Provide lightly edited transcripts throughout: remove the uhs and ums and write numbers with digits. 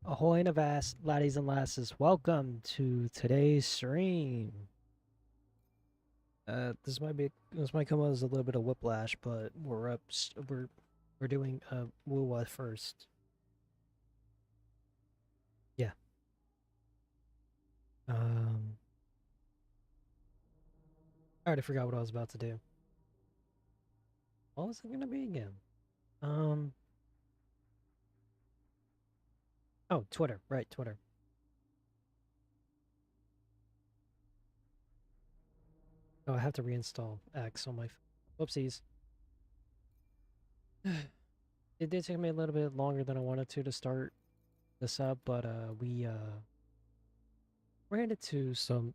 Ahoy and avast, laddies and lasses. Welcome to today's stream. This might come as a little bit of whiplash, but we're doing Wuwa first. Yeah. I already forgot what I was about to do. What was it gonna be again? Oh, Twitter, right, Twitter. Oh, I have to reinstall X on my whoopsies. It did take me a little bit longer than I wanted to start this up, but we ran into some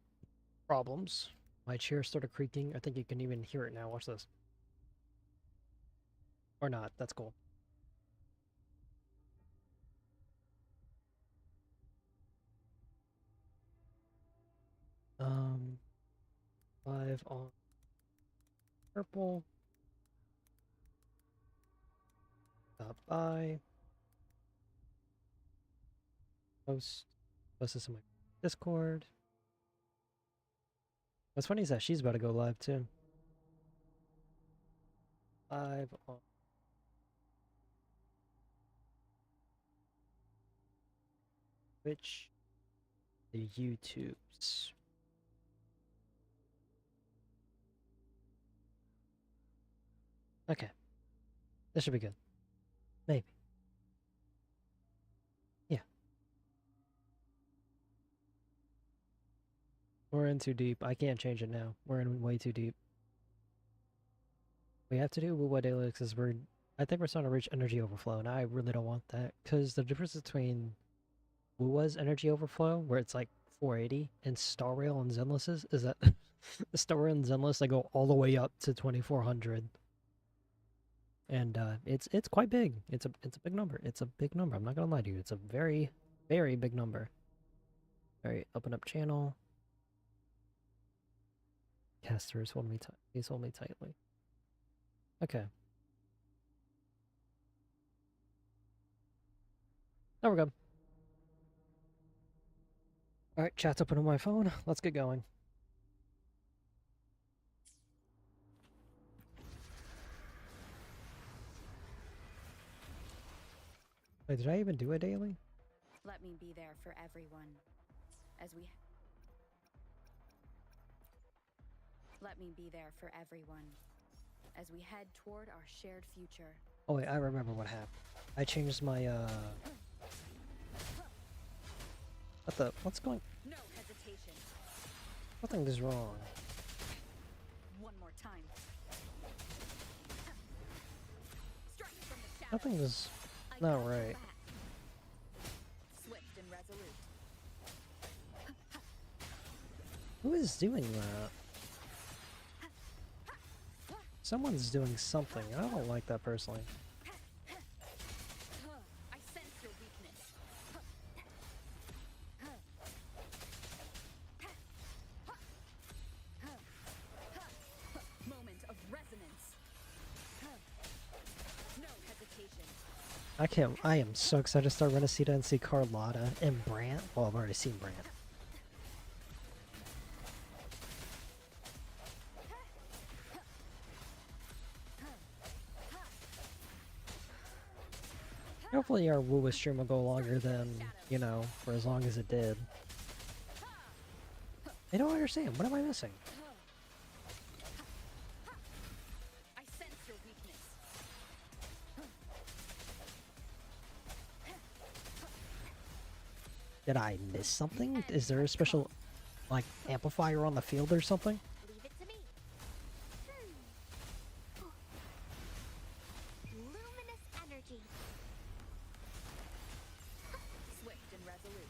problems. My chair started creaking. I think you can even hear it now. Watch this. Or not. That's cool. Um, Live on purple. Stop by. Post. Post this in my Discord. What's funny is that she's about to go live too. Live on Twitch. The YouTubes. Okay. This should be good. Maybe. Yeah. We're in too deep. I can't change it now. We're in way too deep. We have to do what daily because I think we're starting to reach energy overflow, and I really don't want that because the difference between Wuwa's energy overflow, where it's like 480, and Star Rail and Zenless's is that the Star Rail and Zenless they go all the way up to 2400, and it's quite big. It's a big number. It's a big number. I'm not gonna lie to you. It's a very big number. Very open up channel. Casters hold me tight. Please hold me tightly. Okay. Now we're good. Alright, chat's open on my phone. Let's get going. Wait, did I even do a daily? Let me be there for everyone. Let me be there for everyone as we head toward our shared future. Oh wait, I remember what happened. I changed my what's going? No hesitation. Nothing is wrong. One more time. Strike from the shadows. Nothing is not right. Swift and resolute. Who is doing that? Someone's doing something. I don't like that personally. I sense your weakness. Moment of resonance. No hesitation. I am so excited to start Renacita and see Carlotta and Brant. Well, I've already seen Brant. Hopefully our Wuwa stream will go longer than, you know, for as long as it did. I don't understand. What am I missing? I sense your weakness. Did I miss something? Is there a special, like, amplifier on the field or something? Leave it to me. Luminous energy. Swift and resolute.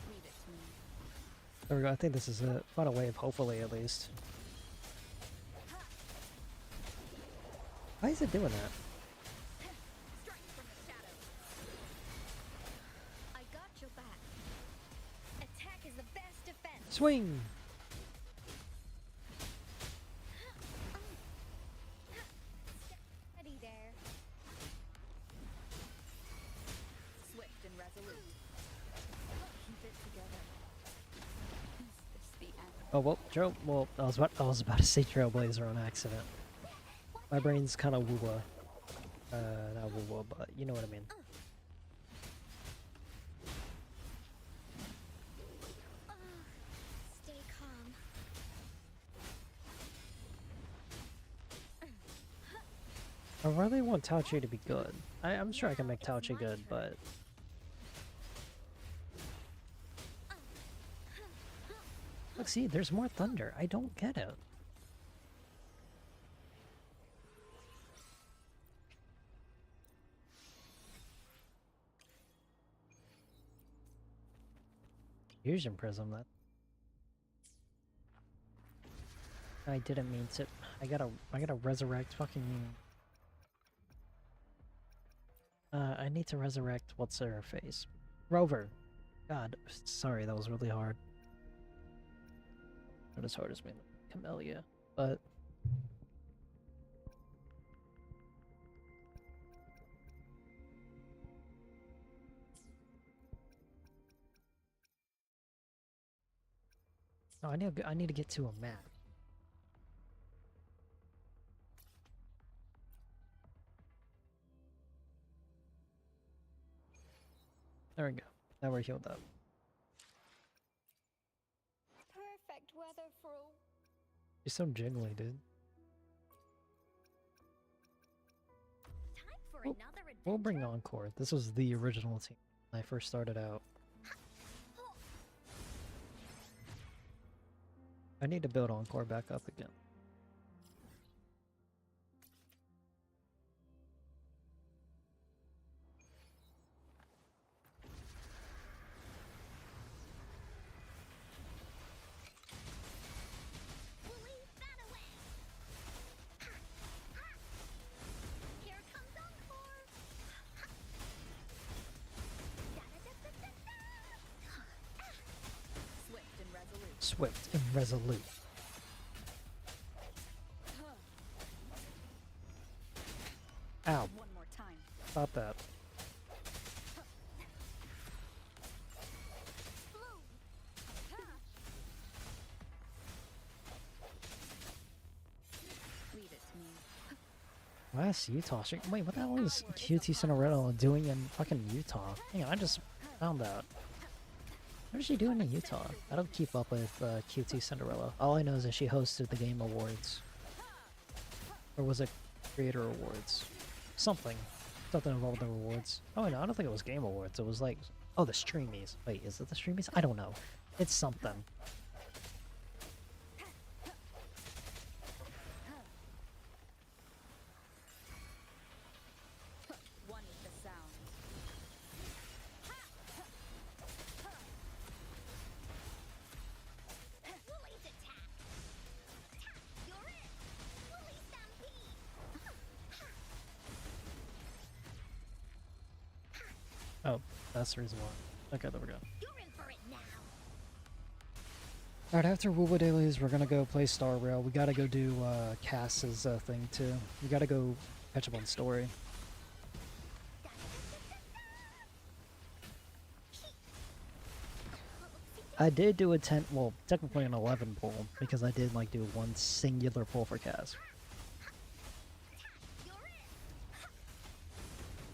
Leave it to me. There we go. I think this is it. Final wave, hopefully, at least. Why is it doing that? Strike from the shadows. I got your back. Attack is the best defense. Swing! Ready there. Swift and resolute. Oh well, I was about to say Trailblazer on accident. My brain's kind of woo-wah. Not woo-wah, but you know what I mean. Stay calm. I really want Tauchi to be good. I'm sure I can make Tauchi good, but... Look, see, there's more thunder. I don't get it. Fusion Prism, that... I didn't mean to... I gotta resurrect fucking... I need to resurrect what's her face. Rover. God, sorry, that was really hard. Not as hard as me, Camellia, but... No, I need to get to a map. There we go. Now we're healed up. Perfect weather for a... You're so jiggly, dude. Time for We'll- another adventure. We'll bring Encore. This was the original team when I first started out. I need to build Encore back up again. We'll leave that away. Here comes Encore. Swift and resolute. Swift and resolute. Ow, One more time. stop that. Leave it to me. Last Utah streak. Wait, what the hell is QT Cinderella doing in fucking Utah? Hang on, I just found out. What is she doing in Utah? I don't keep up with QT Cinderella. All I know is that she hosted the Game Awards. Or was it Creator Awards? Something. Something involved with the rewards. Oh no, I don't think it was Game Awards. It was like... Oh, the Streamies. Wait, is it the Streamies? I don't know. It's something. One with the sound. Woolly's attack. You're it. Woolly stampede. Oh, that's the reason why. Okay, there we go. You're in for it now. Alright, after Woowa Dailies, we're gonna go play Star Rail. We gotta go do Cass's thing too. We gotta go catch up on story. I did do a 10, well, technically an 11 pull, because I did like do one singular pull for Cass. You're it.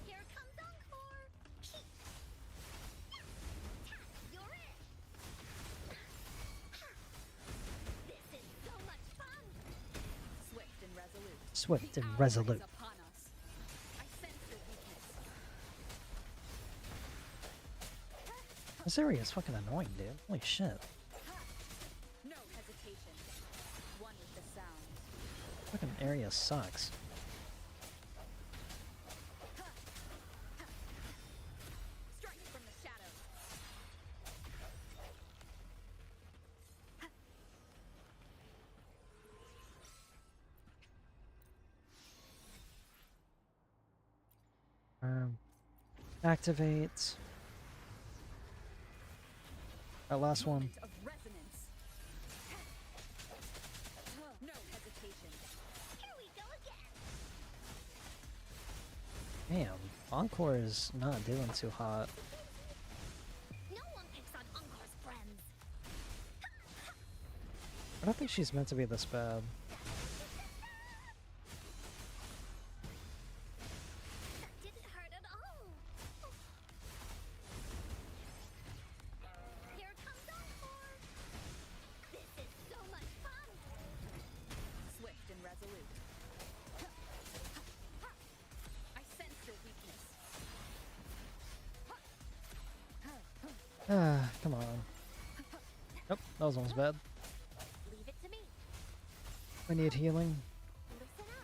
Here comes Encore. You're it. This is so much fun. Swift and resolute. Swift and The hour resolute. is upon us. I sense your weakness. This area is fucking annoying, dude. Holy shit. No hesitation. One with the sound. Fucking area sucks. Strike from the shadows. Activate. That last one. Moment of resonance. No hesitation. Here we go again. Damn, Encore is not doing too hot. No one picks on Encore's friends. don't think she's meant to be this bad. That didn't hurt at all. Here comes Encore. This is so much fun. Swift and resolute. I sense your weakness. Ah, come on. Nope, that was almost bad. Leave it to me. I need healing. Listen up.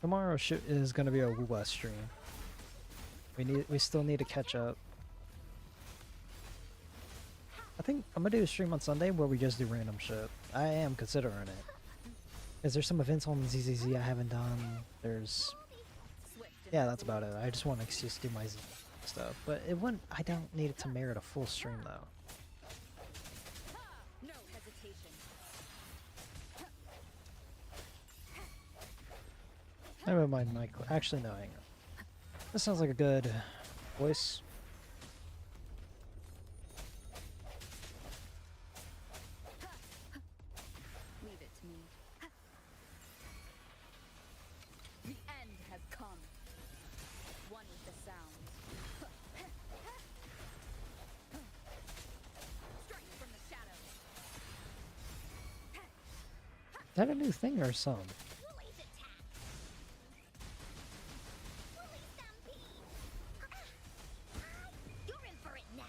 Tomorrow is gonna be a Wuwa stream. We still need to catch up. I think I'm gonna do a stream on Sunday where we just do random shit. I am considering it. Is there some events on ZZZ I haven't done? There's... Yeah, that's about it. I just want an excuse to do my Z stuff. But it wouldn't... I don't need it to merit a full stream though. No hesitation. Never mind, Michael. Actually, no, hang on. This sounds like a good voice. Leave it to me. The end has come. One with the sound. Strike from the shadows. Is that a new thing or some? Woolly's attack. Woolly stampede. You're in for it now.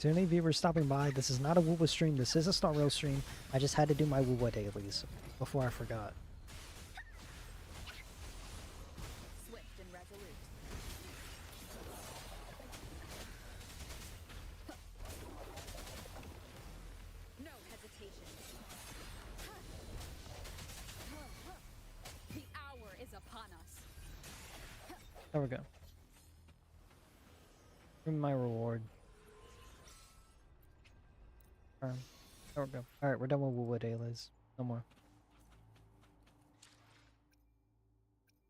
To any viewers stopping by, this is not a Wuwa stream, this is a Star Rail stream. I just had to do my Wuwa dailies before I forgot. Swift and resolute. No hesitation. The hour is upon us. There we go. Give me my reward. There we go. Alright, we're done with Wuwa dailies. No more.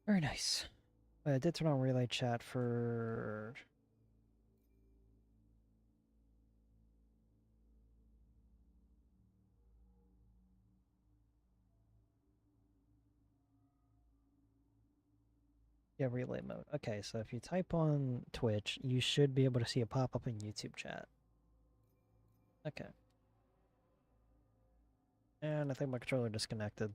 Very nice. I did turn on relay chat for... Yeah, relay mode. Okay, so if you type on Twitch, you should be able to see a pop-up in YouTube chat. Okay. And I think my controller disconnected.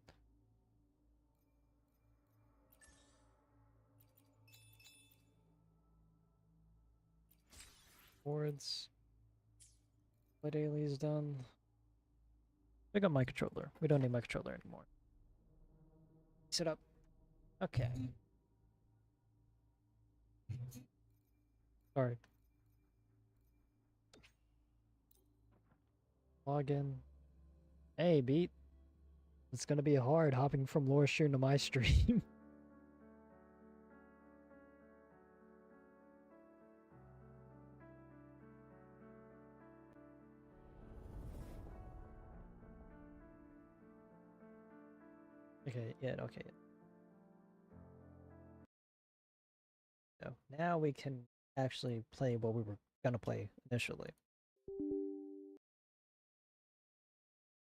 Boards. My daily is done. Pick up my controller. We don't need my controller anymore. Sit up. Okay. Sorry. Log in. Hey, Beat. It's gonna be hard hopping from Laura's stream to my stream. Okay, yeah, okay. So now we can actually play what we were gonna play initially.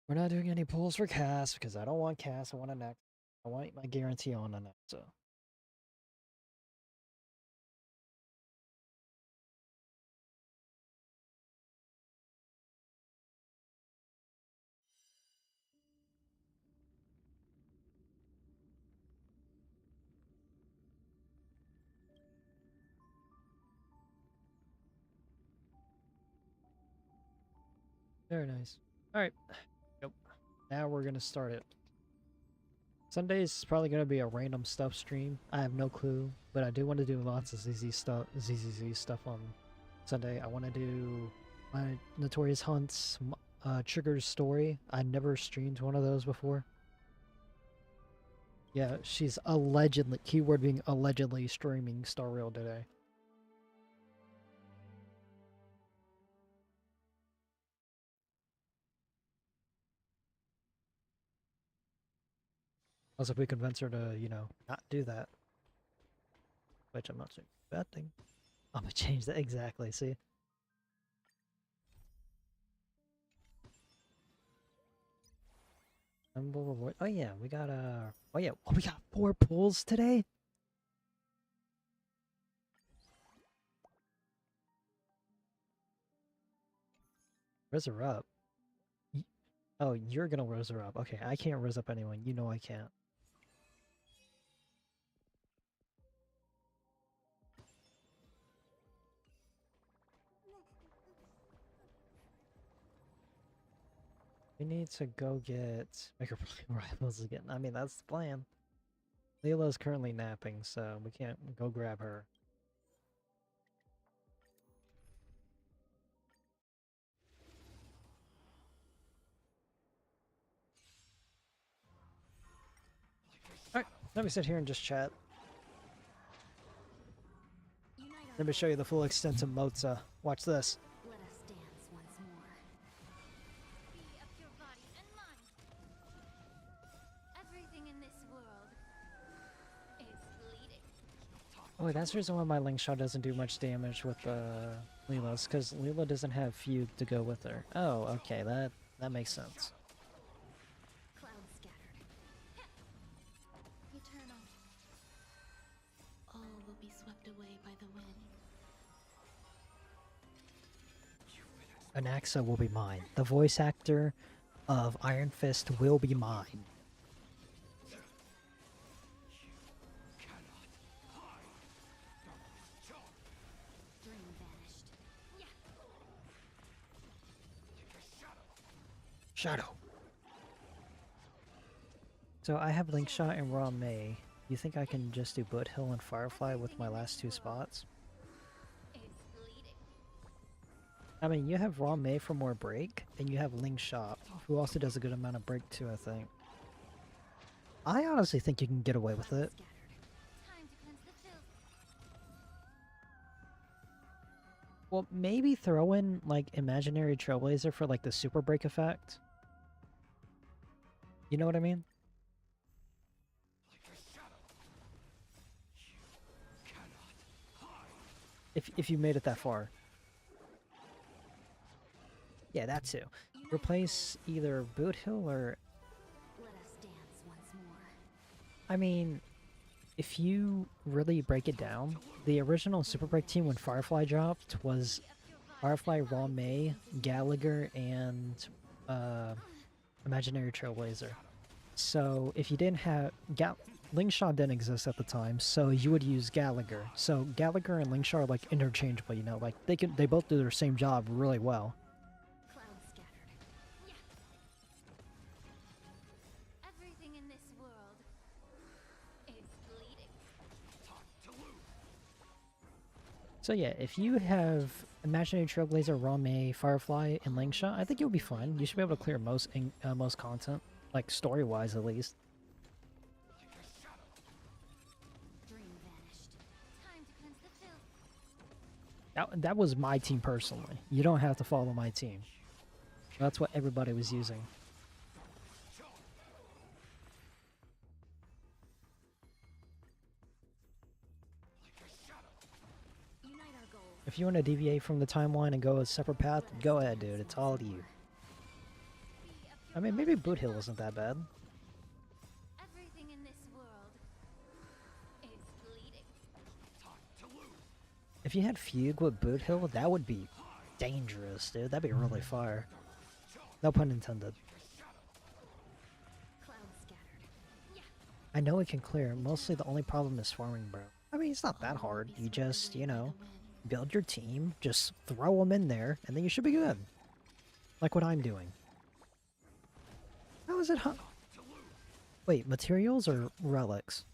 We're not doing any pulls for Cass because I don't want Cass. I want a next. I want my guarantee on a next. So. Very nice. Alright. Yep. Now we're gonna start it. Sunday is probably gonna be a random stuff stream. I have no clue, but I do want to do lots of ZZZ stuff on Sunday. I want to do my Notorious Hunts, Trigger's story. I never streamed one of those before. Yeah, she's allegedly, keyword being allegedly, streaming Star Rail today. Also, if we convince her to, you know, not do that. Which I'm not saying it's a bad thing. I'm gonna change that exactly, see? Humble reward. Oh yeah, we got oh yeah, oh, we got 4 pulls today. Raise her up. Oh, you're gonna raise her up. Okay, I can't raise up anyone. You know I can't. We need to go get Maker Rivals again. I mean, that's the plan. Leela's currently napping, so we can't go grab her. Alright, let me sit here and just chat. Unite our Let me show you the full extent of Moza. Watch this. Let us dance once more. Be of your body and mind. Everything in this world is bleeding. Oh, wait, that's the reason why my Link Shot doesn't do much damage with Leela's, because Leela doesn't have Fugue to go with her. Oh, okay, that makes sense. Clouds scattered. Eternal. All will be swept away by the wind. Anaxa will be mine. The voice actor of Iron Fist will be mine. Dream vanished. Shadow. So I have Link Shot and Raw May. You think I can just do Boot Hill and Firefly with my last 2 spots? Is bleeding. I mean, you have Raw May for more break, and you have Link Shot, who also does a good amount of break too, I think. I honestly think you can get away with it. Scattered. Time to cleanse the filth. Well, maybe throw in, like, Imaginary Trailblazer for, like, the super break effect. You know what I mean? If you made it that far. Yeah, that too. Replace either Boot Hill or... Let us dance once more. I mean, if you really break it down, the original Super Break team when Firefly dropped was Firefly, Raw May, Gallagher, and Imaginary Trailblazer. So if you didn't have... Linkshot didn't exist at the time, so you would use Gallagher. So Gallagher and Linkshot are like interchangeable, you know, like they both do their same job really well. Clouds scattered. Everything in this world is bleeding. So yeah, if you have Imaginary Trailblazer, Raw May, Firefly, and Linkshot, I think you'll be fine. You should be able to clear most content, like story-wise at least. Dream vanished. Time to cleanse the filth. That was my team personally. You don't have to follow my team. That's what everybody was using. Unite our goals. If you want to deviate from the timeline and go a separate path, go ahead, dude. It's all you. Be of I your mean, body maybe and Boot Hill mind. isn't that bad. Everything in this world is bleeding. If you had Fugue with Boot Hill, that would be dangerous, dude. That'd be really fire. No pun intended. Clouds scattered. I know it can clear. Mostly the only problem is farming, bro. I mean, it's not that hard. You just, you know, build your team, just throw them in there, and then you should be good. Like what I'm doing. How is it huh? Wait, materials or relics?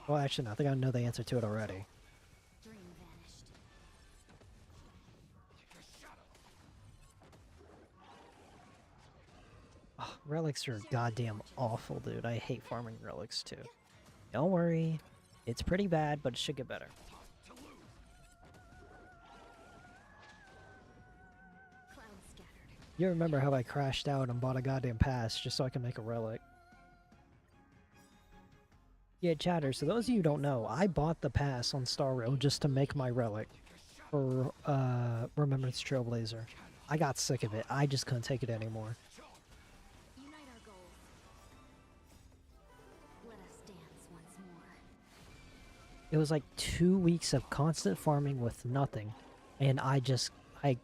Well, actually, no, I think I know the answer to it already. Dream vanished. Oh, relics are goddamn awful, dude. I hate farming relics too. Don't worry. It's pretty bad, but it should get better. Clouds scattered. You remember how I crashed out and bought a goddamn pass just so I can make a relic. Yeah, chatter, so those of you who don't know, I bought the pass on Star Rail just to make my relic for Remembrance Trailblazer. I got sick of it. I just couldn't take it anymore. It was like 2 weeks of constant farming with nothing. And I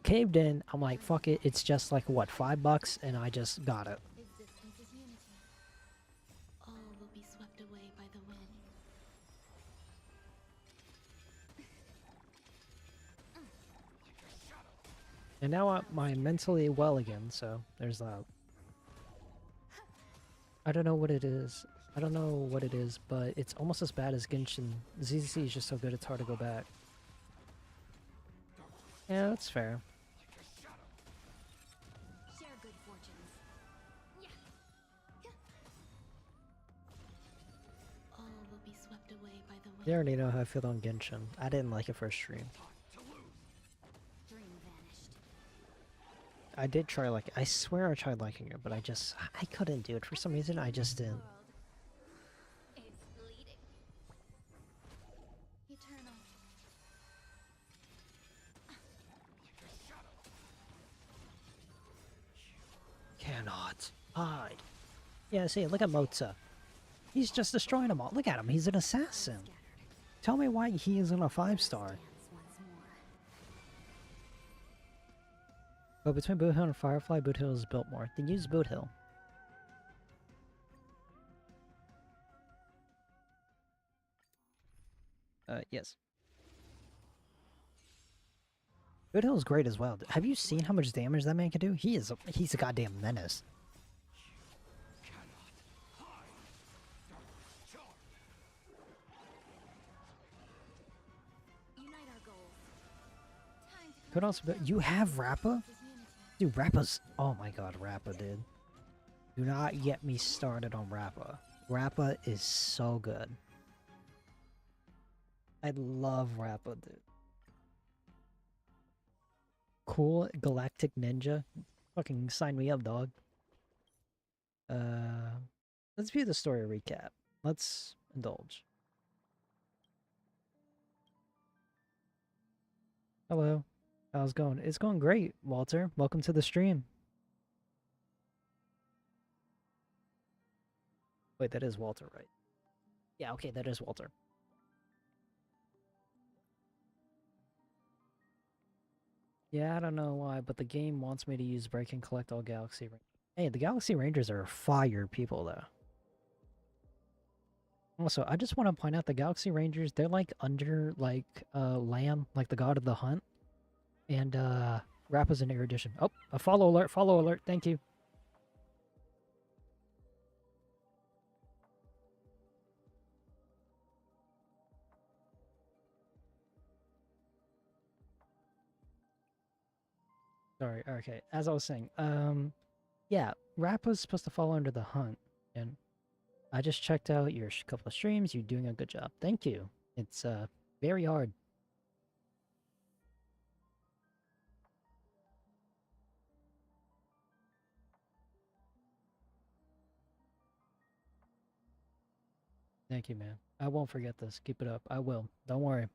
caved in. I'm like, fuck it. It's just like, what, $5? And I just got it. Existence is unity. All will be swept away by the wind. And now I'm mentally well again, so there's that. I don't know what it is. I don't know what it is, but it's almost as bad as Genshin. ZZC is just so good it's hard to go back. Yeah, that's fair. Share good fortunes. All will be swept away by the wind. You already know how I feel on Genshin. I didn't like it for stream. Dream vanished. I did try like I swear I tried liking it, but I couldn't do it. For some reason I just didn't. World is bleeding. Eternal. Cannot hide. Yeah, see, look at Motza. He's just destroying them all. Look at him, he's an assassin. Scattered. Tell me why he isn't a 5-star. Dance once more. But between Boot Hill and Firefly, Boot Hill is built more. Then use Boot Hill. Yes. Boot Hill is great as well. Have you seen how much damage that man can do? He's a goddamn menace. Unite our goals. Time to Could also be, you have Rappa? is unity. Dude, Rappa's... Oh my god, Rappa, dude. Do not get me started on Rappa. Rappa is so good. I love Rappa, dude. Cool Galactic Ninja. Fucking sign me up, dog. Let's view the story recap. Let's indulge. Hello. How's it going? It's going great, Walter. Welcome to the stream. Wait, that is Walter, right? Yeah, okay, that is Walter. Yeah, I don't know why, but the game wants me to use break and collect all Galaxy Rangers. Hey, the Galaxy Rangers are fire people, though. Also, I just want to point out the Galaxy Rangers, they're like under, like, Lamb, like the god of the hunt. And, Rappa's an erudition. Oh, a follow alert, thank you. Sorry, okay, as I was saying, yeah, Rappa's supposed to fall under the hunt, and I just checked out your couple of streams, you're doing a good job. Thank you. It's, very hard. Thank you, man. I won't forget this. Keep it up. I will. Don't worry.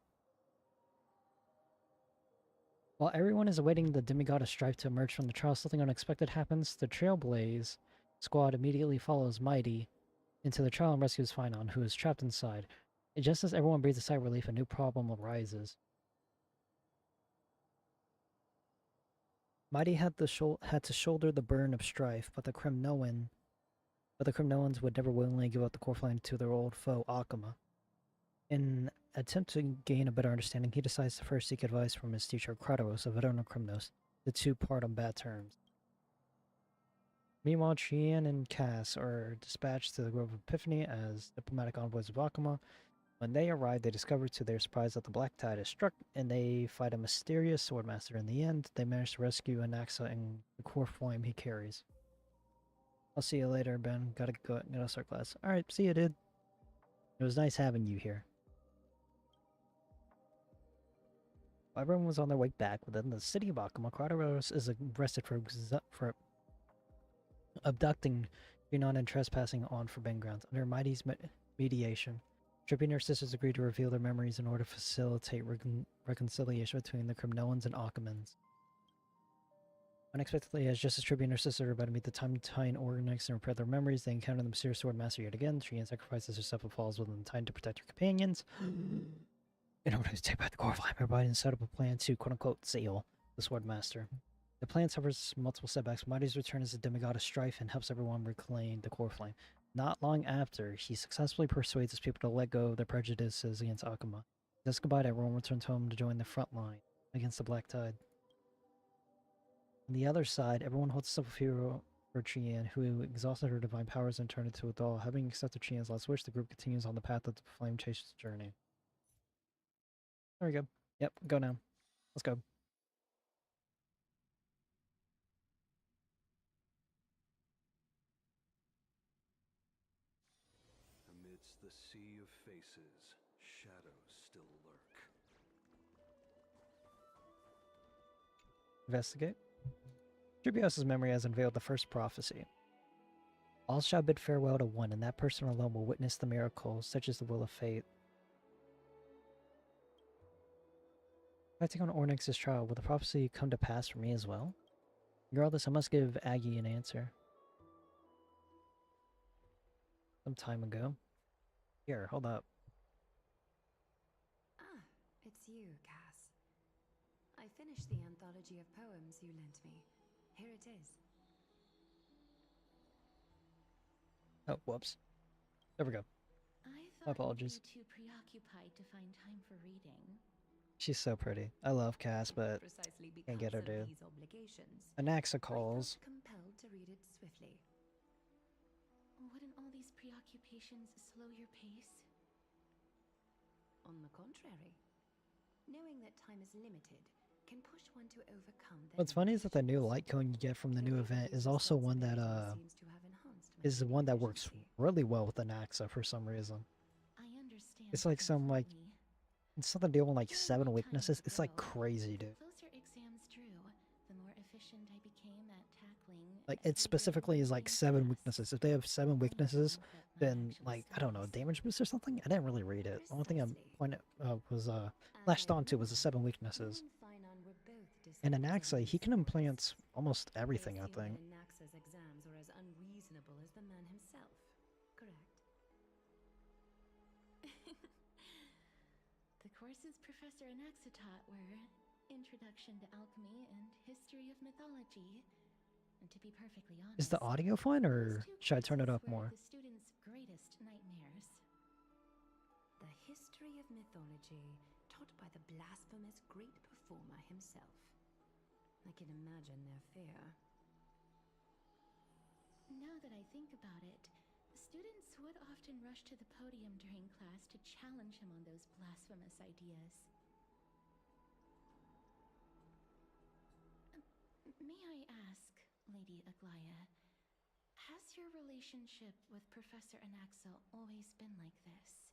While everyone is awaiting the demigod of strife to emerge from the trial, something unexpected happens. The Trailblaze squad immediately follows Mighty into the trial and rescues Finon, who is trapped inside. And just as everyone breathes a sigh of relief, a new problem arises. Mighty had to shoulder the burden of strife, but the Kremnoans would never willingly give up the Corfland to their old foe, Akama. In an attempt to gain a better understanding, he decides to first seek advice from his teacher, Kratos, a veteran of Kremnos. The two part on bad terms. Meanwhile, Chien and Cass are dispatched to the Grove of Epiphany as diplomatic envoys of Akama. When they arrive, they discover to their surprise that the Black Tide is struck, and they fight a mysterious swordmaster. In the end, they manage to rescue Anaxa and the core flame he carries. I'll see you later, Ben. Gotta start class. Alright, see you, dude. It was nice having you here. While everyone was on their way back within the city of Akama, Kratos is arrested for abducting Finon and trespassing on forbidden grounds. Under Mighty's mediation, Trippy and her sisters agreed to reveal their memories in order to facilitate reconciliation between the Kremnoans and Akamans. Unexpectedly, just as Trippy and her sister are about to meet the Time Organics and repair their memories, they encounter the mysterious sword master yet again. Trian sacrifices herself and falls within the time to protect her companions. In order to take back the core flame, everybody set up a plan to quote-unquote seal the Sword Master. The plan suffers multiple setbacks. Mighty's return as a demigod of strife and helps everyone reclaim the core flame. Not long after, he successfully persuades his people to let go of their prejudices against Akuma. Just goodbye to everyone returns home to join the front line against the Black Tide. On the other side, everyone holds a simple hero for Chien, who exhausted her divine powers and turned into a doll. Having accepted Chien's last wish, the group continues on the path of the Flame Chaser's journey. There we go. Yep, go now. Let's go. Amidst the sea of faces, shadows still lurk. Investigate. Tribios' memory has unveiled the first prophecy. All shall bid farewell to one, and that person alone will witness the miracle, such as the will of fate. If I take on Ornyx's trial, will the prophecy come to pass for me as well? Regardless, I must give Aggie an answer. Some time ago. Here, hold up. Ah, it's you, Cass. I finished the anthology of poems you lent me. Here it is. Oh, whoops. There we go. I My thought apologies. you'd be too preoccupied to find time for reading. She's so pretty. I love Cass, but Precisely can't get because her of due. these obligations, Anaxa I calls. felt compelled to read it swiftly. Wouldn't all these preoccupations slow your pace? On the contrary, knowing that time is limited can push one to overcome their What's funny is that the new limitations. light cone you get from the Your new event is reduced also one that responsibility seems to have enhanced my is the one that works efficiency. really well with Anaxa for some reason. I understand. It's like some like completely. it's something dealing with like During 7 my time weaknesses. at It's like Will, crazy, the dude. closer exams drew, the more efficient I became at tackling. Like it every specifically is like daily 7 task. weaknesses. If they have 7 Unlike weaknesses, some quit my then actual like I don't know, studies. damage boost or something. I didn't really read it. The only thing I Precisely. pointed was As latched I onto was the 7 remember, weaknesses. you and Finon were both And disposing Anaxa, in he can sports. implant almost I everything, I assume that think. Anaxa's exams were as unreasonable as the man himself, correct? The courses Professor Anaxa taught were Introduction to Alchemy and History of Mythology. And to be perfectly honest, Is the audio fine, or those two should I turn it courses up were more? the students' greatest nightmares. The history of mythology taught by the blasphemous great performer himself. I can imagine their fear. Now that I think about it, the students would often rush to the podium during class to challenge him on those blasphemous ideas. May I ask, Lady Aglaya, has your relationship with Professor Anaxa always been like this?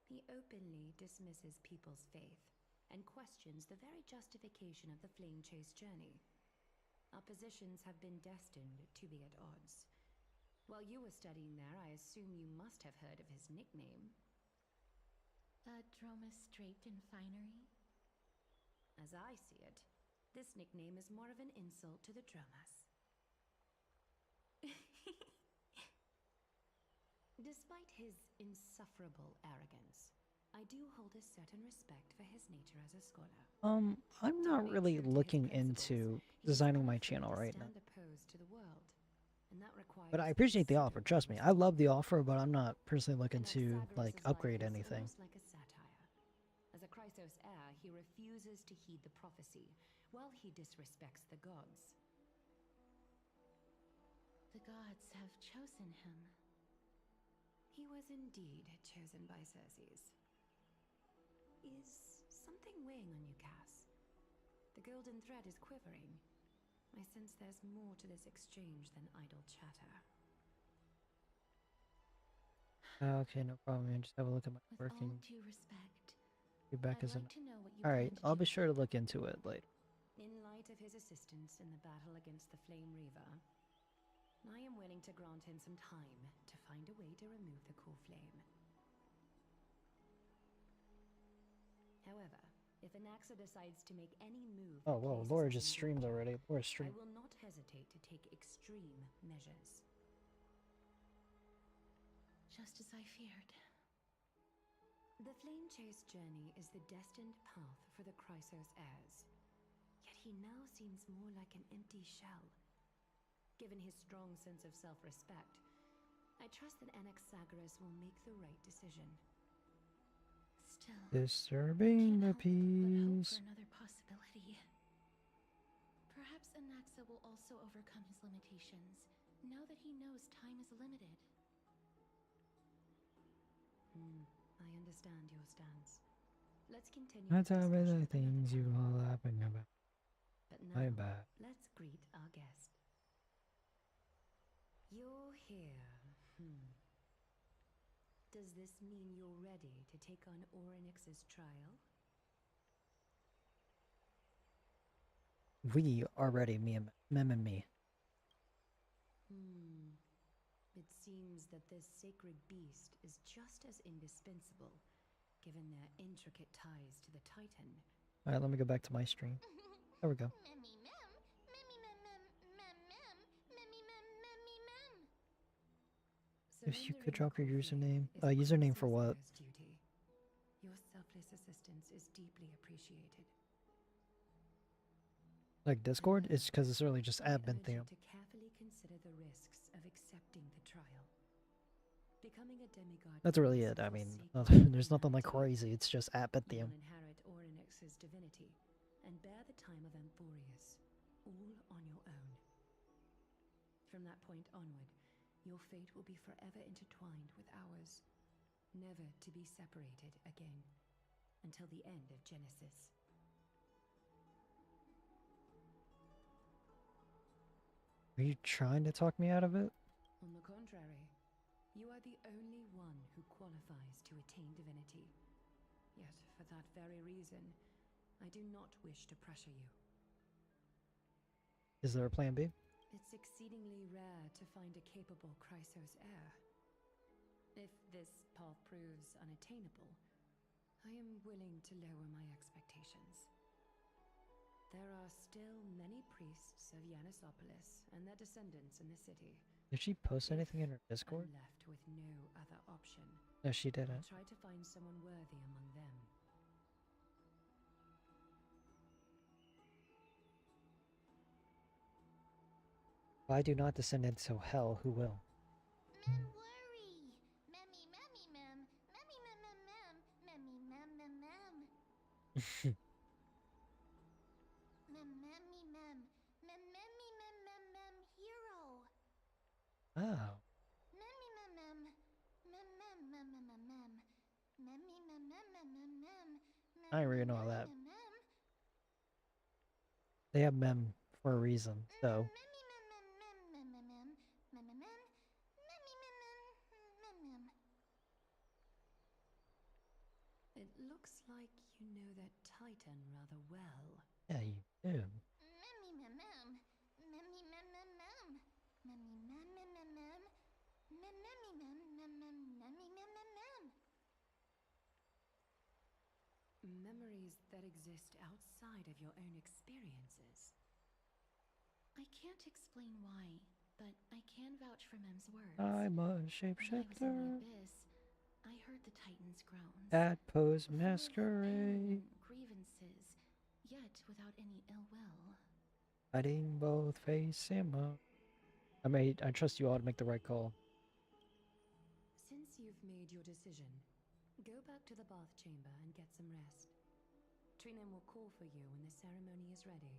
He openly dismisses people's faith and questions the very justification of the Flame Chase journey. Our positions have been destined to be at odds. While you were studying there, I assume you must have heard of his nickname. A Dromus draped in finery? As I see it, this nickname is more of an insult to the Dromas. Despite his insufferable arrogance, I do hold a certain respect for his nature as a scholar. I'm To not remain really true to his looking principles, into he is designing my unafraid channel to right now. stand opposed to the world, and that requires But I appreciate the offer, trust me. I considerable love the offer, but I'm not personally looking to Anaxagoras' like life upgrade is anything. almost like a satire. As a Chrysos heir, he refuses to heed the prophecy, while he disrespects the gods. The gods have chosen him. He was indeed chosen by Circes. Is something weighing on you, Cass? The golden thread is quivering. I sense there's more to this exchange than idle chatter. Okay, no problem. Man. Just have a look at my With working all due respect, feedback. I'd Is like to know what you all plan right. to I'll do be with sure to it. look into it later. In light of his assistance in the battle against the Flame Reaver, I am willing to grant him some time to find a way to remove the core flame. However, if Anaxa decides to make any move Oh that well, places Laura us just in streamed danger, already. Laura I streamed. will not hesitate to take extreme measures. Just as I feared. The flame chase journey is the destined path for the Chrysos heirs. Yet he now seems more like an empty shell. Given his strong sense of self-respect, I trust that Anaxagoras will make the right decision. Still, Disturbing the can't help but hope peace. for another possibility. Perhaps Anaxa will also overcome his limitations, now that he knows time is limited. I understand your stance. Let's continue Not this tell me discussion the another things you time. all laughing about. But My now, bad. let's greet our guest. You're here. Does this mean you're ready to take on Orynyx's trial? We are ready, me and Mem and me. It seems that this sacred beast is just as indispensable, given their intricate ties to the Titan. Alright, let me go back to my stream. There we go. Memmy mem, memmy mem mem mem mem, memmy mem memmy mem. If you could Surrendering drop your Corfine username. is Username for Chrysos what? Heir's duty. Your selfless assistance is deeply appreciated. Like Discord? It's because it's really just I admin urge you theme. to carefully consider the risks of accepting the trial. Becoming a demigod That's really means it. I mean, forsaking there's nothing like humanity. crazy. It's just admin You'll theme. inherit Orynyx's divinity and bear the time of Amphorius, all on your own. From that point onward, your fate will be forever intertwined with ours, never to be separated again, until the end of Genesis. Are you trying to talk me out of it? On the contrary, you are the only one who qualifies to attain divinity. Yet, for that very reason, I do not wish to pressure you. Is there a plan B? It's exceedingly rare to find a capable Chrysos heir. If this path proves unattainable, I am willing to lower my expectations. There are still many priests of Yanissopolis and their descendants in the city. Did she post If anything in her Discord? I'm left with no other option, No, she I'll didn't. try to find someone worthy among them. If I do not descend into hell, who will? Mem worry. Memmy memmy mem, memmy mem mem mem, memmy mem mem mem. Mem memmy mem, mem memmy mem mem mem hero. Oh. Memmy mem mem, mem mem mem mem mem mem, memmy mem mem mem mem mem. I didn't really know all that. Mem mem. They have mem for a reason, so. Memmy mem mem mem mem mem mem, mem mem mem, memmy mem mem mem mem. It looks like you know that Titan rather well. Yeah, you do. Memmy mem mem, memmy mem mem mem, memmy mem mem mem mem, mem memmy mem mem mem, memmy mem mem mem. Memories that exist outside of your own experiences. I can't explain why, but I can vouch for Mem's words. I'm a When I was in shapeshifter. the abyss, I heard the Titan's groans. At Pose full of Masquerade. pain and grievances, yet without any ill will. Fighting both face him up. I trust you all to make the right call. Since you've made your decision, go back to the bath chamber and get some rest. Trinem will call for you when the ceremony is ready.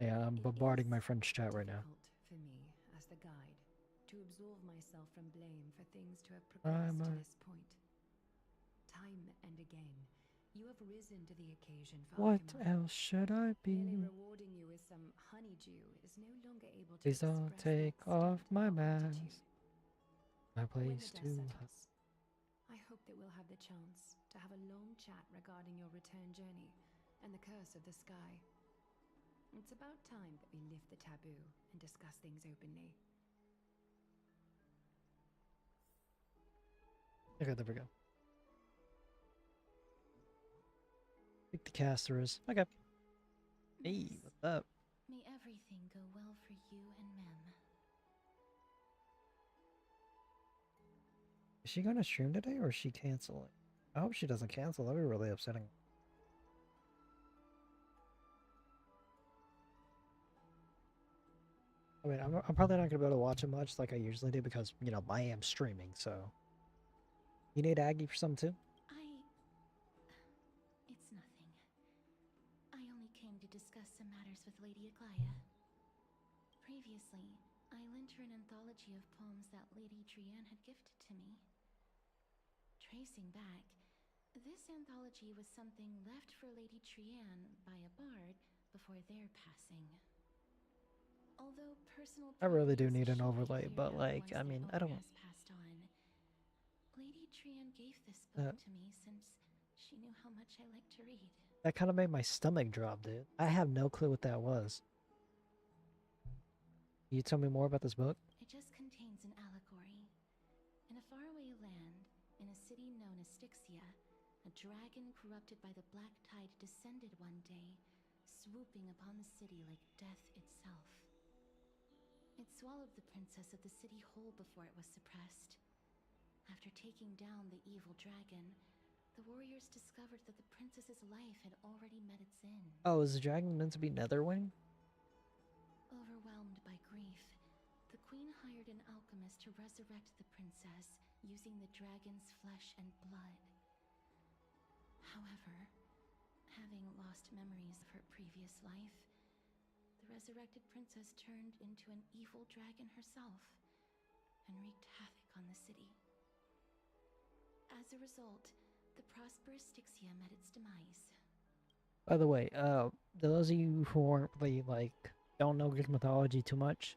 Yeah, I'm It bombarding is my French chat right now. difficult for me, as the guide, to absolve myself from blame for things to have progressed to this point. Time and again, you have risen to the occasion for What Alchemy. else should I Merely be? rewarding you with some honeydew is no longer able to Please don't express take the off extent my of our gratitude. mask. My When the place dust to settles, I hope that we'll have the chance to have a long chat regarding your return journey and the curse of the sky. It's about time that we lift the taboo and discuss things openly. Okay, there we go. Pick the casters. Okay. Hey, Miss, what's up? may everything go well for you and Mem. Is she gonna stream today or is she canceling? I hope she doesn't cancel. That'd be really upsetting. I mean, I'm probably not gonna be able to watch it much like I usually do because, you know, I am streaming, so. You need Aggie for some too? It's nothing. I only came to discuss some matters with Lady Aglaya. Previously, I lent her an anthology of poems that Lady Trianne had gifted to me. Tracing back, this anthology was something left for Lady Trianne by a bard before their passing. Although personal I really do problems need an should be overlay, cleared but out like, once I their mean, I owner don't. has passed on. Lady Trianne gave this book to me since she knew how much I like to read. That kind of made my stomach drop, dude. I have no clue what that was. Can you tell me more about this book? It just contains an allegory. In a faraway land, in a city known as Styxia, a dragon corrupted by the black tide descended one day, swooping upon the city like death itself. It swallowed the princess of the city whole before it was suppressed. After taking down the evil dragon, the warriors discovered that the princess's life had already met its end. Oh, is the dragon meant to be Netherwing? Overwhelmed by grief, the queen hired an alchemist to resurrect the princess using the dragon's flesh and blood. However, having lost memories of her previous life, the resurrected princess turned into an evil dragon herself and wreaked havoc on the city. As a result, the prosperous Styxia met its demise. By the way, those of you who aren't really like don't know Greek mythology too much,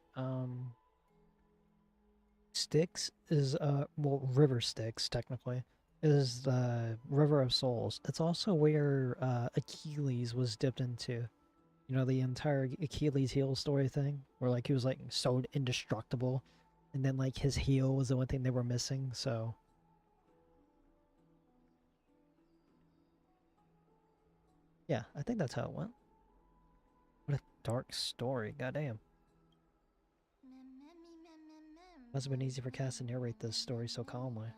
Styx is well, River Styx technically is the River of Souls. It's also where Achilles was dipped into. You know, the entire Achilles heel story thing, where like he was like so indestructible, and then like his heel was the one thing they were missing. So yeah, I think that's how it went. What a dark story, goddamn. Must have been easy for Cass to narrate this story so calmly.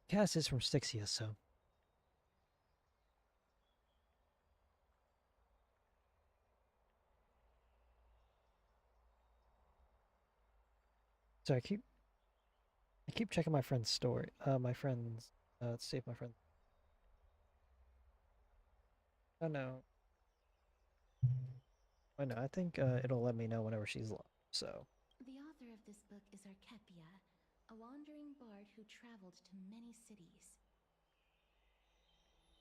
Cass is from Styxia, so. So I keep checking my friend's story. My friend's let's see if my friend. Oh no. Oh no, I think it'll let me know whenever she's live. So. The author of this book is Archepia, a wandering bard who traveled to many cities.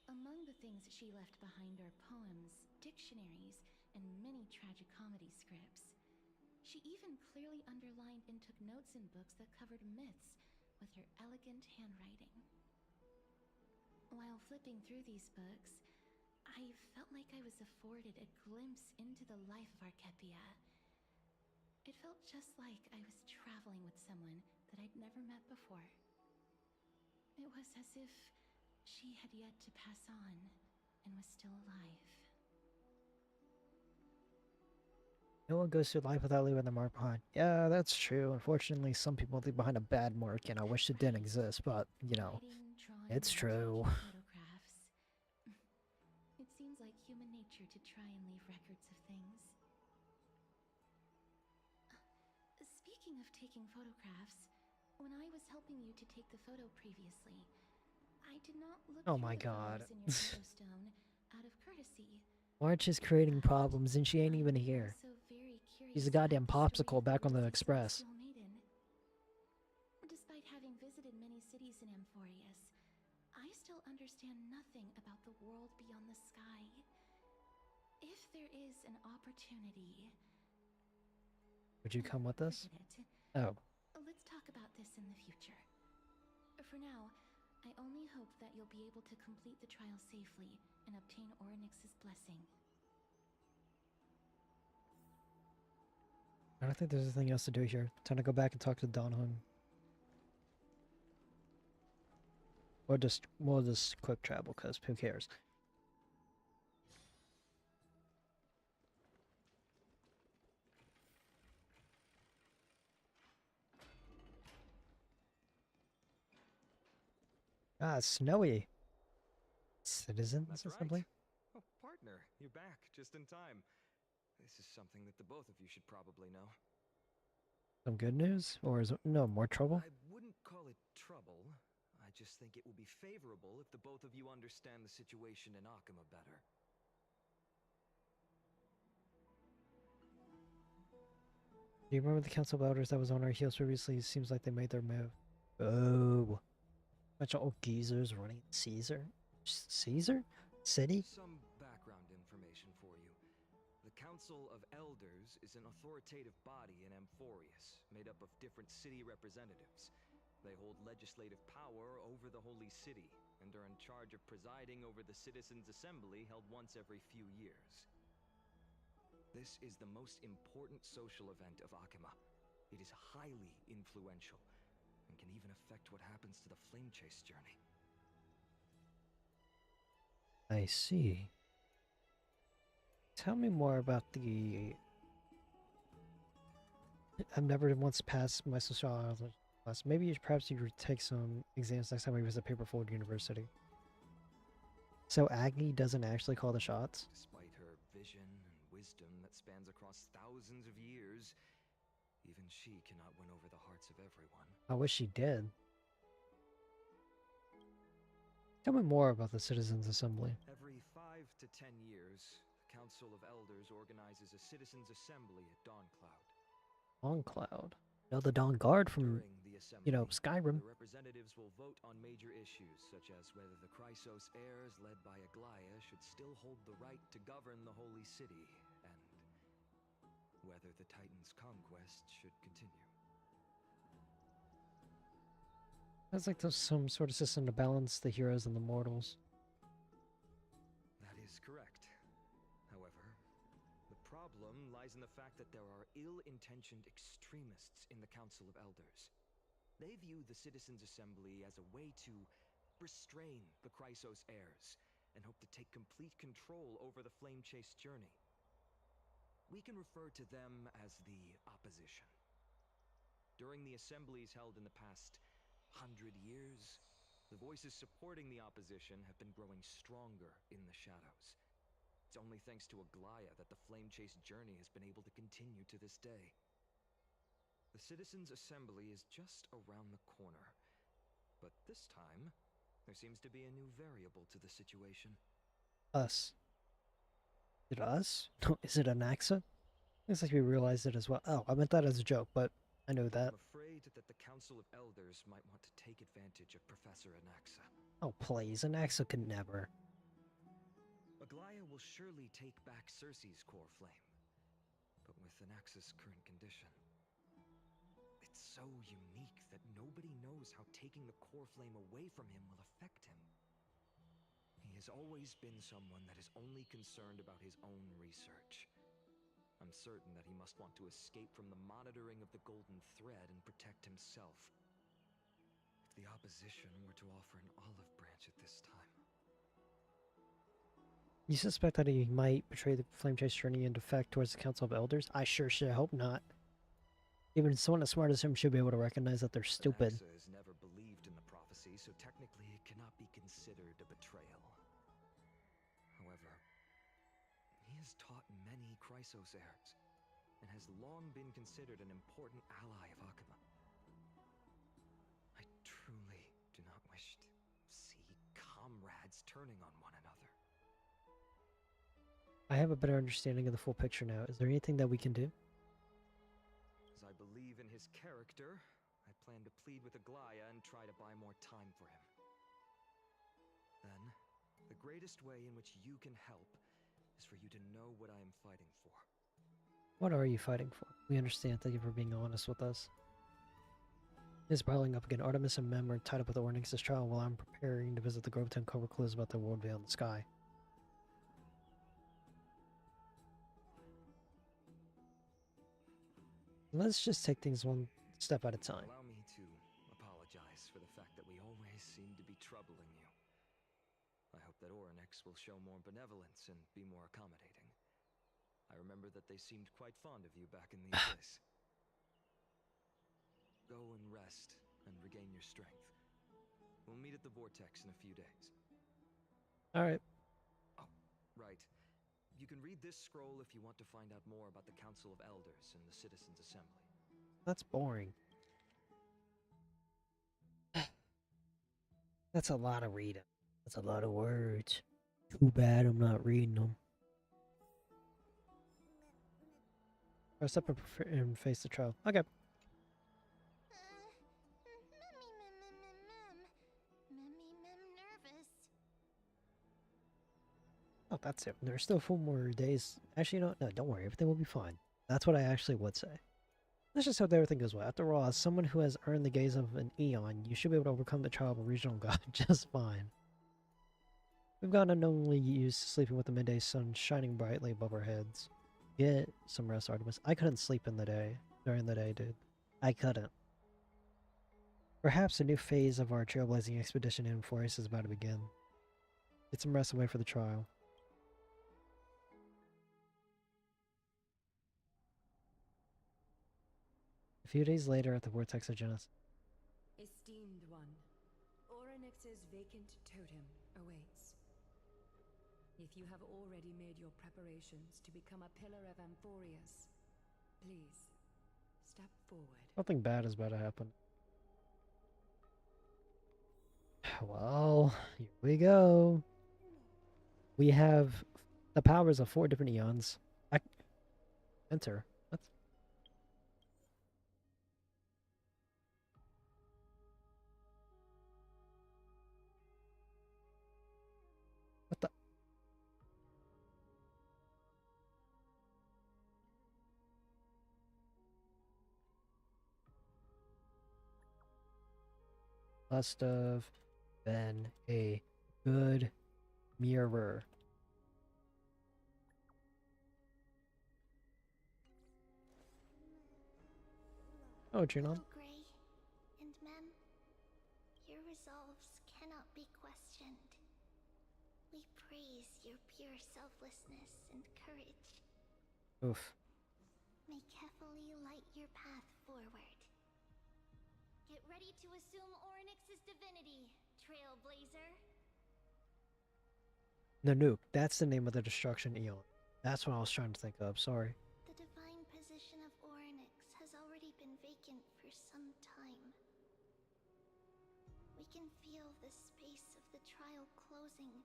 Among the things she left behind are poems, dictionaries, and many tragicomedy scripts. She even clearly underlined and took notes in books that covered myths with her elegant handwriting. While flipping through these books, I felt like I was afforded a glimpse into the life of Archepia. It felt just like I was traveling with someone that I'd never met before. It was as if she had yet to pass on and was still alive. No one goes through life without leaving their mark behind. Yeah, that's true. Unfortunately, some people leave behind a bad mark, and I wish it didn't exist, but, you know, Writing, drawing, it's and true. taking photographs. It seems like human nature to try and leave records of things. Speaking of taking photographs, when I was helping you to take the photo previously, I did not look Oh through my the god. photos in your photo stone out of courtesy. March is creating problems, and she ain't even I'm here. also very She's curious a about goddamn the story popsicle of the back on the elusive express. Celestial Maiden. Despite having visited many cities in Amphorius, I still understand nothing about the world beyond the sky. If there is an opportunity... Would you come with us? Forget it. Oh. Let's talk about this in the future. For now, I only hope that you'll be able to complete the trial safely and obtain Orynyx's blessing. I don't think there's anything else to do here. Time to go back and talk to Donhun. Or just, we'll just quick travel, because who cares? Ah, snowy. Citizens That's right. Assembly? Oh, partner, you're back just in time. This is something that the both of you should probably know. Some good news? Or is it no more trouble? I wouldn't call it trouble. I just think it will be favorable if the both of you understand the situation in Akima better. Do you remember the Council of Elders that was on our heels previously? It seems like they made their move. Oh. Bunch of old geezers running Caesar? Caesar? City? Some background information for you. The Council of Elders is an authoritative body in Amphorius, made up of different city representatives. They hold legislative power over the Holy City, and are in charge of presiding over the Citizens' Assembly held once every few years. This is the most important social event of Akima. It is highly influential, and can even affect what happens to the Flame Chase journey. I see. Tell me more about the... I've never once passed my sociology class. Maybe perhaps you could take some exams next time we visit Paperfold University. So Agni doesn't actually call the shots? Despite her vision and wisdom that spans across thousands of years, even she cannot win over the hearts of everyone. I wish she did. Tell me more about the Citizens Assembly. Every 5 to 10 years, the Council of Elders organizes a Citizens' Assembly at Dawncloud. Dawncloud. No, the Dawn Guard from, During the assembly, Skyrim. the representatives will vote on major issues, such as whether the Chrysos heirs led by Aglaya should still hold the right to govern the Holy City, and whether the Titan's conquest should continue. Sounds like there's some sort of system to balance the heroes and the mortals. That is correct. However, the problem lies in the fact that there are ill-intentioned extremists in the Council of Elders. They view the Citizens' Assembly as a way to restrain the Chrysos heirs, and hope to take complete control over the Flame Chase journey. We can refer to them as the opposition. During the assemblies held in the past 100 years, the voices supporting the opposition have been growing stronger in the shadows. It's only thanks to Aglaya that the Flame Chase journey has been able to continue to this day. The Citizens' Assembly is just around the corner, but this time, there seems to be a new variable to the situation. Us. Is it us? No, is it Anaxa? Looks like we realized it as well. Oh, I meant that as a joke, but I know that. I'm afraid that the Council of Elders might want to take advantage of Professor Anaxa. Oh, please. Anaxa could never. Aglaya will surely take back Circe's core flame, but with Anaxa's current condition, it's so unique that nobody knows how taking the core flame away from him will affect him. He has always been someone that is only concerned about his own research. I'm certain that he must want to escape from the monitoring of the Golden Thread and protect himself. If the opposition were to offer an olive branch at this time... You suspect that he might betray the Flame Chase journey and defect towards the Council of Elders? I sure hope not. Even someone as smart as him should be able to recognize that they're stupid. Anaxa has never believed in the prophecy, so technically it cannot be considered a betrayal. However, he has taught many Chrysos heirs, and has long been considered an important ally of Akima. I truly do not wish to see comrades turning on one another. I have a better understanding of the full picture now. Is there anything that we can do? As I believe in his character, I plan to plead with Aglaya and try to buy more time for him. Then, the greatest way in which you can help is for you to know what I am fighting for. What are you fighting for? We understand. Thank you for being honest with us. Is brawling up again. Artemis and Mem are tied up with Ornyx's trial while I'm preparing to visit the Grove to uncover clues about the world beyond the sky. Let's just take things one step at a time. Allow me to apologize for the fact that we always seem to be troubling you. I hope that Ornyx will show more benevolence and be more accommodating. I remember that they seemed quite fond of you back in these days. Go and rest and regain your strength. We'll meet at the Vortex in a few days. Alright. Oh, right. You can read this scroll if you want to find out more about the Council of Elders and the Citizens' Assembly. That's boring. That's a lot of reading. That's a lot of words. Too bad I'm not reading them. Press up and face the trial. Okay. Oh, that's it. There's still 4 more days. Actually, no, don't worry. Everything will be fine. That's what I actually would say. Let's just hope that everything goes well. After all, as someone who has earned the gaze of an Eon, you should be able to overcome the trial of a regional god just fine. We've gotten unknowingly used to sleeping with the midday sun shining brightly above our heads. Get some rest, Artemis. I couldn't sleep during the day, dude. I couldn't. Perhaps a new phase of our trailblazing expedition in Forest is about to begin. Get some rest away for the trial. A few days later at the Vortex of Genesis. Esteemed one, Orynyx's vacant totem awaits. If you have already made your preparations to become a pillar of Amphorius, please, step forward. Nothing bad is about to happen. Well, here we go. We have the powers of 4 different eons. Enter. What the? Must have been a good mirror. Oh, Junon. Gray and Mem, your resolves cannot be questioned. We praise your pure selflessness and courage. Oof. May Kefali light your path forward. Get ready to assume Orynyx's divinity, Trailblazer. Nanook. That's the name of the destruction eon. That's what I was trying to think of. Sorry. The divine position of Orynyx has already been vacant for some time. We can feel the space of the trial closing.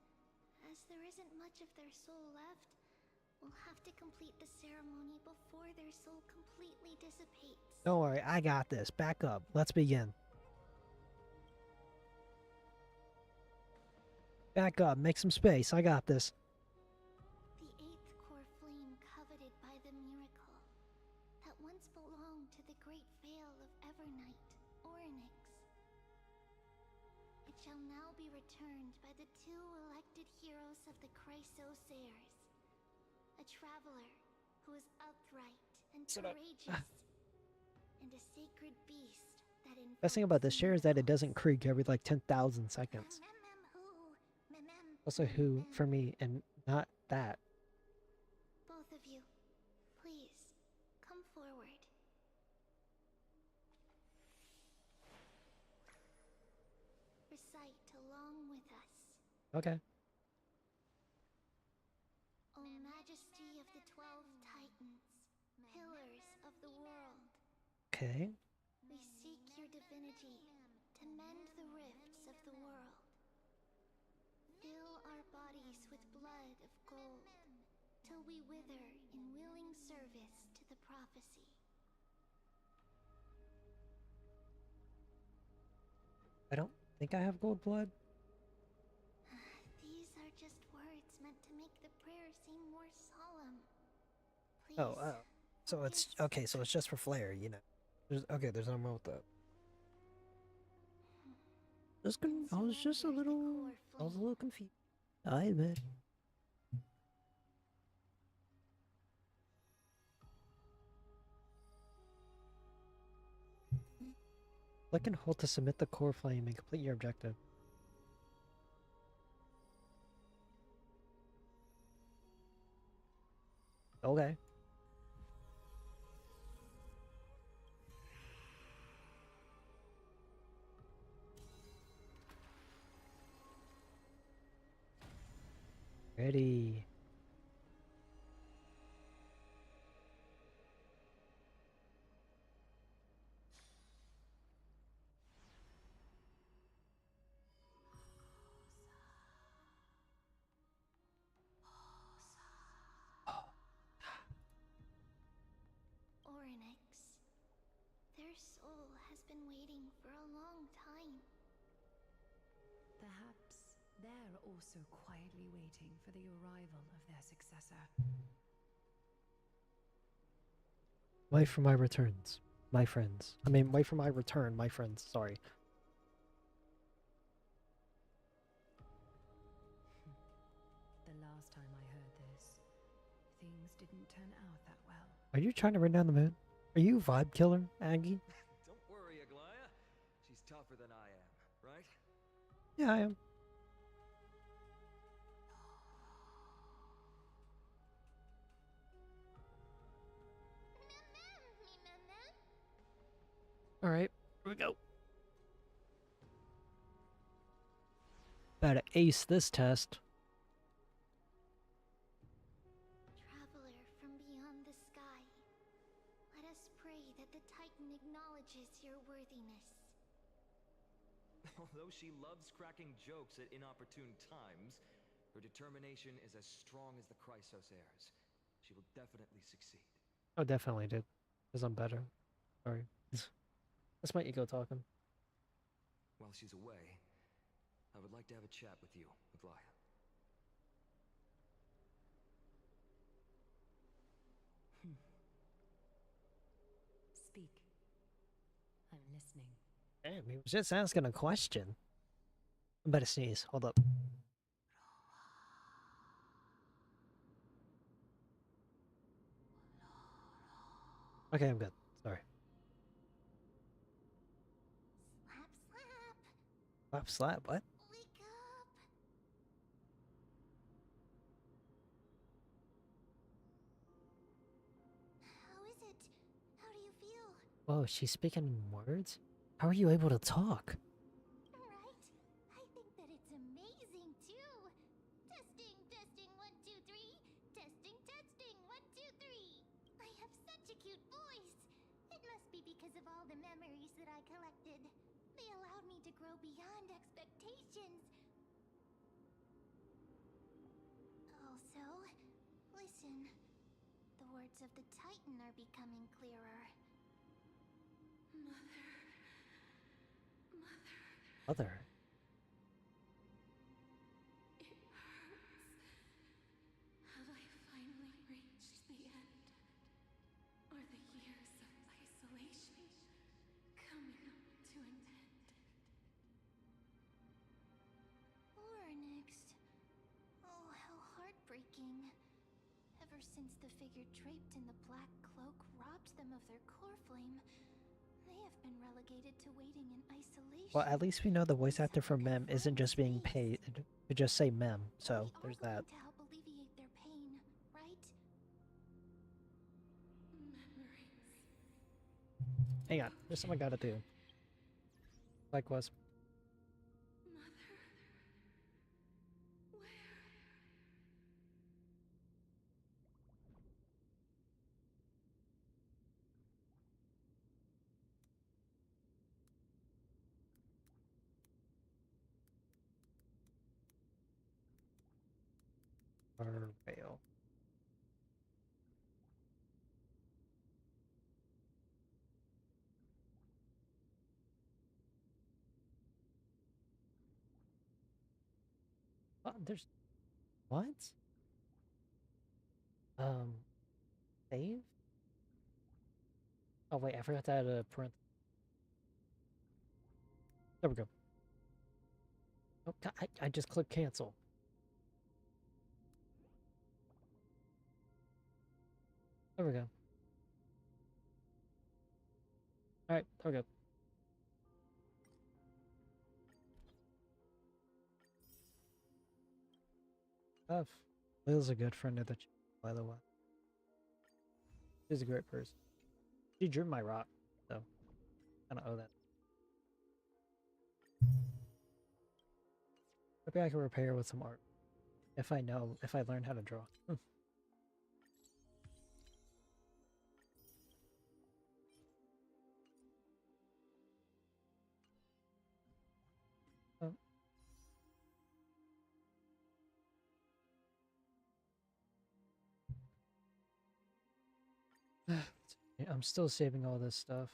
As there isn't much of their soul left, we'll have to complete the ceremony before their soul completely dissipates. Don't worry, I got this. Back up. Let's begin. Back up. Make some space. I got this. The 8th core flame coveted by the miracle that once belonged to the great veil of Evernight, Orynyx. It shall now be returned by the 2 elected heroes of the Chrysosairs. A traveler who is upright and courageous, and a sacred beast that Best thing about this share is that it doesn't creak every like 10,000 seconds. Also who for me and not that. Both of you, please, come forward. Recite along with us. Okay. O Majesty of the 12 Titans, pillars of the world, Okay. we seek your divinity to mend the rifts of the world. Fill our bodies with blood of gold, till we wither in willing service to the prophecy. I don't think I have gold blood. These are just words meant to make the prayer seem more solemn. Please. Oh. So it's okay, so it's just for flair, you know. There's nothing wrong with that. I was just a little confused. I admit. Click and hold to submit the core flame and complete your objective. Okay. Ready. Oryx. Their soul has been waiting for a long time. Perhaps they're also quietly waiting for the arrival of their successor. Wait for my returns, my friends. I mean, wait for my return, my friends. Sorry. The last time I heard this, things didn't turn out that well. Are you trying to bring down the moon? Are you vibe killer, Aggie? Don't worry, Aglaya. She's tougher than I am, right? Yeah, I am. All right, here we go. Better ace this test. Traveler from beyond the sky, let us pray that the Titan acknowledges your worthiness. Although she loves cracking jokes at inopportune times, her determination is as strong as the Chrysos heirs. She will definitely succeed. Oh, definitely did. Because I'm better. Sorry. That's my ego talking. While she's away, I would like to have a chat with you, Aglaya. Speak. I'm listening. Damn, he was just asking a question. I'm about to sneeze. Hold up. Okay, I'm good. Sorry. Slap, slap! Slap, slap. What? Wake up! How is it? How do you feel? Whoa, she's speaking in words? How are you able to talk? Right? I think that it's amazing too. Testing, testing, 1, 2, 3. Testing, testing, 1, 2, 3. I have such a cute voice. It must be because of all the memories that I collected. They allowed me to grow beyond expectations. Also, listen. The words of the Titan are becoming clearer. Mother. Have I finally reached the end? Are the years of isolation coming to an end? Onyx. Oh, how heartbreaking. Ever since the figure draped in the black cloak robbed them of their core flame, they have been relegated to waiting in isolation. Well, at least we know the voice actor for Mem isn't just being Confined paid to just say Mem, space. so We are there's that. going to help alleviate their pain, right? Memories. Hang on, there's something I gotta do. Likewise. Mother. Where? Or fail. Oh, there's what? Um, save? Oh wait, I forgot to add a print. There we go. Oh, I just clicked cancel. There we go. Alright, there we go. Stuff. Lil's a good friend of the channel, by the way. She's a great person. She drew my rock, so I don't owe that. Maybe I can repair with some art. If I learn how to draw. Oh. I'm still saving all this stuff.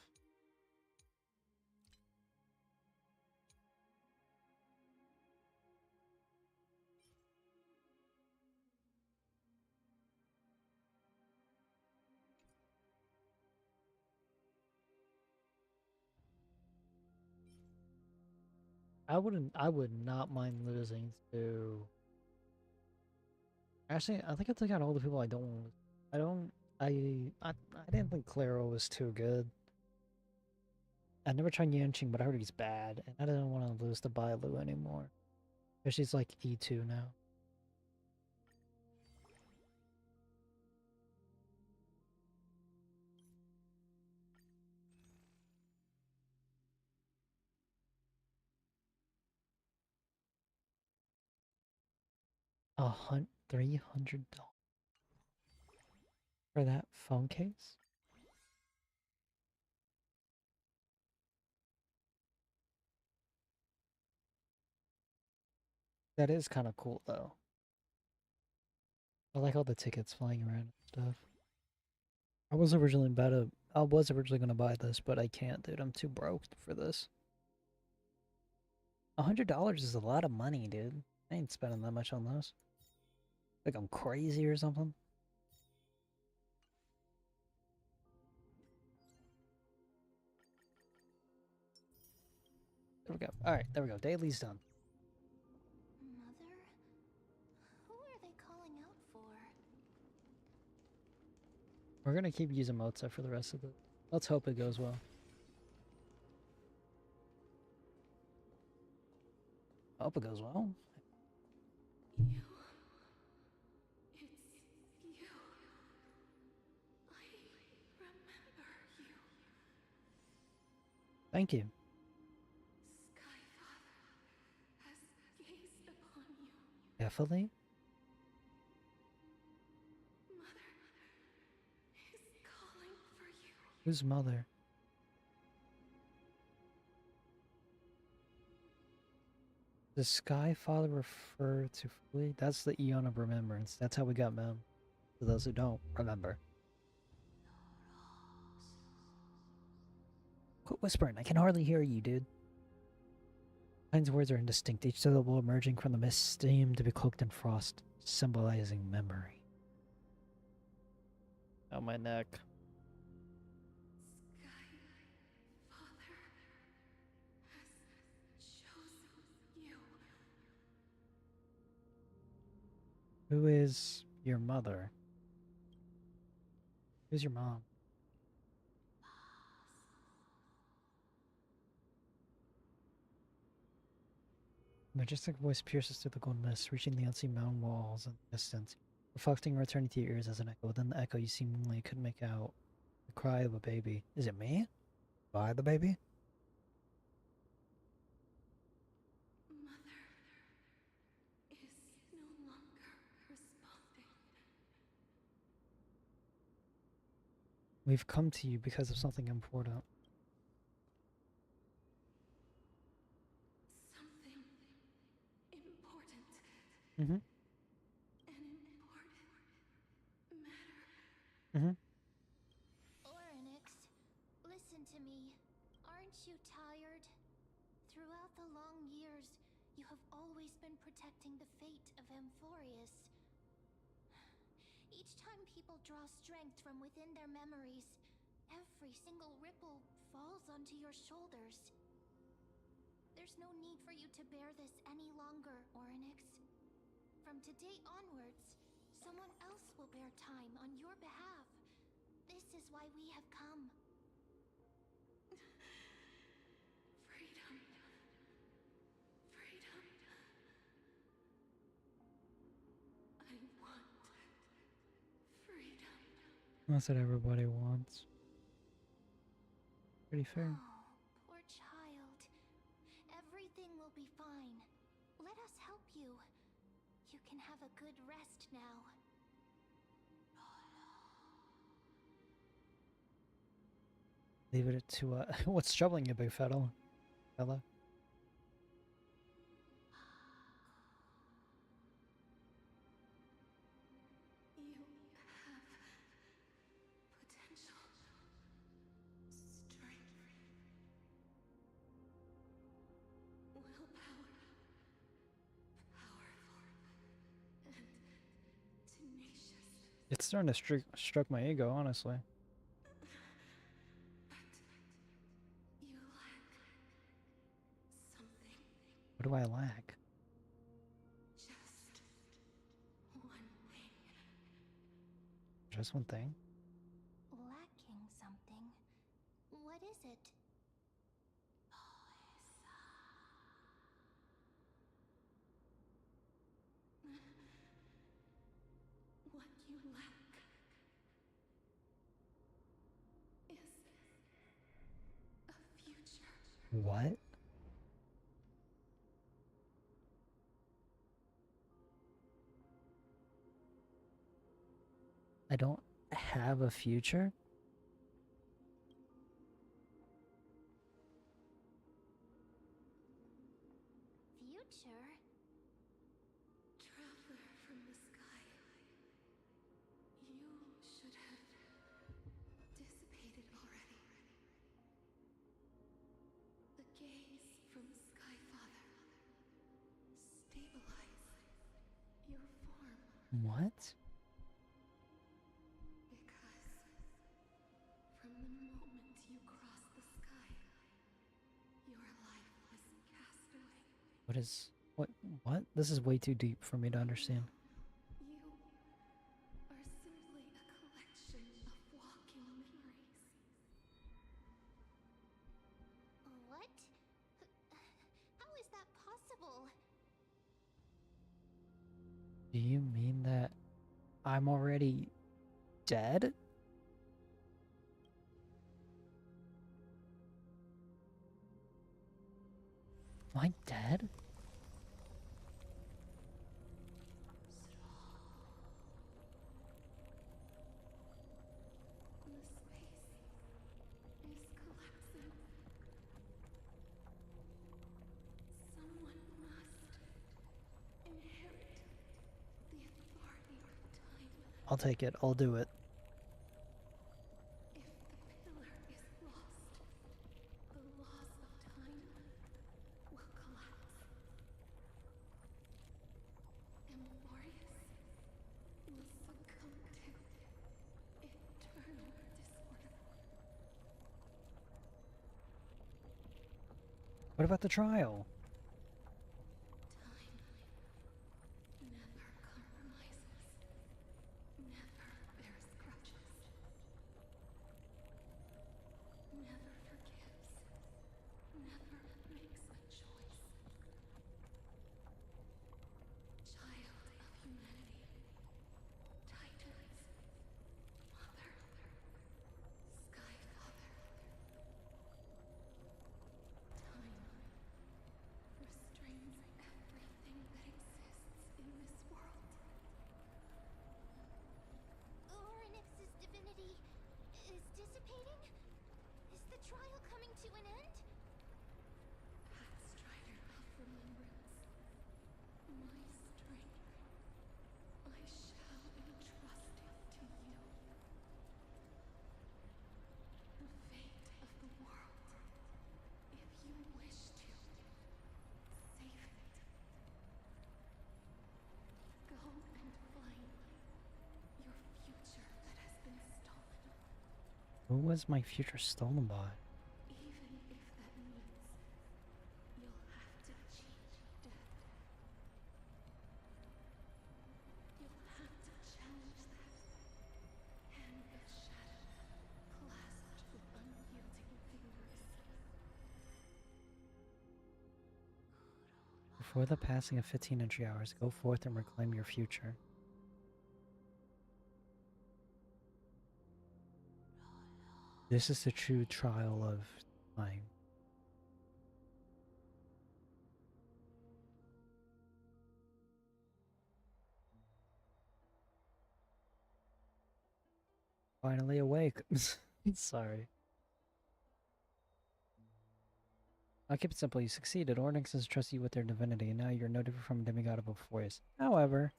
I would not mind losing to... Actually, I think I took out all the people I don't want. I don't... I didn't think Claro was too good. I never tried Yanqing, but I heard he's bad, and I didn't want to lose to Bailu anymore. Because she's like E2 now. $300 for that phone case? That is kind of cool though. I like all the tickets flying around and stuff. I was originally gonna buy this, but I can't, dude. I'm too broke for this. $100 is a lot of money, dude. I ain't spending that much on those. Like I'm crazy or something. There we go. Alright, there we go. Daily's done. Mother? Who are they calling out for? We're gonna keep using Mozart for the rest of it. Let's hope it goes well. I hope it goes well. You. It's you. I remember you. Thank you. Skyfather has gazed upon you. Definitely. Mother is calling for you. Whose mother? Does Sky Father refer to Fully? That's the Eon of Remembrance. That's how we got Mem. For those who don't remember. Quit whispering. I can hardly hear you, dude. Klein's words are indistinct, each syllable emerging from the mist seemed to be cloaked in frost, symbolizing memory. Oh, my neck. Skyfather has chosen you. Who is your mother? Who's your mom? Majestic voice pierces through the golden mist, reaching the unseen mountain walls in the distance, reflecting and returning to your ears as an echo. Within the echo, you seemingly couldn't make out the cry of a baby. Is it me? Am I the baby? Mother is no longer responding. We've come to you because of something important. Something important. Mm-hmm. An important matter. Mm-hmm. Orynyx, listen to me. Aren't you tired? Throughout the long years, you have always been protecting the fate of Amphorius. Each time people draw strength from within their memories, every single ripple falls onto your shoulders. There's no need for you to bear this any longer, Orynyx. From today onwards, someone else will bear time on your behalf. This is why we have come. Freedom. Freedom. I want freedom. That's what everybody wants. Pretty fair. Oh, poor child. Everything will be fine. Let us help you. You can have a good rest now. Leave it to what's troubling you, big fella? You have potential, strength, willpower, powerful, and tenacious. It's starting to stroke my ego, honestly. But you lack something. What do I lack? Just one thing. Just one thing? Lacking something. What is it? What you lack is a future. What? I don't have a future? Future? Traveler from the sky. You should have dissipated already. The gaze from Skyfather stabilized your form. What? Because from the moment you crossed the sky, your life was cast away. What is... What? This is way too deep for me to understand. You are simply a collection of walking memories. What? How is that possible? Do you mean that I'm already dead? Am I dead? The space is collapsing. Someone must inherit the authority of time. I'll take it. I'll do it. If the pillar is lost, the laws of time will collapse. Emborius will succumb to eternal disorder. What about the trial? Time never compromises, never bears grudges, never forgives, never makes a choice. Child of humanity, Titans, Mother, Sky Father. Time restrains everything that exists in this world. Orynyx's divinity is dissipating? Is the trial coming to an end? Pathstrider of remembrance, my strength, I shall entrust it to you. The fate of the world, if you wish to save it. Go and find your future that has been stolen, Who was my future stolen by? even if that means you'll have to cheat death. You'll have to challenge that. Hand of shadow, clasped with unyielding fingers. Before the passing of 15 entry hours, go forth and reclaim your future. This is the true trial of time. Finally awake. Sorry. I'll keep it simple. You succeeded. Ornyx has trusted you with their divinity, and now you're no different from a demigod of a voice. However,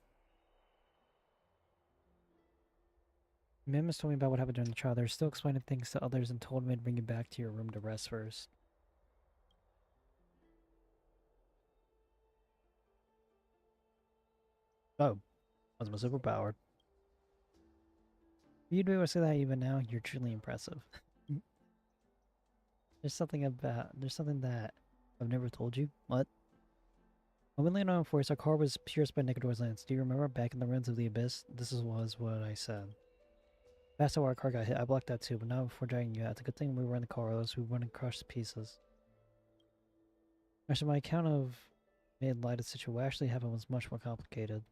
Mim has told me about what happened during the trial. They're still explaining things to others and told me to bring you back to your room to rest first. Oh, was my superpower. You'd be able to say that even now. You're truly impressive. There's something that I've never told you. What? When we landed on Force, our car was pierced by Nicodore's lance. Do you remember back in the ruins of the abyss? This was what I said. That's how our car got hit. I blocked that too, but not before dragging you out. It's a good thing we were in the car, or else we wouldn't crush to pieces. Actually, my account of made light of the situation. What actually happened was much more complicated.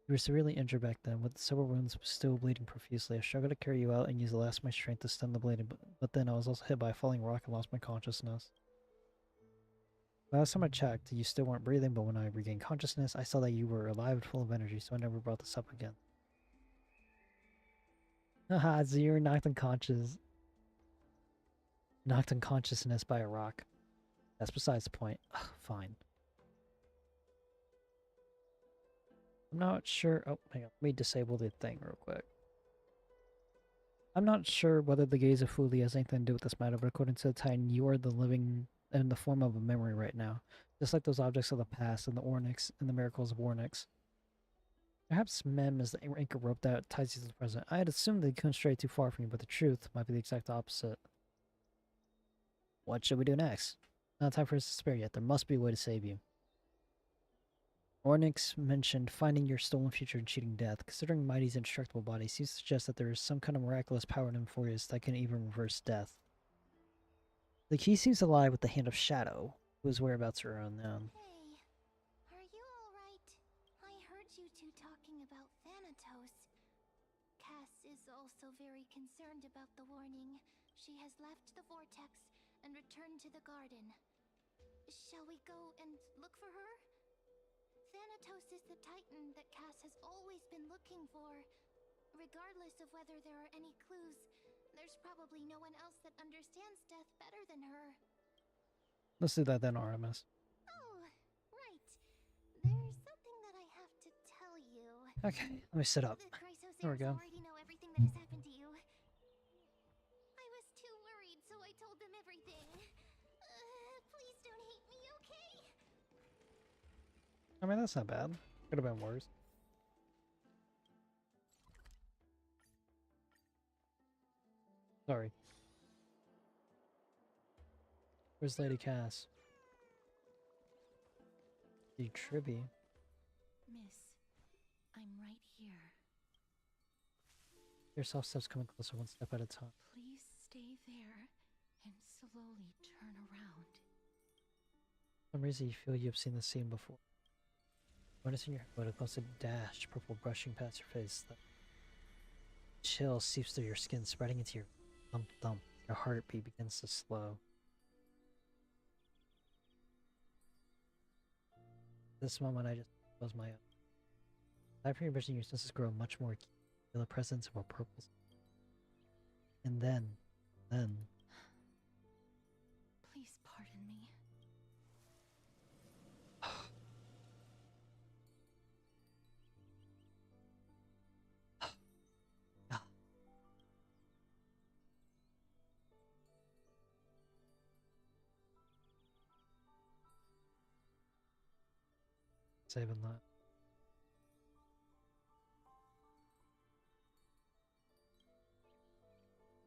You were severely injured back then, with several wounds still bleeding profusely. I struggled to carry you out and used the last of my strength to stem the bleeding, but then I was also hit by a falling rock and lost my consciousness. Last time I checked, you still weren't breathing, but when I regained consciousness, I saw that you were alive and full of energy, so I never brought this up again. Haha, so you were knocked unconscious. Knocked unconsciousness by a rock. That's besides the point. Ugh, fine. I'm not sure. Oh, hang on. Let me disable the thing real quick. I'm not sure whether the gaze of Fuli has anything to do with this matter, but according to the Titan, you are the living in the form of a memory right now. Just like those objects of the past and the Ornyx and the miracles of Ornyx. Perhaps Mem is the anchor rope that ties you to the present. I had assumed they couldn't stray too far from you, but the truth might be the exact opposite. What should we do next? Not time for us to spare yet. There must be a way to save you. Ornyx mentioned finding your stolen future and cheating death. Considering Mighty's indestructible body, seems to suggest that there is some kind of miraculous power in Amphoreus that can even reverse death. The key seems to lie with the Hand of Shadow, whose whereabouts are unknown. Hey, are you alright? I heard you two talking about Thanatos. Cass is also very concerned about the warning. She has left the vortex and returned to the garden. Shall we go and look for her? Thanatos is the Titan that Cass has always been looking for. Regardless of whether there are any clues, there's probably no one else that understands death better than her. Let's do that then, Artemis. Oh, right. There's something that I have to tell you. Okay, let me sit up. The There we go. already know everything that has happened to you. I was too worried, so I told them everything. Please don't hate me, okay? I mean, that's not bad. Could have been worse. Sorry. Where's Lady Cass? The Tribby. Miss, I'm right here. Your soft steps coming closer one step at a time. Please stay there and slowly turn around. For some reason you feel you have seen this scene before. Noticing your foot, a close dash, purple brushing past your face. The chill seeps through your skin, spreading into your thump thump. Your heartbeat begins to slow. This moment I just close my eyes. After your vision, your senses grow much more keen. Feel the presence of a purple. And then. Please pardon me. Saving that.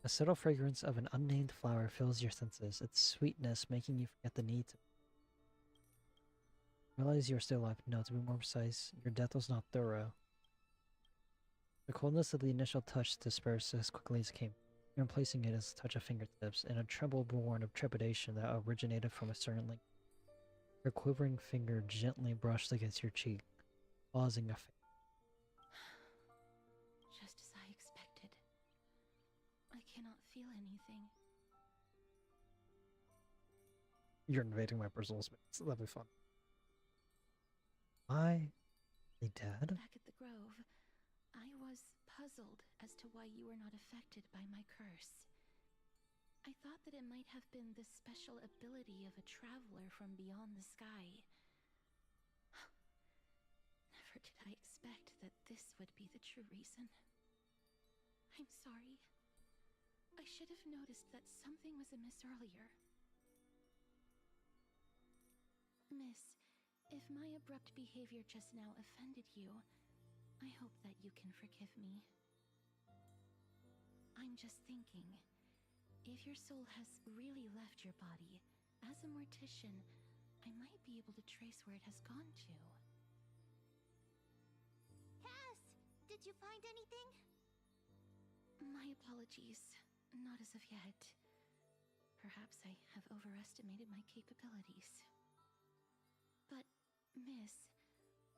A subtle fragrance of an unnamed flower fills your senses, its sweetness making you forget the need to realize you are still alive. No, to be more precise, your death was not thorough. The coldness of the initial touch dispersed as quickly as it came. You're replacing it as a touch of fingertips, and a tremble born of trepidation that originated from a certain link. Her quivering finger gently brushed against your cheek, causing a Just as I expected. I cannot feel anything. You're invading my personal space. That'll be fun. Why? They dead? Back at the Grove, I was puzzled as to why you were not affected by my curse. I thought that it might have been the special ability of a traveler from beyond the sky. Never did I expect that this would be the true reason. I'm sorry. I should have noticed that something was amiss earlier. Miss, if my abrupt behavior just now offended you, I hope that you can forgive me. I'm just thinking, if your soul has really left your body, as a mortician, I might be able to trace where it has gone to. Cass! Did you find anything? My apologies. Not as of yet. Perhaps I have overestimated my capabilities. But, miss,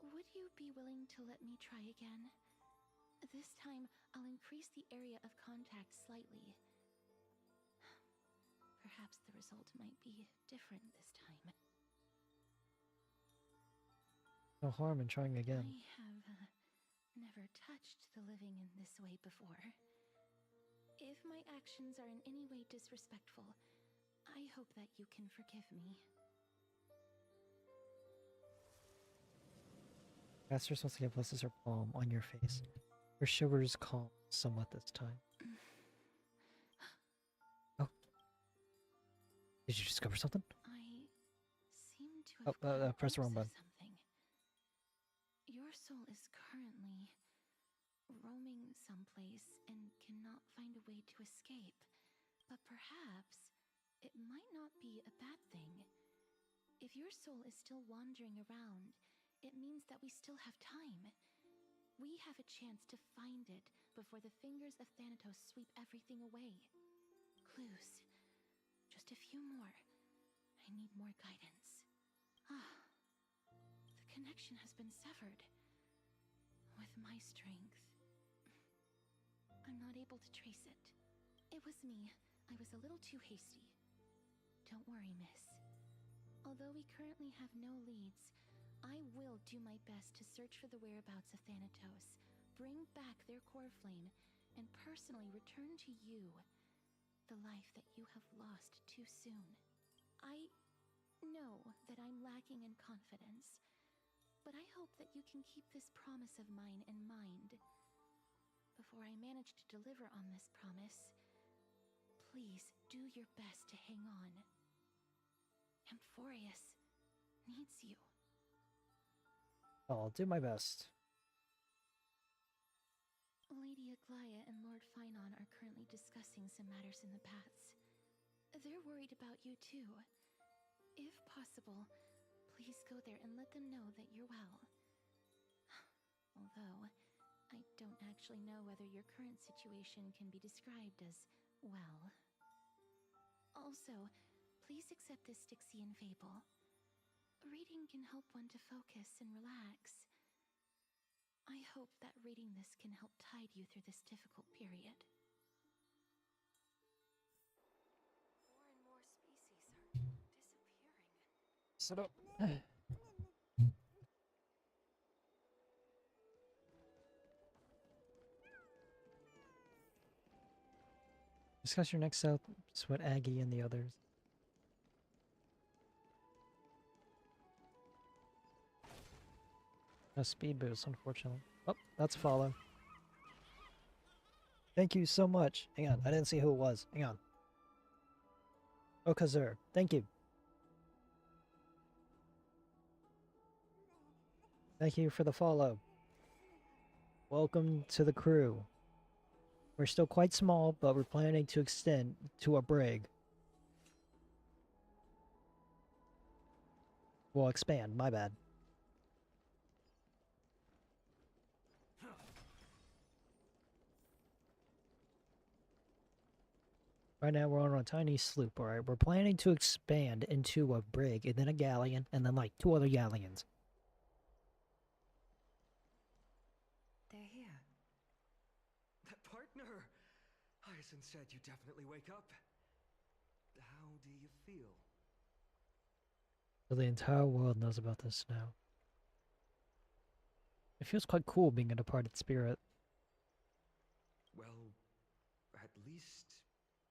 would you be willing to let me try again? This time, I'll increase the area of contact slightly. Perhaps the result might be different this time. No harm in trying again. I have never touched the living in this way before. If my actions are in any way disrespectful, I hope that you can forgive me. Master's once again places her palm on your face. Her shivers calm somewhat this time. Oh. Did you discover something? I seem to have press the wrong button. something. Your soul is currently roaming someplace and cannot find a way to escape. But perhaps it might not be a bad thing. If your soul is still wandering around, it means that we still have time. We have a chance to find it before the fingers of Thanatos sweep everything away. Clues. Just a few more. I need more guidance. The connection has been severed. With my strength, I'm not able to trace it. It was me. I was a little too hasty. Don't worry, miss. Although we currently have no leads, I will do my best to search for the whereabouts of Thanatos, bring back their core flame, and personally return to you the life that you have lost too soon. I know that I'm lacking in confidence, but I hope that you can keep this promise of mine in mind. Before I manage to deliver on this promise, please do your best to hang on. Amphorius needs you. I'll do my best. Lady Aglaia and Lord Finon are currently discussing some matters in the paths. They're worried about you too. If possible, please go there and let them know that you're well. Although, I don't actually know whether your current situation can be described as well. Also, please accept this Styxian fable. Reading can help one to focus and relax. I hope that reading this can help tide you through this difficult period. More and more species are disappearing. Sit up. Discuss your next steps with Aggie and the others. No speed boost, unfortunately. Oh, that's a follow. Thank you so much. Hang on, I didn't see who it was. Hang on. Oh, Kazur. Thank you. Thank you for the follow. Welcome to the crew. We're still quite small, but we're planning to extend to a brig. Well, expand, my bad. Right now we're on a tiny sloop, alright? We're planning to expand into a brig, and then a galleon, and then like 2 other galleons. They're here. That partner! Hyacinth said you definitely wake up. How do you feel? So the entire world knows about this now. It feels quite cool being a departed spirit. least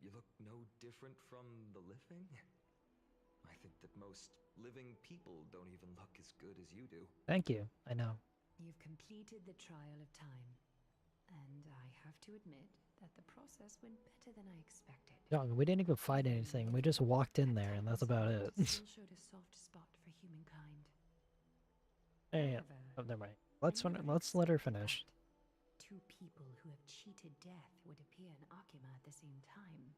you look no different from the living. I think that most living people don't even look as good as you do. Thank you. I know. You've completed the trial of time, and I have to admit that the process went better than I expected. Young, we didn't even fight anything. We just walked in there, and that's about it. Still showed a soft spot for humankind. And oh, never mind. Let's let her finish. Two people who have cheated death would appear in Akima at the same time.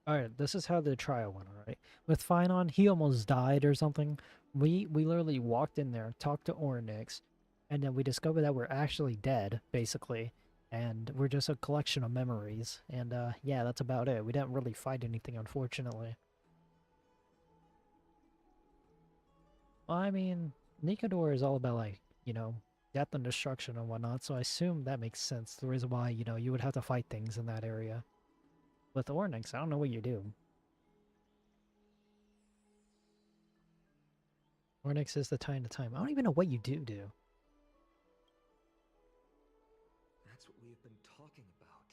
Alright, this is how the trial went, alright? With Finon, he almost died or something. We literally walked in there, talked to Ornix, and then we discovered that we're actually dead, basically. And we're just a collection of memories. And yeah, that's about it. We didn't really fight anything, unfortunately. Well, I mean, Nikador is all about, like, you know, death and destruction and whatnot, so I assume that makes sense. The reason why, you know, you would have to fight things in that area. With Ornix, I don't know what you do. Ornix is the time to time. I don't even know what you do. That's what we have been talking about.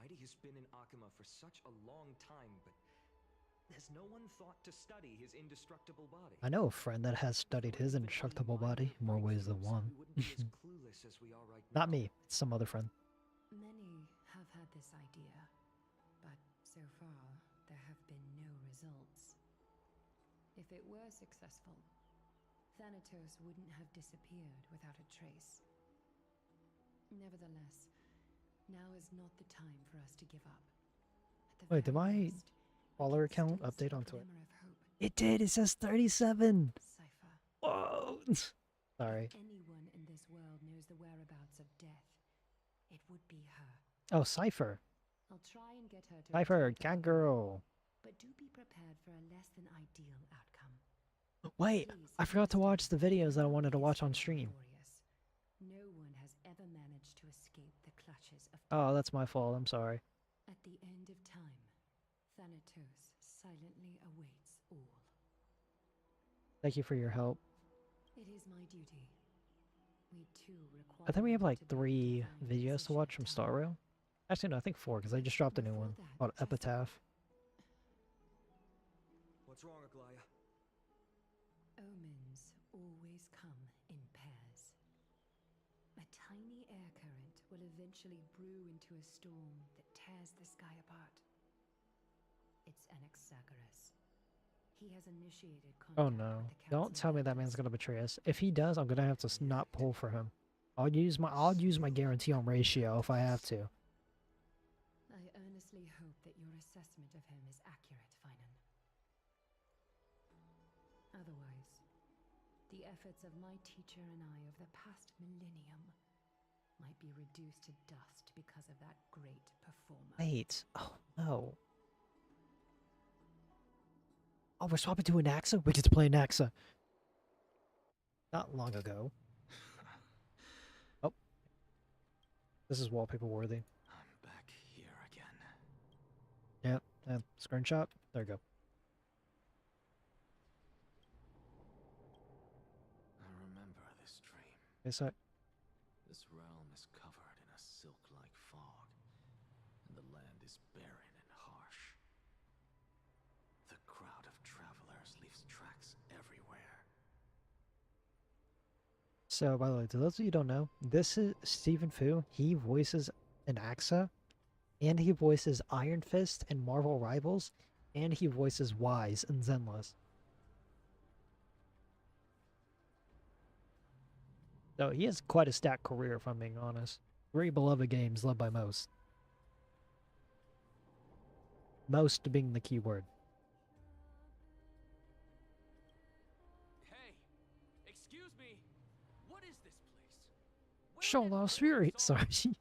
Mighty has been in Akima for such a long time, but has no one thought to study his indestructible body? I know a friend that has studied his indestructible body in more ways than one. We wouldn't be as clueless as we are right Not now. me, it's some other friend. Many have had this idea, but so far there have been no results. If it were successful, Thanatos wouldn't have disappeared without a trace. Nevertheless, now is not the time for us to give up. At the Wait, did very my least, we follower can count still update see a onto it? glimmer of hope. It did, it says 37! Cypher. Whoa! Sorry. If anyone in this world knows the whereabouts of death, it would be her. Oh, Cypher. I'll try and get her to Cypher, return to cat Akima, girl. but do be prepared for a less than ideal outcome. Wait, Please I forgot to watch the understand, videos that I none wanted to is watch on so stream. glorious. No one has ever managed to escape the clutches of Oh, death. that's my fault, I'm sorry. At the end of time, Thanatos silently awaits all. Thank you for your help. It is my duty. We too require. I think we have you like to be 3 divine videos to physician watch of from time. Star Rail. Actually, no, I think 4, because I just dropped a new Before one that, called just- Epitaph. What's wrong, Aglaya? Omens always come in pairs. A tiny air current will eventually brew into a storm that tears the sky apart. It's Anaxagoras. He has initiated contact Oh no. with the Don't Council tell of me that man's Elders. gonna betray us. If he does, I'm gonna have to not pull for him. I'll use my guarantee on ratio if I have to. I earnestly hope that your assessment of him is accurate, Finan. Otherwise, the efforts of my teacher and I of the past millennium might be reduced to dust because of that great performer. Wait. Oh no. Oh, we're swapping to an Axa? We get to play an Axa. Not long ago. Oh. This is wallpaper worthy. I'm back here again. Yep. Screenshot. There you go. I remember this dream. Is that? This realm is covered in a silk-like fog, and the land is barren and harsh. The crowd of travelers leaves tracks everywhere. So, by the way, to those of you who don't know, this is Stephen Fu. He voices an Axa, and he voices Iron Fist in Marvel Rivals, and he voices Wise in Zenless. So he has quite a stacked career, if I'm being honest. Very beloved games, loved by most. Most being the key word. Hey, excuse me. What is this place? Where Show did Lost everyone Fury. go? Sorry.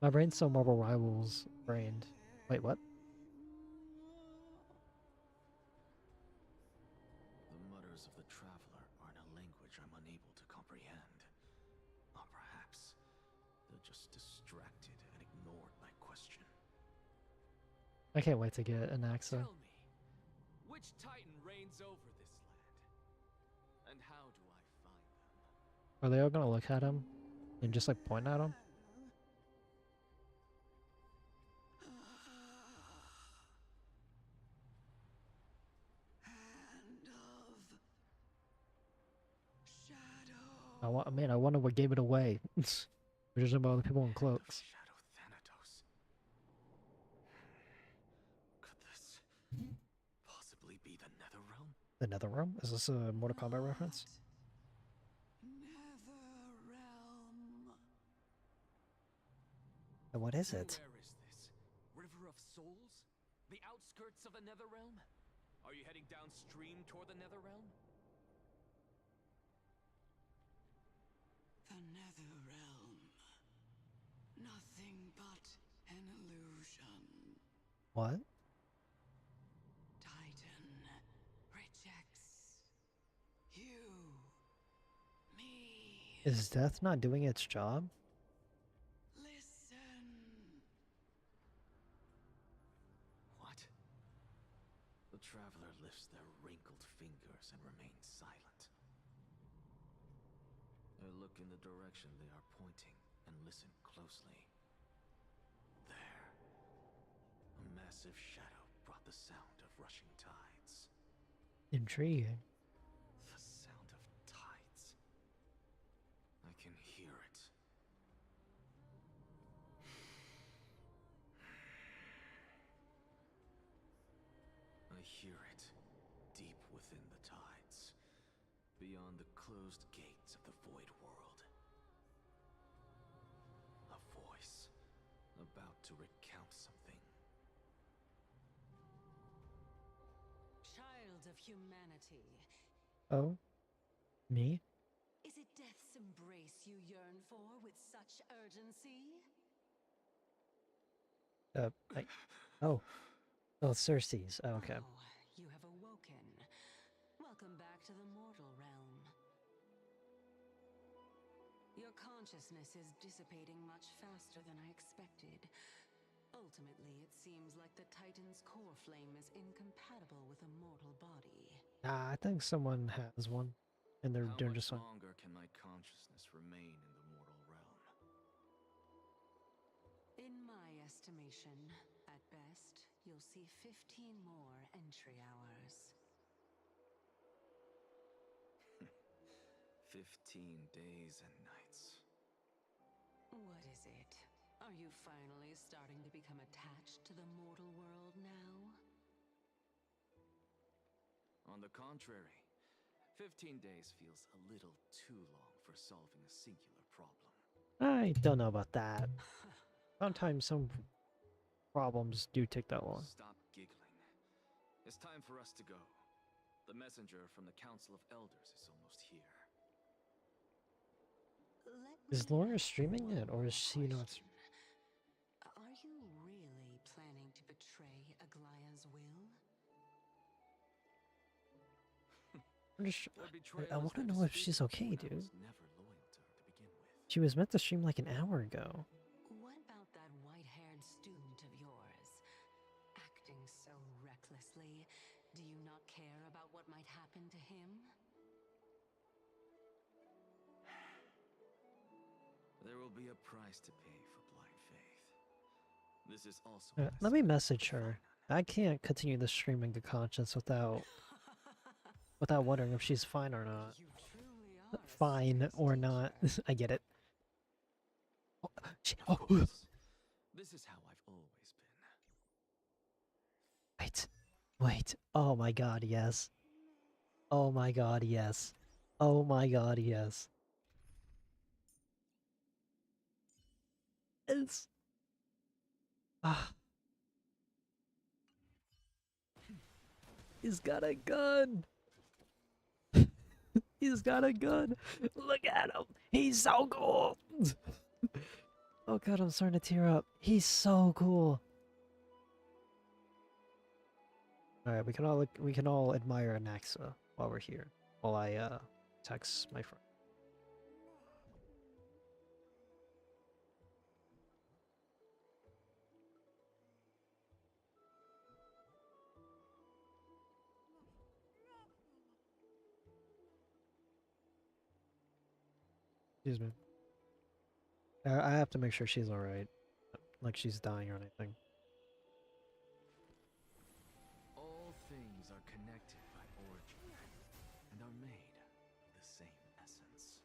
My brain's so Marvel Rivals brained. Wait, what? The mutters of the traveler are in a language I'm unable to comprehend. Or perhaps they're just distracted and ignored my question. I can't wait to get an Axa. Tell me, which titan reigns over this land? And how do I find them? Are they all gonna look at him and just like point at him? I wonder what gave it away. We're just about the people in Hand of cloaks. Shadow Thanatos. Could this possibly be the Netherrealm? The Netherrealm? Is this a Mortal Kombat reference? Netherrealm. And what is Where it? is this? River of Souls? The outskirts of the Netherrealm? Are you heading downstream toward the Netherrealm? The Netherrealm. Nothing but an illusion. What? Titan rejects you, me. Is death not doing its job? Listen. What? The traveler lifts their wrinkled fingers and remains silent. I look in the direction they are pointing and listen closely. There. A massive shadow brought the sound of rushing tides. Intriguing. The sound of tides. I can hear it. I hear it deep within the tides, beyond the closed gates of the void world. A voice about to recount something. Child of humanity, Oh? Me? is it death's embrace you yearn for with such urgency? I... Oh. Oh, Cersei's. Oh, okay. Oh, you have awoken. Welcome back to the mortal realm. Your consciousness is dissipating much faster than I expected. Ultimately, it seems like the Titan's core flame is incompatible with a mortal body. Nah, I think someone has one. And they're How doing much just fine. longer can my consciousness remain in the mortal realm? In my estimation, at best, you'll see 15 more entry hours. 15 days and nights. What is it? Are you finally starting to become attached to the mortal world now? On the contrary, 15 days feels a little too long for solving a singular problem. I don't know about that. Sometimes some problems do take that long. Stop giggling. It's time for us to go. The messenger from the Council of Elders is almost here. Is Laura streaming it, or is she not? Are you really planning to betray Aglaya's will? I want to know if she's okay, dude. I was never loyal to her to begin with. She was meant to stream like an hour ago. What about that white-haired student of yours? Acting so recklessly, do you not care about what might happen to him? There will be a price to pay for blind faith. This is also what I Let me said message to her. Finan. I can't continue the streaming good conscience without wondering if she's fine or not. You truly are a Fine strict or not. teacher. I get it. Oh, Of oh, course. This is how I've always been. wait. Wait. Oh my god, yes. Oh my god, yes. Oh my god, yes. It's... Ah. He's got a gun! He's got a gun! Look at him! He's so cool! Oh god, I'm starting to tear up. He's so cool. Alright, we can all admire Anaxa while we're here. While I text my friend. Excuse me. I have to make sure she's alright. Like she's dying or anything. All things are connected by origin and are made of the same essence.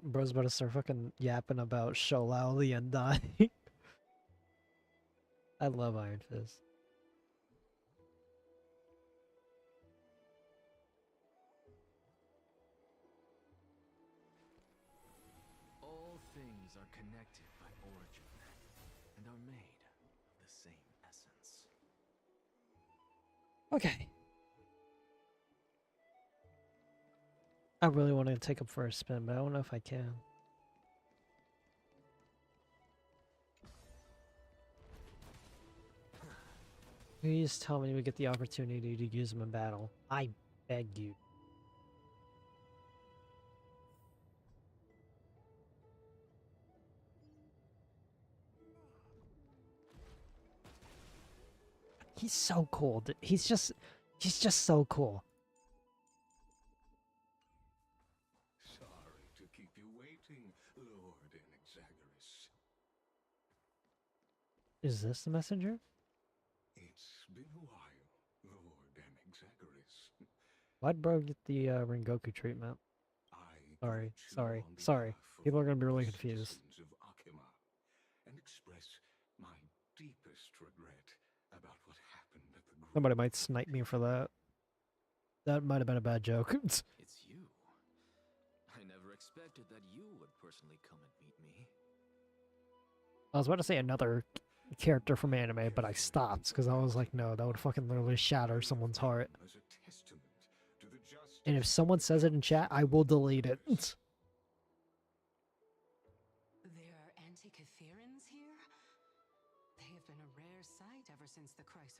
Bro's about to start fucking yapping about Sholaoli and dying. I love Iron Fist. All things are connected by origin and are made of the same essence. Okay. I really want to take him for a spin, but I don't know if I can. Please tell me we get the opportunity to use him in battle. I beg you. He's so cool. He's just so cool. Sorry to keep you waiting, Lord Enexagoras. Is this the messenger? It's been a while, Lord Enexagoras. Why'd bro get the Rengoku treatment? I Sorry, greet you sorry, on sorry. behalf of People are the gonna be really good confused. citizens of Akima, and express my deepest regret about what happened at the group Somebody might snipe me for that. That might have been a bad joke. It's you. I never expected that you would personally come and meet me. I was about to say another character from anime, but I stopped because I was like, no, that would fucking literally shatter someone's heart. As a testament to the justice And if someone says it in chat, I will delete it. There are Antikytherians here? They have been a rare sight ever since the Chrysos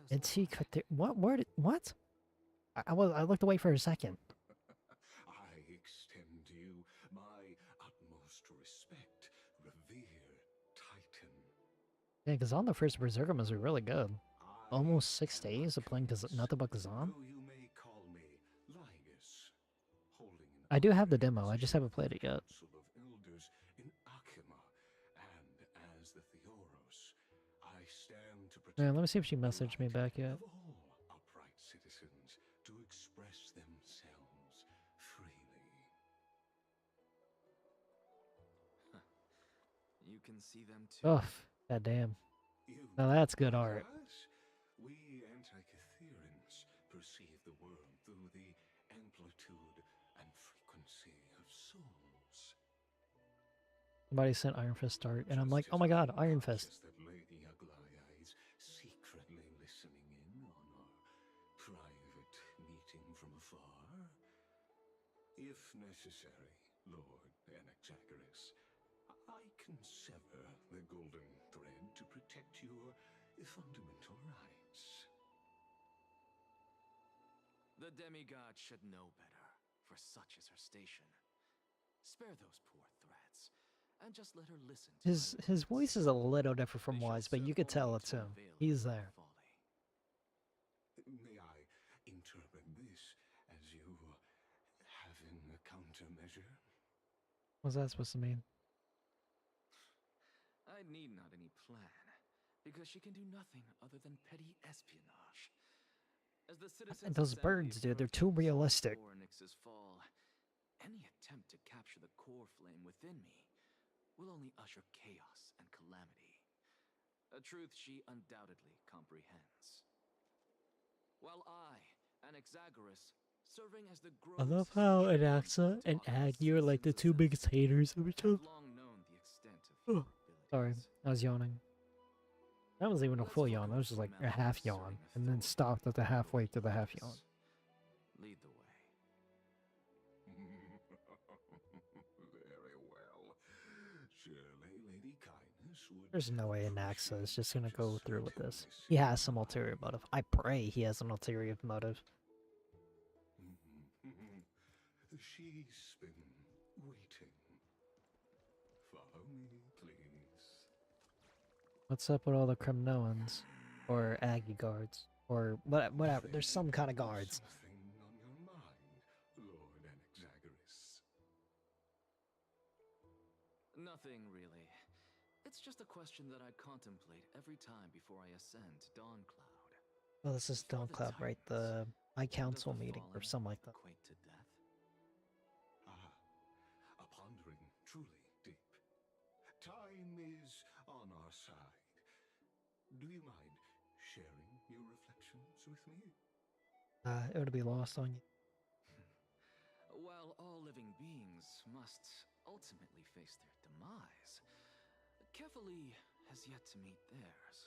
War. What? I looked away for a second. I extend to you my utmost respect, revered Titan. Yeah, because on the first Berserker was really good. Almost 6 days of playing nothing but Kazan. Though you may call me Ligus, holding an I do have the honorary demo, I just haven't played it yet. Council of Elders in Akima, and as the Theoros, I stand to protect Yeah, let me see if she the messaged me right back yet. of all upright citizens to express themselves freely. You can see them too. Oh, goddamn. You, Now that's good art. like us, we Antikytherians perceive the world through the amplitude and frequency of souls. Somebody sent Iron Fist art, and I'm Just like, oh as my god, I'm Iron Fist. conscious that Lady Aglaya is secretly listening in on our private meeting from afar. If necessary, Lord Enexagoras, I can sever the golden thread to protect your fundamental rights. The demigod should know better, for such is her station. Spare those poor threats, and just let her listen to His voice is a little different from Wise, but you could tell it's him. He's there. May I interpret this as you having a countermeasure? What's that supposed to mean? I need not any plan, because she can do nothing other than petty espionage. As the citizens Those birds, dude, they're too realistic. Nix's fall, any attempt to capture the core flame within me will only usher chaos and calamity. A truth she undoubtedly comprehends. While I, Anaxagoras, serving as the I love how Anaxa and Agni are like the two biggest haters of each other. long known the extent of Oh, sorry, I was yawning. That wasn't even a full yawn, that was just like a half yawn, and then stopped at the halfway to the half yawn. Lead the way. Very well. Surely Lady Kindness would... There's no way Anaxa is just gonna go through with this. He has some ulterior motive. I pray he has an ulterior motive. She's been waiting. Follow me, please. What's up with all the Kremnoans? Or Aggie guards? Or whatever. There's some kind of guards. Something on your mind, Lord Enexagoras. Nothing really. It's just a question that I contemplate every time before I ascend to Dawncloud. Oh, this is Dawncloud, right? The High Council meeting or something like that. Equate to death? Ah, a pondering truly deep. Time is on our side. Do you mind sharing your reflections with me? It would be lost on you. While all living beings must ultimately face their demise, Kefali has yet to meet theirs.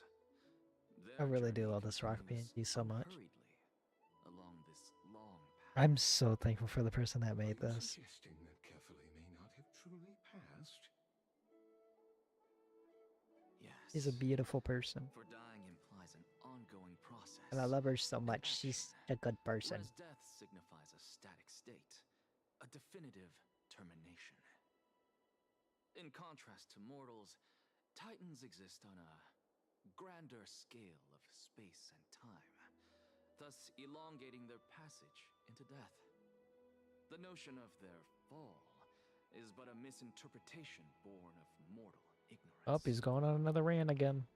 I Their really do journey love this rock continues PNG so much. unhurriedly along this long path. I'm so thankful for the person that Are made you this. suggesting that Kefali may not have truly passed? Yes. She's a beautiful person. For dying implies an ongoing process. And I love her so an much. action, She's a good person. Whereas death signifies a static state, a definitive termination. In contrast to mortals, Titans exist on a grander scale of space and time, thus elongating their passage into death. The notion of their fall is but a misinterpretation born of mortal ignorance. Oh, he's going on another rant again.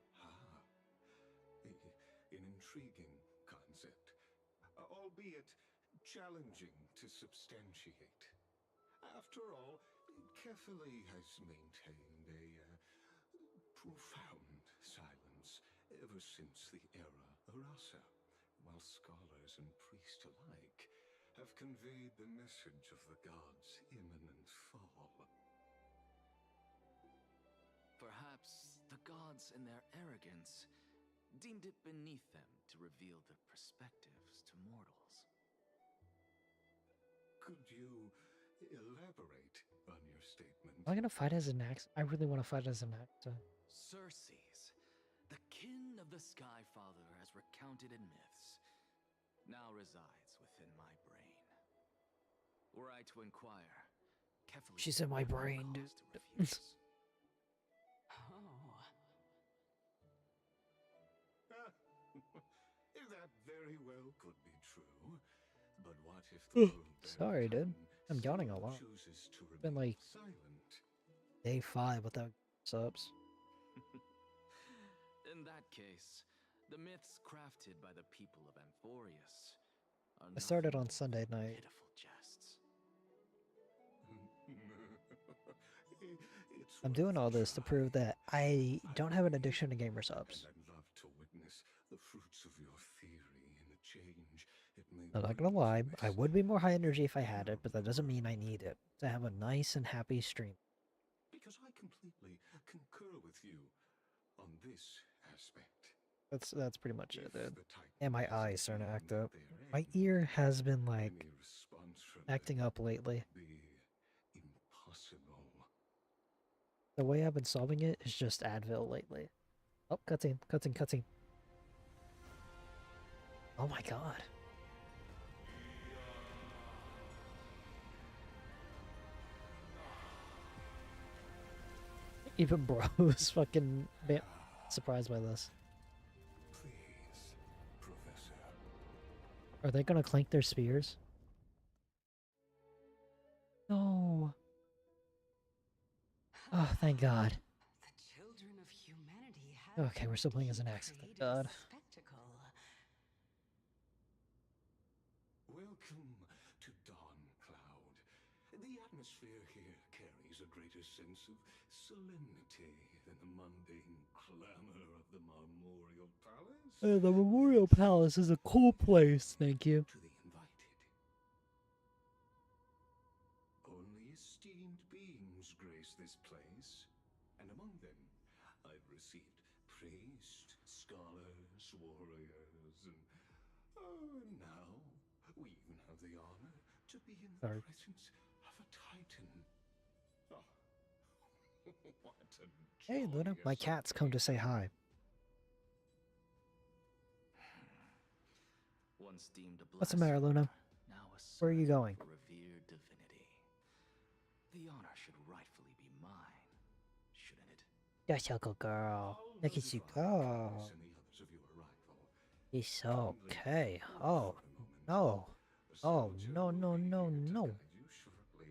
An intriguing concept, albeit challenging to substantiate. After all, Kefali has maintained a profound silence ever since the era Arasa, while scholars and priests alike have conveyed the message of the gods' imminent fall. Perhaps the gods, in their arrogance, deemed it beneath them to reveal their perspectives to mortals. Could you elaborate on your statement? Am I gonna fight as an axe? I really want to fight as an axe. Circes, the kin of the Sky Father as recounted in myths, now resides within my brain. Were I to inquire, Kefali She's in my brain, dude. That very well could be true. But what if the Sorry, dude. I'm yawning a lot. chooses to It's been like silent? day 5 without subs. In that case, the myths crafted by the people of Amphorius are I started nothing on but Sunday night. pitiful jests. I'm doing all this to prove that I don't have an addiction to gamer subs. And I'd love to witness the fruits of your theory and the change it may I'm not bring gonna lie, to I this. would be more high energy if I had it, but that doesn't mean I need it to have a nice and happy stream. Because I completely concur with you on this aspect. That's pretty much it, If dude. the Titans And my eyes starting to act gain up. their My end, ear has been like any response from acting them up lately. would be impossible. The way I've been solving it is just Advil lately. Oh, cutscene, cutscene, cutscene. Oh my god. Even bro's fucking surprised by this. Please, Professor. Are they gonna clank their spears? No. Oh, thank god. The children of humanity have Okay, we're still playing as an axe. Thank created god. a spectacle. Welcome to Dawn Cloud. The atmosphere here carries a greater sense of solemnity than the mundane clamor of the Memorial Palace. The Memorial Palace is a cool place, thank you. To the invited. Only esteemed beings grace this place, and among them I've received priests, scholars, warriors, and now we even have the honor to be in the Sorry. presence of a Titan. Oh, what a Hey, Luna, my joyous cat's come to say hi. Once deemed a What's the matter, Luna? now a Where are you servant going? of a revered divinity. The honor should rightfully be mine, shouldn't it? Yes, your good girl. I'll Look at you notify go. Caius and the others of your arrival. He's so Kindly okay. hold Oh, for a moment. no. A Oh, soldier no, will no, be no, here to no. guide you shortly.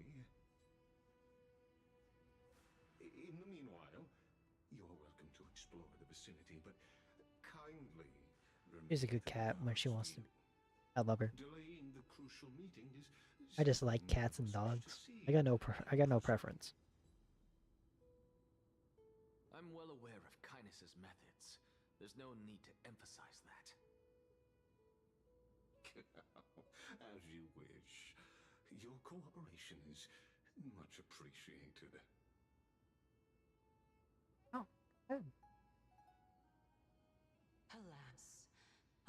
In the meanwhile, you are welcome to explore the vicinity, but kindly remember She's a good that cat when guards she wants to view. be. I love her. Delaying the crucial meeting is I just like something none cats of and us wish to dogs. see. I got no preference. There's no need to emphasize that. As you wish. Your cooperation is much appreciated. Oh, good. Alas,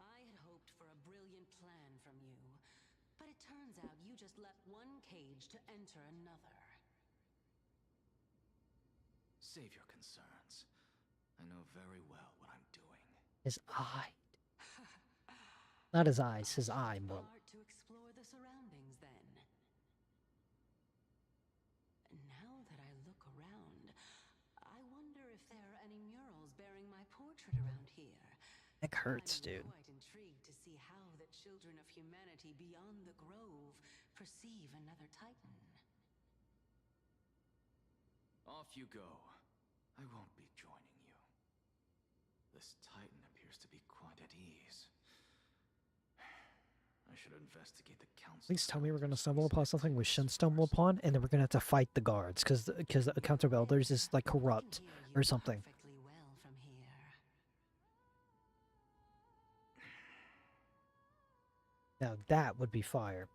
I had hoped for a brilliant plan from you, but it turns out you just left one cage to enter another. Save your concerns. I know very well what I'm doing. His eye. Not his eyes, his eye more. To explore the surroundings, then. Now that I look around, I wonder if there are any murals bearing my portrait around here. It hurts, I'm dude. quite intrigued to see how the children of humanity beyond the grove perceive another Titan. Off you go. I won't be joining you. This Titan appears to be quite at ease. I should investigate the council. Please tell me we're gonna stumble upon something we shouldn't stumble upon, and then we're gonna have to fight the guards, because the Council of Elders is like corrupt or something. Perfectly well from here. Now that would be fire.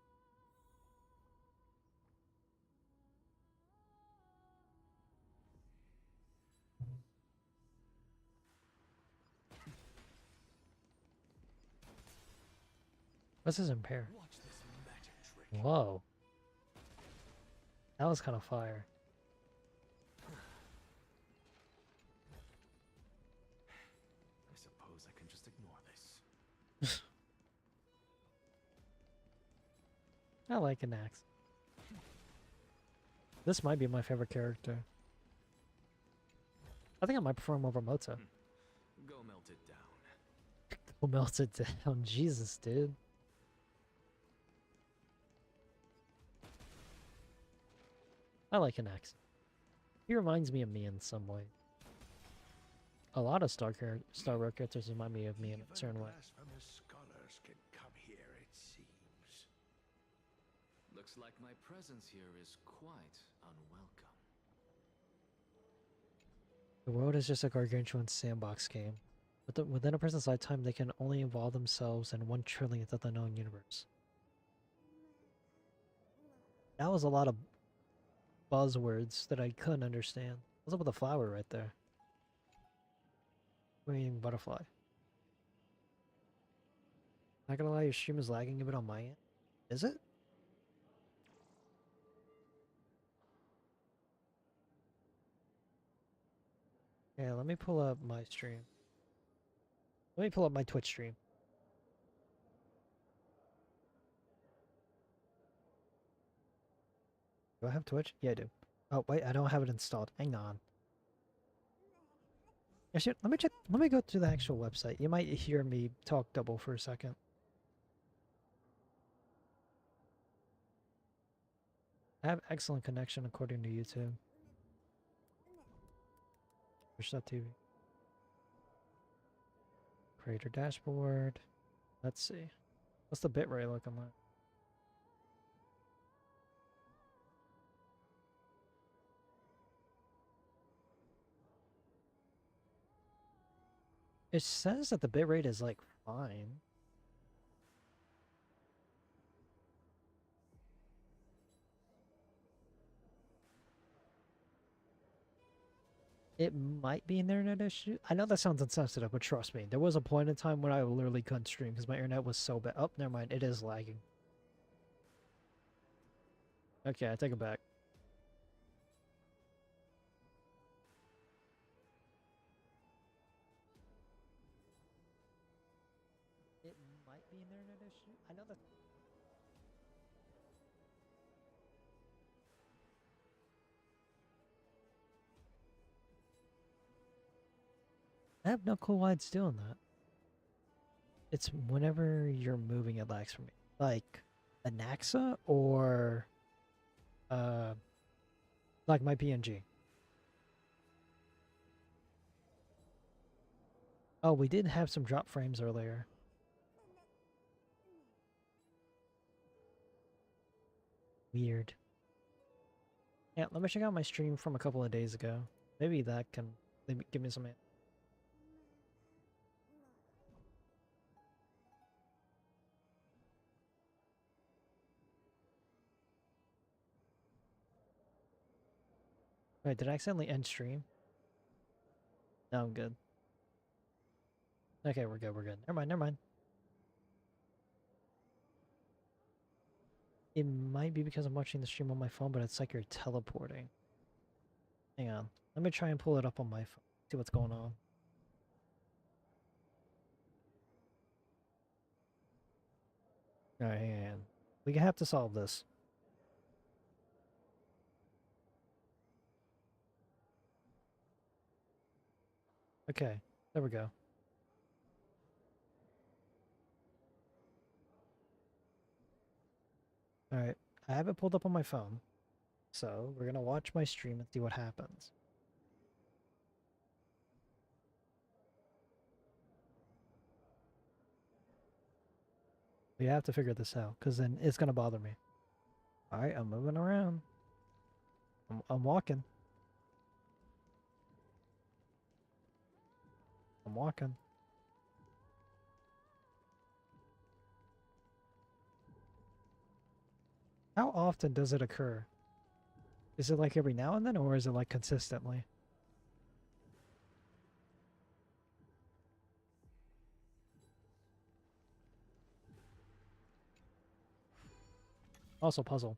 What's his impair? Watch this magic trick. Whoa. That was kind of fire. I suppose I can just ignore this. I like an axe. This might be my favorite character. I think I might prefer him over Mota. Go melt it down. Who melts it down? Jesus, dude. I like an axe. He reminds me of me in some way. A lot of Star Road characters remind me of me in a certain way. Blasphemous scholars can come here, it seems. Looks like my presence here is quite unwelcome. The world is just a gargantuan sandbox game. But within a person's lifetime, they can only involve themselves in 1/1,000,000th of the known universe. That was a lot of buzzwords that I couldn't understand. What's up with the flower right there? Winged butterfly. Not gonna lie, your stream is lagging a bit on my end. Is it? Yeah, let me pull up my stream. Let me pull up my Twitch stream. Do I have Twitch? Yeah, I do. Oh, wait, I don't have it installed. Hang on. Actually, let me check. Let me go to the actual website. You might hear me talk double for a second. I have excellent connection according to YouTube. Twitch.tv. Creator dashboard. Let's see. What's the bitrate looking like? It says that the bitrate is like fine. It might be an internet issue. I know that sounds insensitive, but trust me, there was a point in time when I literally couldn't stream because my internet was so bad. Oh, never mind. It is lagging. Okay, I take it back. It might be an internet issue. I know that. I have no clue why it's doing that. It's whenever you're moving it lags for me. Like Anaxa or like my PNG. Oh, we did have some drop frames earlier. Weird. Yeah, let me check out my stream from a couple of days ago. Maybe that can give me some. Wait, did I accidentally end stream? No, I'm good. Okay, we're good, we're good. Never mind, never mind. It might be because I'm watching the stream on my phone, but it's like you're teleporting. Hang on. Let me try and pull it up on my phone. See what's going on. Alright, hang on. We have to solve this. Okay, there we go. Alright, I have it pulled up on my phone. So, we're gonna watch my stream and see what happens. We have to figure this out, because then it's gonna bother me. Alright, I'm moving around. I'm walking. I'm walking. How often does it occur? Is it like every now and then, or is it like consistently? Also puzzle.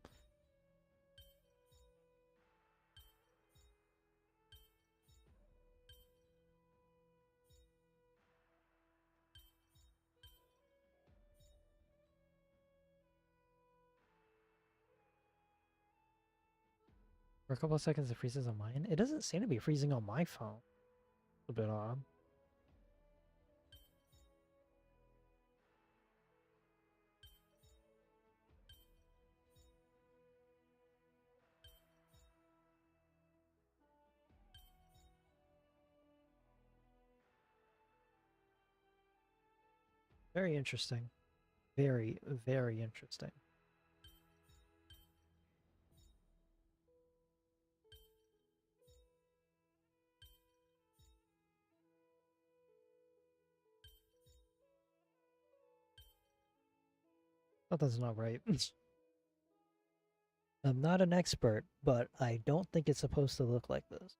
For a couple of seconds it freezes on mine. It doesn't seem to be freezing on my phone. A bit odd. Very interesting. Very, very interesting. Oh, that's not right. I'm not an expert, but I don't think it's supposed to look like this.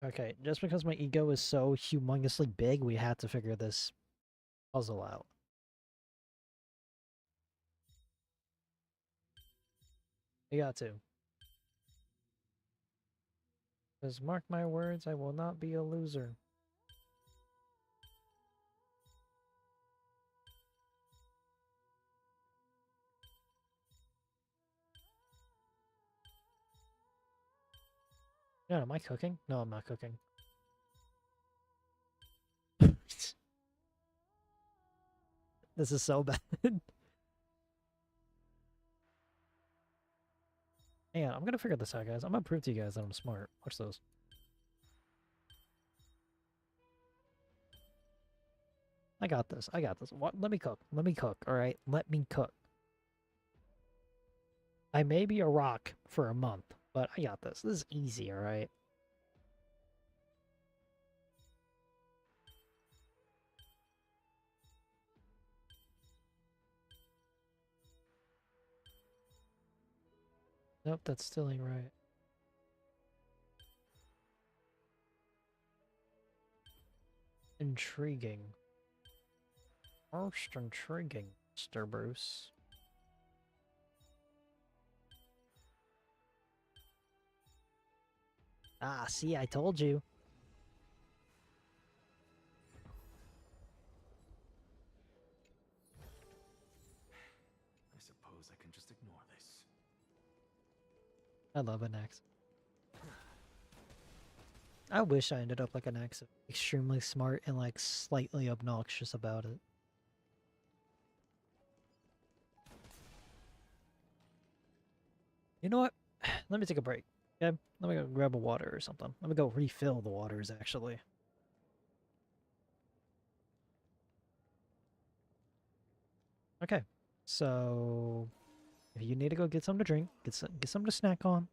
Okay, just because my ego is so humongously big, we had to figure this puzzle out. We got to. Because mark my words, I will not be a loser. Yeah, am I cooking? No, I'm not cooking. This is so bad. Hang on, I'm gonna figure this out, guys. I'm gonna prove to you guys that I'm smart. Watch those. I got this. I got this. What? Let me cook. Let me cook, alright? Let me cook. I may be a rock for a month, but I got this. This is easy, alright? Nope, that still ain't right. Intriguing. Most intriguing, Mr. Bruce. Ah, see, I told you. I suppose I can just ignore this. I love an X. I wish I ended up like an X. Extremely smart and like slightly obnoxious about it. You know what? Let me take a break. Okay? Let me go grab a water or something. Let me go refill the waters, actually. Okay. So, if you need to go get something to drink, get something to snack on,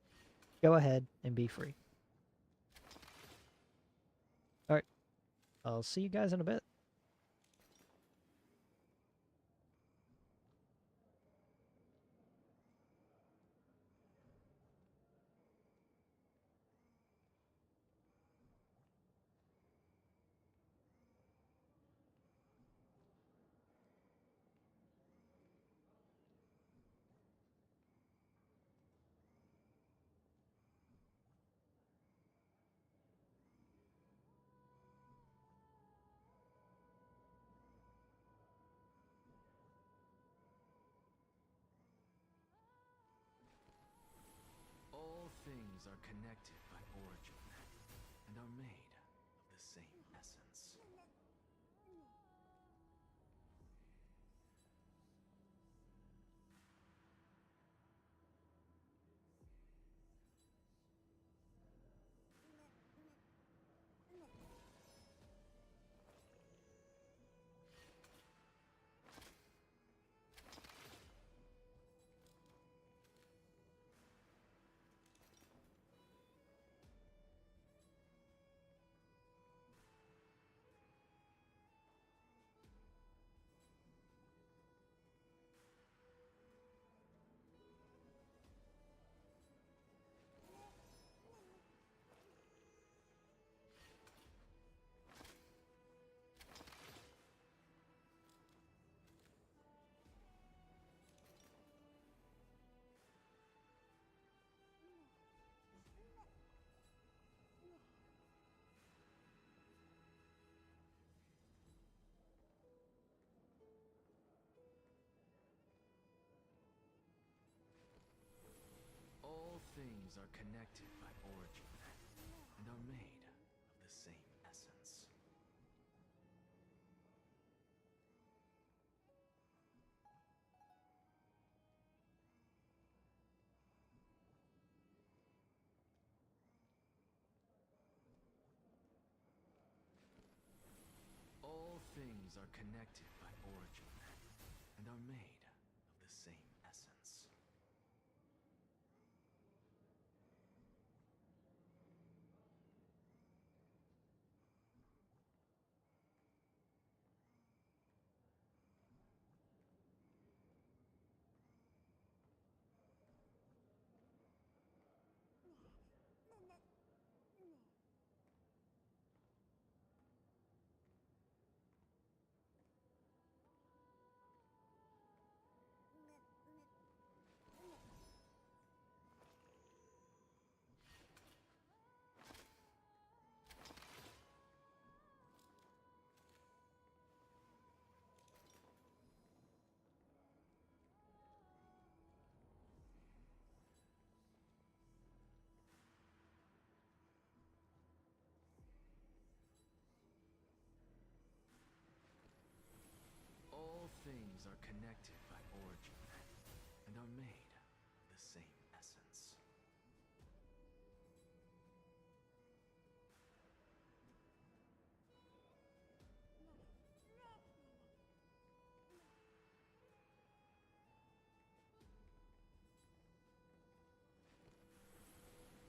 go ahead and be free. Alright. I'll see you guys in a bit. things are connected by origin and are made of the same essence. All things are connected by origin and are made of the same essence. All things are connected by origin and are made of the same essence. All things are connected by origin and are made of the same essence.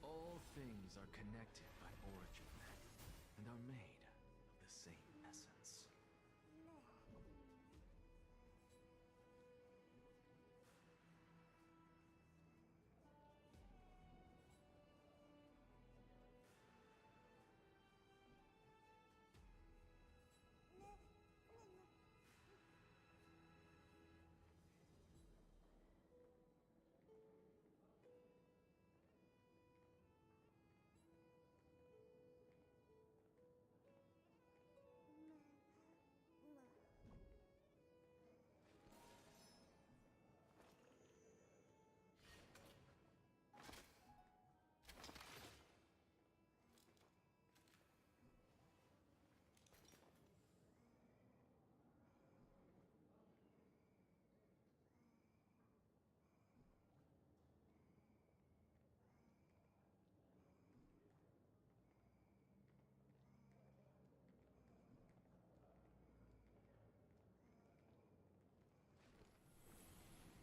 All things are connected by origin and are made of the same essence.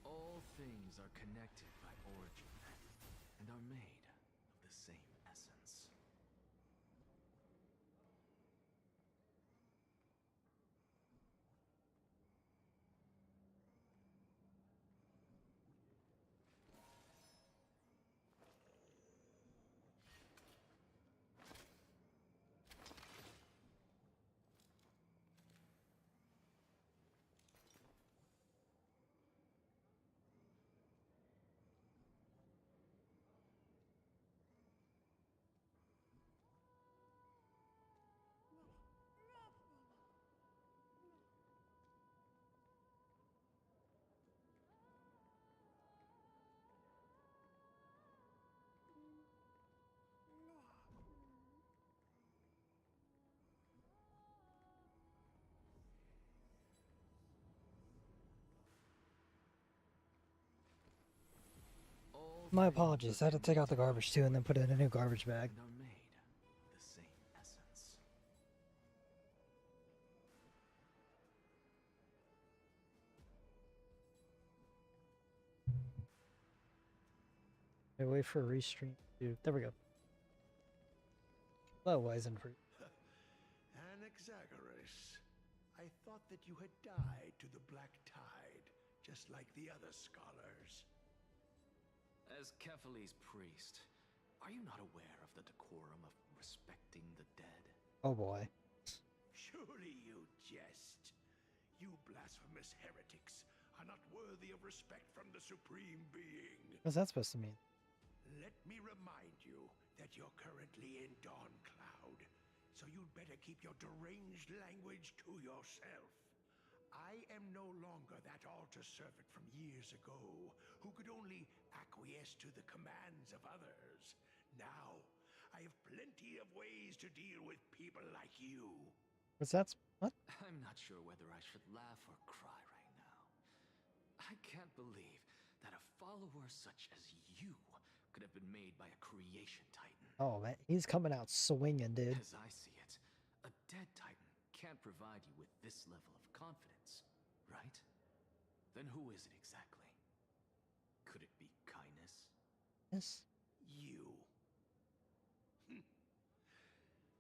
All things are connected by origin and are made of the same essence. My apologies. I had to take out the garbage too and then put it in a new garbage bag. and are made with the same essence. I wait for a restream. Dude, there we go. Hello, Weisenfruit. Anaxagoras, I thought that you had died to the Black Tide, just like the other scholars. As Kephales's priest, are you not aware of the decorum of respecting the dead? Oh boy. Surely you jest. You blasphemous heretics are not worthy of respect from the Supreme Being. What's that supposed to mean? Let me remind you that you're currently in Dawn Cloud, so you'd better keep your deranged language to yourself. I am no longer that altar servant from years ago who could only acquiesce to the commands of others. Now, I have plenty of ways to deal with people like you. What's that? What? I'm not sure whether I should laugh or cry right now. I can't believe that a follower such as you could have been made by a creation titan. Oh man, he's coming out swinging, dude. As I see it, a dead titan can't provide you with this level of confidence, right? Then who is it exactly? Could it be kindness? Yes. You.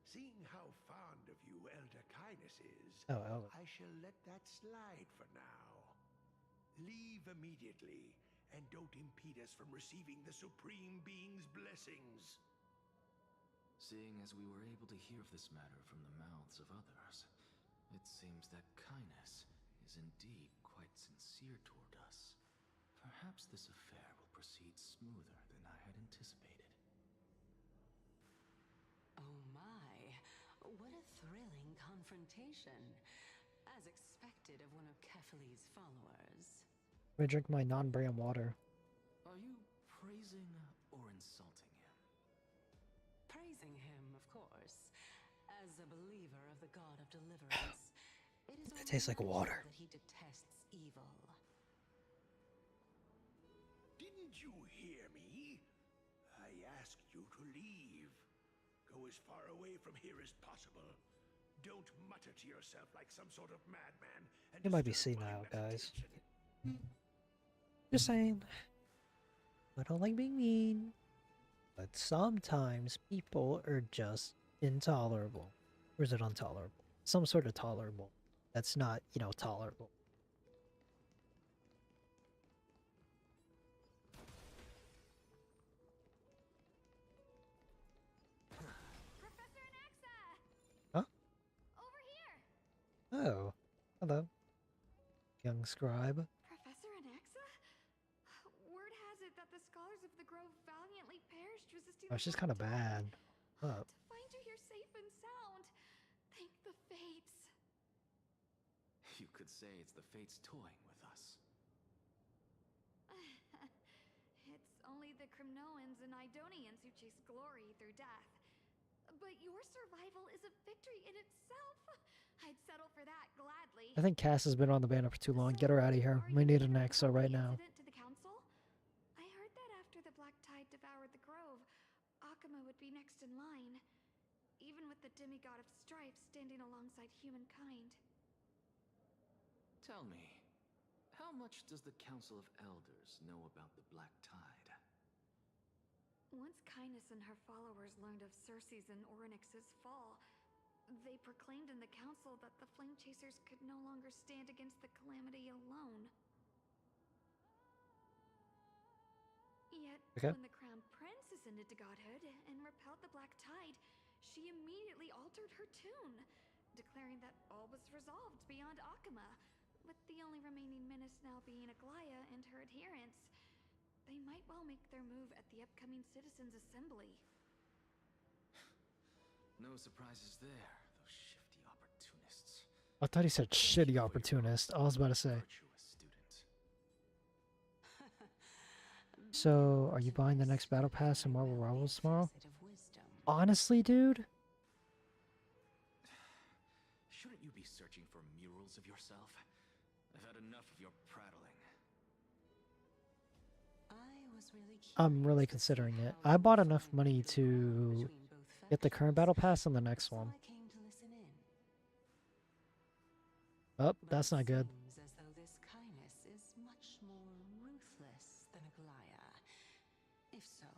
Seeing how fond of you Elder Kindness is, Oh. I shall let that slide for now. Leave immediately, and don't impede us from receiving the Supreme Being's blessings. Seeing as we were able to hear of this matter from the mouths of others, it seems that kindness is indeed quite sincere toward us. Perhaps this affair will proceed smoother than I had anticipated. Oh my, what a thrilling confrontation. As expected of one of Kephales's followers. Let me drink my non-brand water. Are you praising or insulting him? Praising him, of course. As a believer of the god of deliverance, it tastes like water. That he detests evil. Didn't you hear me? I asked you to leave. Go as far away from here as possible. Don't mutter to yourself like some sort of madman. And You might be disturb my senile, guys. meditation. Just saying. I don't like being mean. But sometimes people are just intolerable. Or is it intolerable? Some sort of tolerable. That's not, tolerable. Professor Anaxa! Huh? Over here! Oh. Hello. Young scribe. Professor Anaxa? Word has it that the scholars of the Grove valiantly perished resisting Oh, the she's Black kind of Tide. bad. Oh. To find you here safe and sound. Thank the fates. You could say it's the fates toying with us. It's only the Krymnoans and Idonians who chase glory through death. But your survival is a victory in itself. I'd settle for that gladly. I think Cass has been on the banner for too long. Get her out of here. Are We you need an here to EXO report right the now. incident to the council? I heard that after the Black Tide devoured the Grove, Akuma would be next in line, even with the demigod of strife standing alongside humankind. Tell me, how much does the Council of Elders know about the Black Tide? Once Kindness and her followers learned of Circe's and Orynyx's fall, they proclaimed in the council that the Flame Chasers could no longer stand against the calamity alone. Yet, Okay. when the Crown Prince ascended to godhood and repelled the Black Tide, she immediately altered her tune, declaring that all was resolved beyond Akuma, with the only remaining menace now being Aglaya and her adherents. They might well make their move at the upcoming Citizens' Assembly. No surprises there, those shifty opportunists. I thought he said Thank you shitty for your opportunist. I was about to say. virtuous student. So, are you buying the next battle pass in Marvel Rivals tomorrow? Facet of wisdom. Honestly, dude? Shouldn't you be searching for murals of yourself? I've had enough of your prattling. I was really I'm really curious to see considering it. how I you bought would enough find money middle ground to between both get the current battle factions, pass on the next so one. I came to listen in. Oh, But that's it not good. seems as though this Kynus is much more ruthless than Aglaya. If so,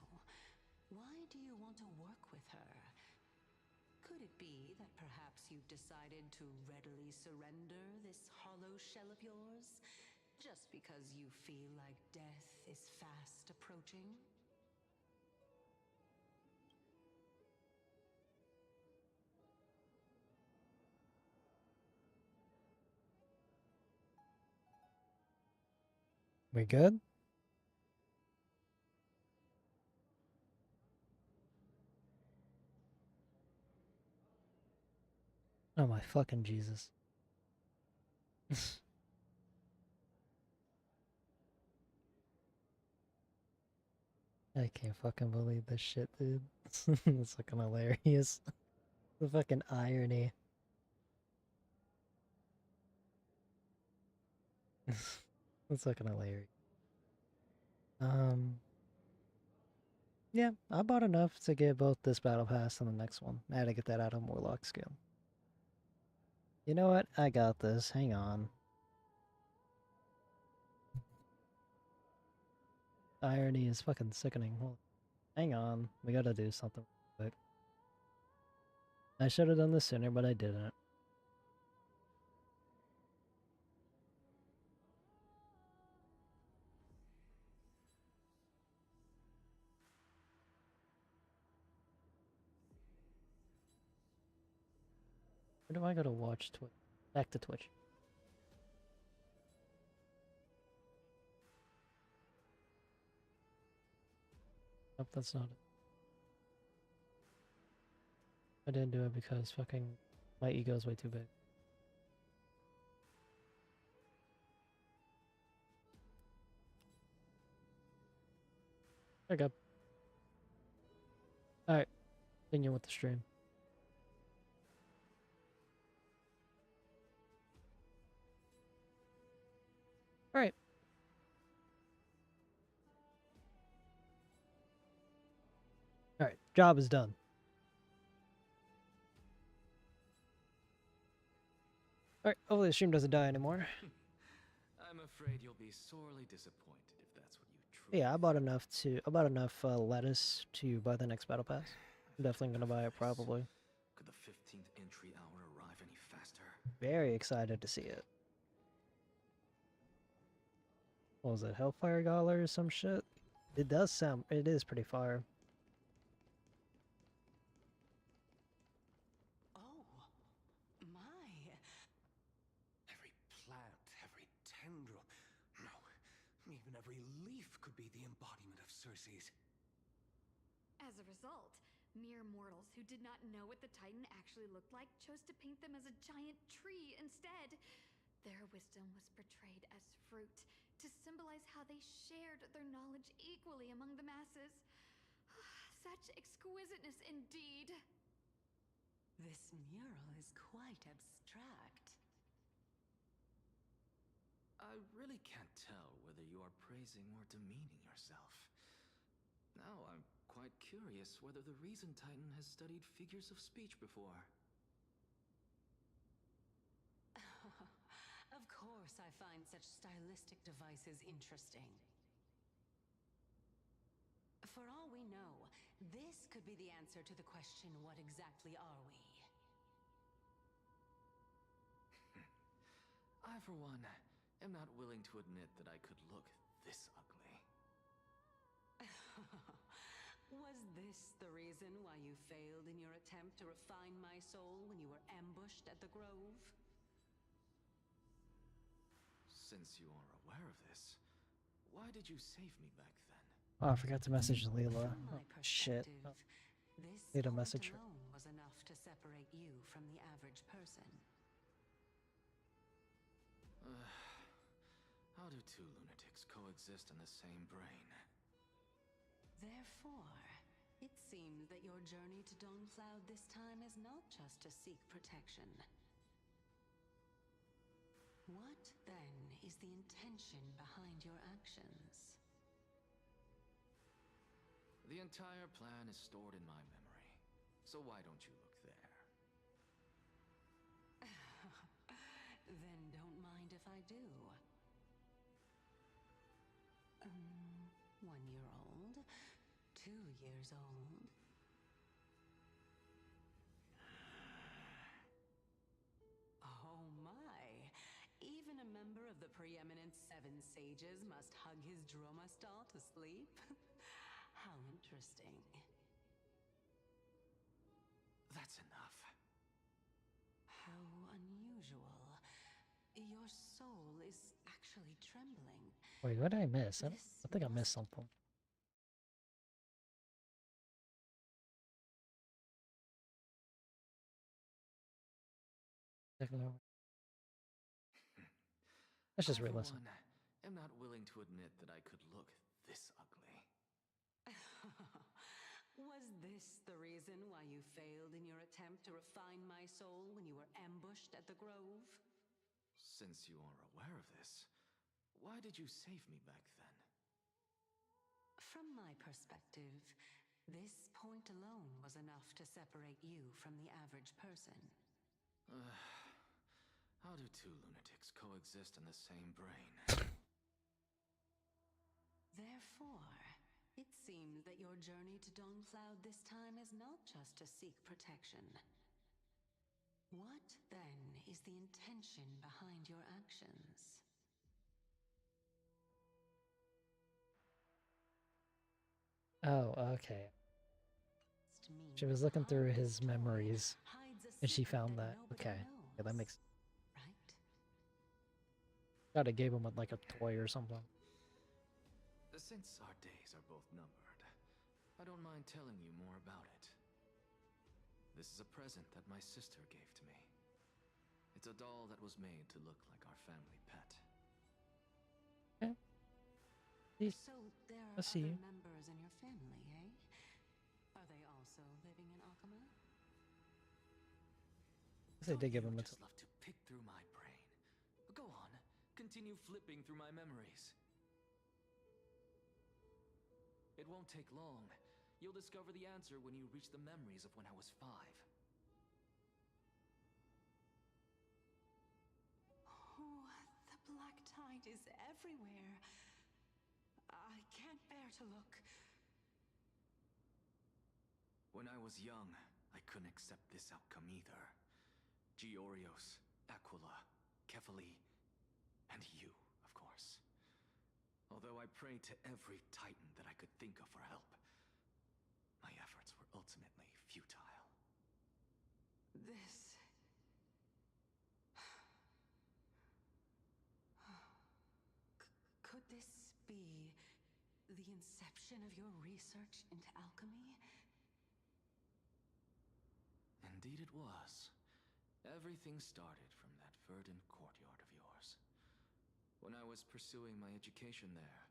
why do you want to work with her? Could it be that perhaps you've decided to readily surrender this hollow shell of yours, just because you feel like death is fast approaching? We good? Oh my fucking Jesus. I can't fucking believe this shit, dude. It's fucking hilarious. The fucking irony. It's fucking hilarious. Yeah, I bought enough to get both this battle pass and the next one. I had to get that out of Warlock skill. You know what? I got this. Hang on. Irony is fucking sickening. Hold hang on. We gotta do something quick. I should have done this sooner, but I didn't. Where do I go to watch Twitch? Back to Twitch. Nope, that's not it. I didn't do it because fucking my ego is way too big. There we go. Alright, continue with the stream. Alright. Alright, job is done. Alright, hopefully the stream doesn't die anymore. I'm afraid you'll be sorely disappointed if that's what you truly. Yeah, I bought enough lettuce to buy the next battle pass. I'm definitely gonna buy it probably. Could the 15th entry hour arrive any faster? Very excited to see it. What was it, Hellfire Gala or some shit? It is pretty fire. Oh, my. Every plant, every tendril, no, even every leaf could be the embodiment of Circe's. As a result, mere mortals who did not know what the Titan actually looked like chose to paint them as a giant tree instead. Their wisdom was portrayed as fruit, to symbolize how they shared their knowledge equally among the masses. Such exquisiteness indeed. This mural is quite abstract. I really can't tell whether you are praising or demeaning yourself. Now I'm quite curious whether the reason Titan has studied figures of speech before. Of course I find such stylistic devices interesting. For all we know, this could be the answer to the question, what exactly are we? I, for one, am not willing to admit that I could look this ugly. Was this the reason why you failed in your attempt to refine my soul when you were ambushed at the Grove? Since you are aware of this, why did you save me back then? Oh, I forgot to message Leela. From my Oh, shit. perspective, this Need a point message her. alone was enough to separate you from the average person. How do two lunatics coexist in the same brain? Therefore, it seems that your journey to Dawnfloud this time is not just to seek protection. What, then, is the intention behind your actions? The entire plan is stored in my memory, so why don't you look there? Then don't mind if I do. 1 year old, 2 years old. Oh my! Even a member of the preeminent Seven Sages must hug his Dromastal to sleep? How interesting. That's enough. How unusual. Your soul is actually trembling. Wait, what did I miss? This I think I must missed something. Let's just I, for re-listen. one, am not willing to admit that I could look this ugly. Was this the reason why you failed in your attempt to refine my soul when you were ambushed at the Grove? Since you are aware of this, why did you save me back then? From my perspective, this point alone was enough to separate you from the average person. How do two lunatics coexist in the same brain? Therefore, it seems that your journey to Dawnfloud this time is not just to seek protection. What, then, is the intention behind your actions? Oh, okay. She was looking through his memories, and she found that. Okay, yeah, that makes. Right? Thought I gave him like a toy or something. Since our days are both numbered, I don't mind telling you more about it. This is a present that my sister gave to me. It's a doll that was made to look like our family pet. Okay. So there are I see other you. members in your family, eh? Are they also living in Akama? They did give You him a just love to pick through my brain. Go on, continue flipping through my memories. It won't take long. You'll discover the answer when you reach the memories of when I was 5. Oh, the black tide is everywhere. I can't bear to look. When I was young, I couldn't accept this outcome either. Georios, Aquila, Kefali, and you, of course. Although I prayed to every titan that I could think of for help, my efforts were ultimately futile. This... Could this be the inception of your research into alchemy? Indeed it was. Everything started from that verdant courtyard of yours. When I was pursuing my education there,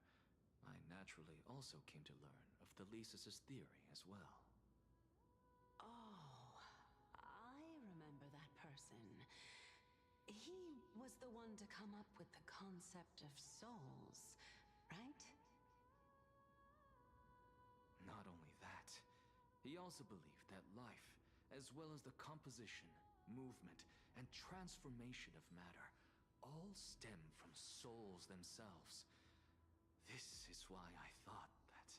I naturally also came to learn of the Thesis' theory as well. Oh, I remember that person. He was the one to come up with the concept of souls, right? Not only that, he also believed that life, as well as the composition, movement, and transformation of matter, all stem from souls themselves. This is why I thought that,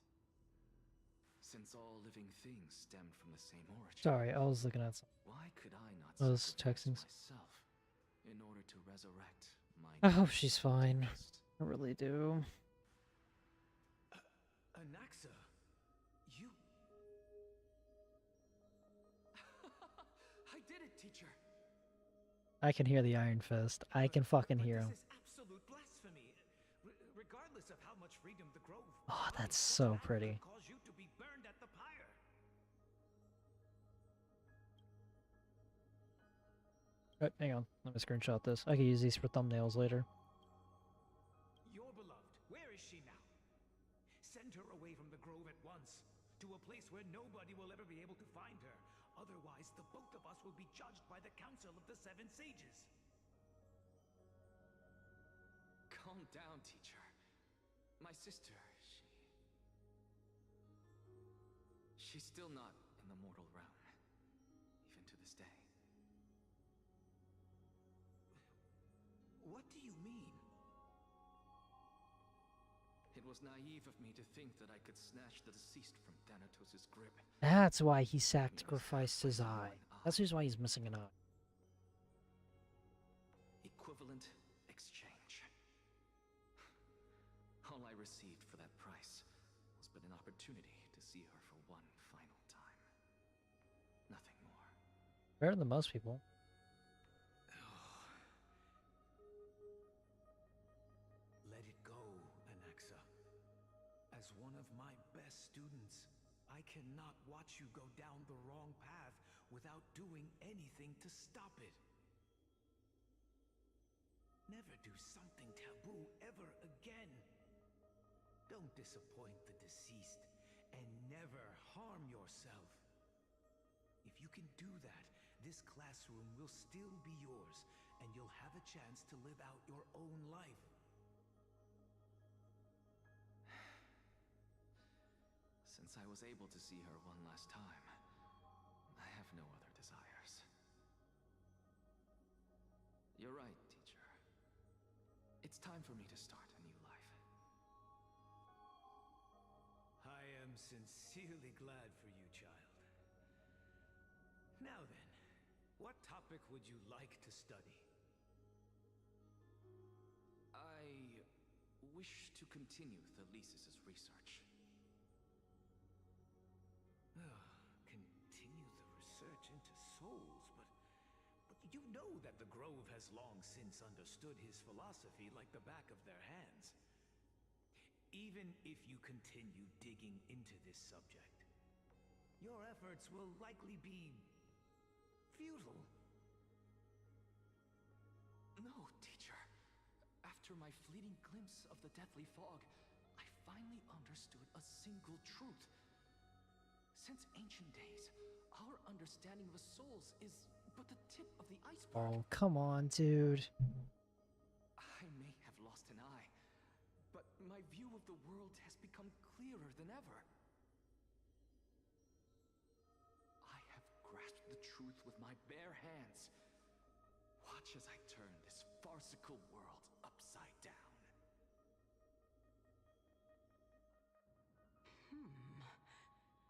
since all living things stemmed from the same origin, Sorry, I was looking at something. why could I not I was sacrifice texting. myself in order to resurrect my I hope she's fine. I really do. Anaxa, you... I did it, teacher! I can hear the Iron Fist. I can fucking hear him. This is absolute blasphemy. Regardless of how much freedom the Grove Oh, that's provides, so that pretty. could cause you to be burned at the pyre. Right, hang on. Let me screenshot this. I can use these for thumbnails later. Your beloved, where is she now? Send her away from the Grove at once, to a place where nobody will ever be able to find her. Otherwise, the both of us will be judged by the Council of the Seven Sages. Calm down, teacher. My sister, She's still not in the mortal realm, even to this day. What do you mean? It was naive of me to think that I could snatch the deceased from Thanatos' grip. That's why he sacrificed his eye. That's the reason why he's missing an eye. Equivalent exchange. All I received for that price was but an opportunity to see her for one final time. Nothing more. Better than most people. Let it go, Anaxa. As one of my best students, I cannot watch you go down the wrong path without doing anything to stop it. Never do something taboo ever again. Don't disappoint the deceased, and never harm yourself. If you can do that, this classroom will still be yours, and you'll have a chance to live out your own life. Since I was able to see her one last time, I have no other desires. You're right, teacher. It's time for me to start a new life. I am sincerely glad for you, child. Now then, what topic would you like to study? I wish to continue Thalesis' research. Continue the research into souls, but you know that the Grove has long since understood his philosophy like the back of their hands. Even if you continue digging into this subject, your efforts will likely be futile. No, teacher. After my fleeting glimpse of the deathly fog, I finally understood a single truth. Since ancient days, our understanding of the souls is but the tip of the iceberg. Oh, come on, dude. I may have lost an eye, but my view of the world has become clearer than ever. I have grasped the truth with my bare hands. Watch as I turn this farcical world upside down.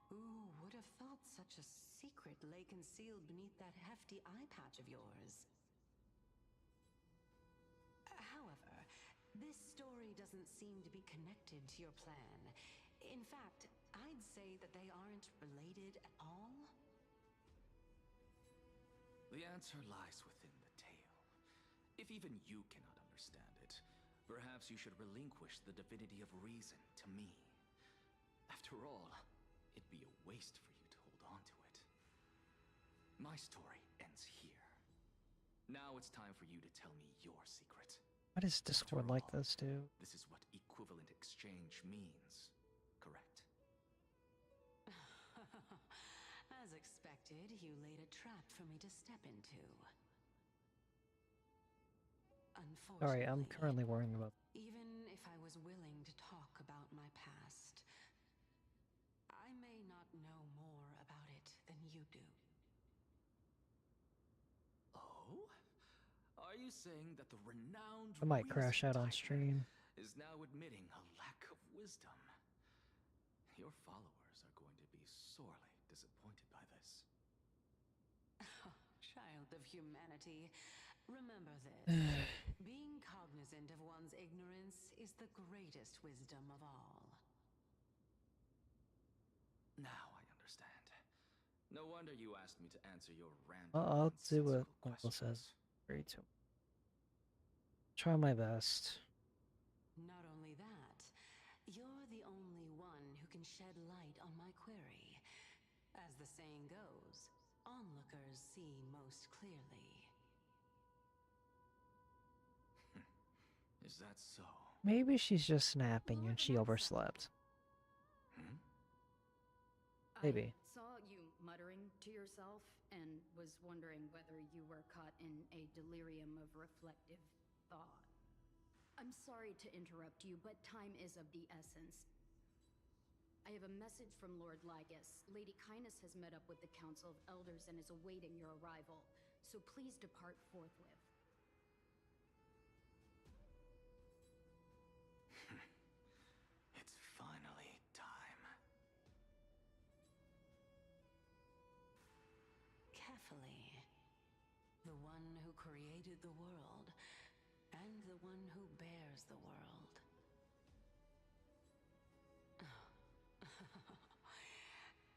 Who would have thought such a secret lay concealed beneath that hefty eye patch of yours? However, this story doesn't seem to be connected to your plan. In fact, I'd say that they aren't related at all. The answer lies within the tale. If even you cannot understand it, perhaps you should relinquish the divinity of reason to me. After all, it'd be a waste for you to hold on to it. My story ends here. Now it's time for you to tell me your secret. Why does Discord After like all, this, dude? This is what equivalent exchange means, correct? As expected, you laid a trap for me to step into. Unfortunately, Sorry, I'm currently worrying about... even if I was willing to talk about my past, I may not know more about it than you do. Oh? Are you saying that the renowned I might crash Reason out on Titan stream. is now admitting a lack of wisdom? Your followers are going to be sorely disappointed by this. Child of humanity, remember this. Being cognizant of one's ignorance is the greatest wisdom of all. Now I understand. No wonder you asked me to answer your random I'll do what nonsensical Uncle says. questions. Very too. Try my best. Not only that, you're the only one who can shed light on my query. As the saying goes, onlookers see most clearly. Is that so? Maybe she's just snapping and Lord she Alexa. overslept. Hmm? Maybe. I saw you muttering to yourself and was wondering whether you were caught in a delirium of reflective thought. I'm sorry to interrupt you, but time is of the essence. I have a message from Lord Lygus. Lady Kindness has met up with the Council of Elders and is awaiting your arrival. So please depart forthwith. It's finally time. Carefully. The one who created the world, and the one who bears the world.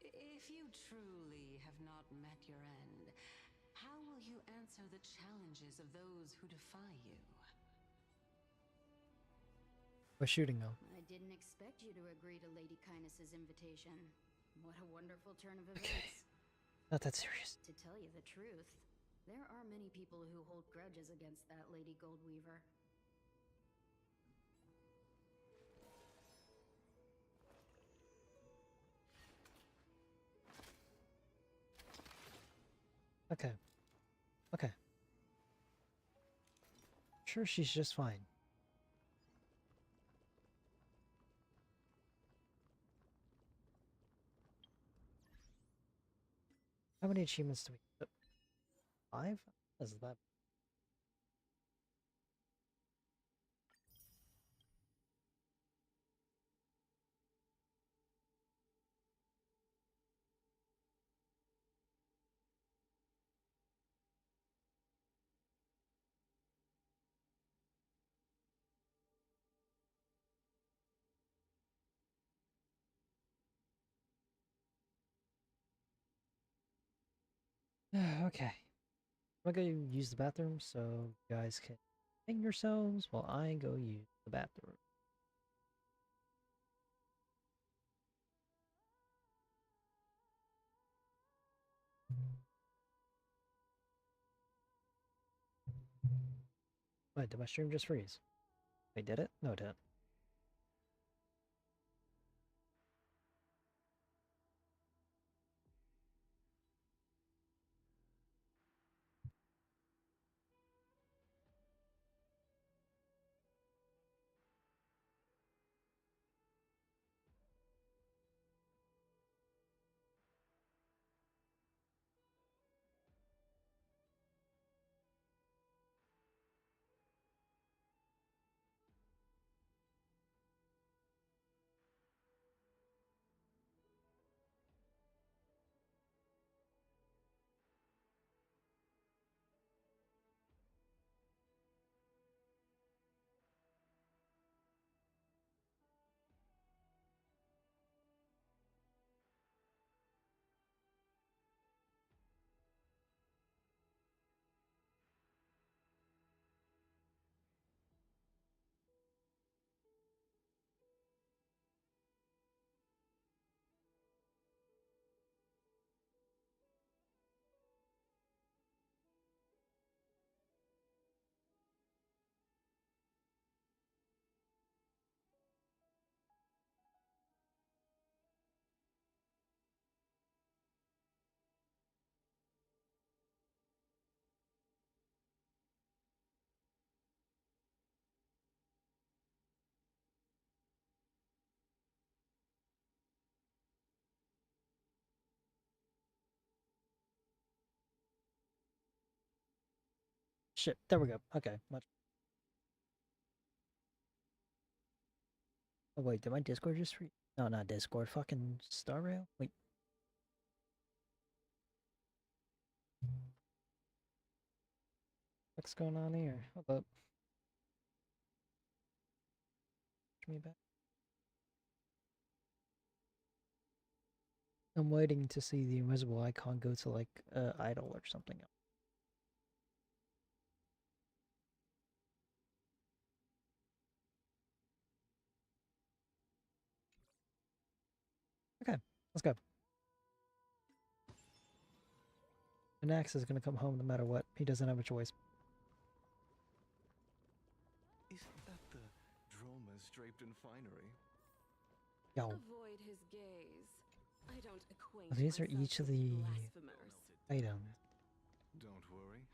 If you truly have not met your end, how will you answer the challenges of those who defy you? We're shooting them. I didn't expect you to agree to Lady Kindness's invitation. What a wonderful turn of events. Not that serious. To tell you the truth, there are many people who hold grudges against that Lady Goldweaver. Okay. Okay. Sure, she's just fine. How many achievements do we... 5? Is that... Okay. I'm gonna go use the bathroom so you guys can hang yourselves while I go use the bathroom. Wait, did my stream just freeze? Wait, did it? No, it didn't. Shit, there we go. Okay, much. Oh wait, did my Discord just freeze? No, not Discord. Fucking Star Rail? Wait. What's going on here? Hold up. Push me back. I'm waiting to see the invisible icon go to like idle or something else. Okay, let's go. Anax is gonna come home no matter what. He doesn't have a choice. Isn't that the dromas draped in finery? Yo. Avoid his gaze. I don't acquaint These are myself each of with the blasphemers. items. Don't worry.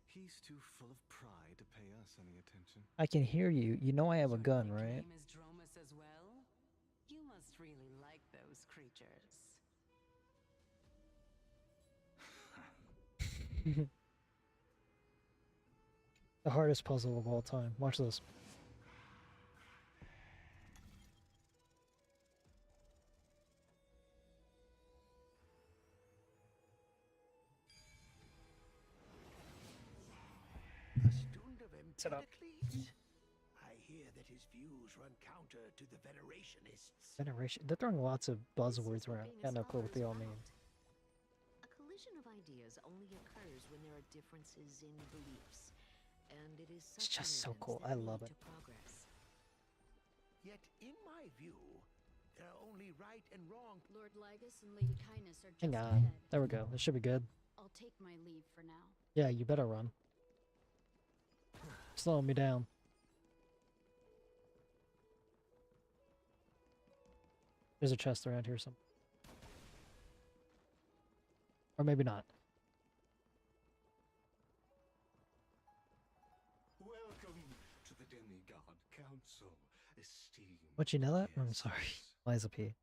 He's too full of pride to pay us any attention. I can hear you. You know I have a gun, right? Name is Dromus as well? You must really like those The hardest puzzle of all time. Watch this. A student of Sit up. Empedocles? I hear that his views run counter to the Venerationists. Veneration. They're throwing lots of buzzwords around. I got no clue what they all mean. A collision of ideas only occurs when there are differences in beliefs, and it is It's such just so movements cool. that I love lead it. to progress. Yet, in my view, there are only right and wrong. Lord Lygus and Lady Kindness are just Hang on. ahead. There we go. This should be good. I'll take my leave for now. Yeah, you better run. Slowing me down. There's a chest around here somewhere. Or maybe not. Welcome to the Demigod Council, esteemed. What, you know that? I'm guests. sorry. Liza P.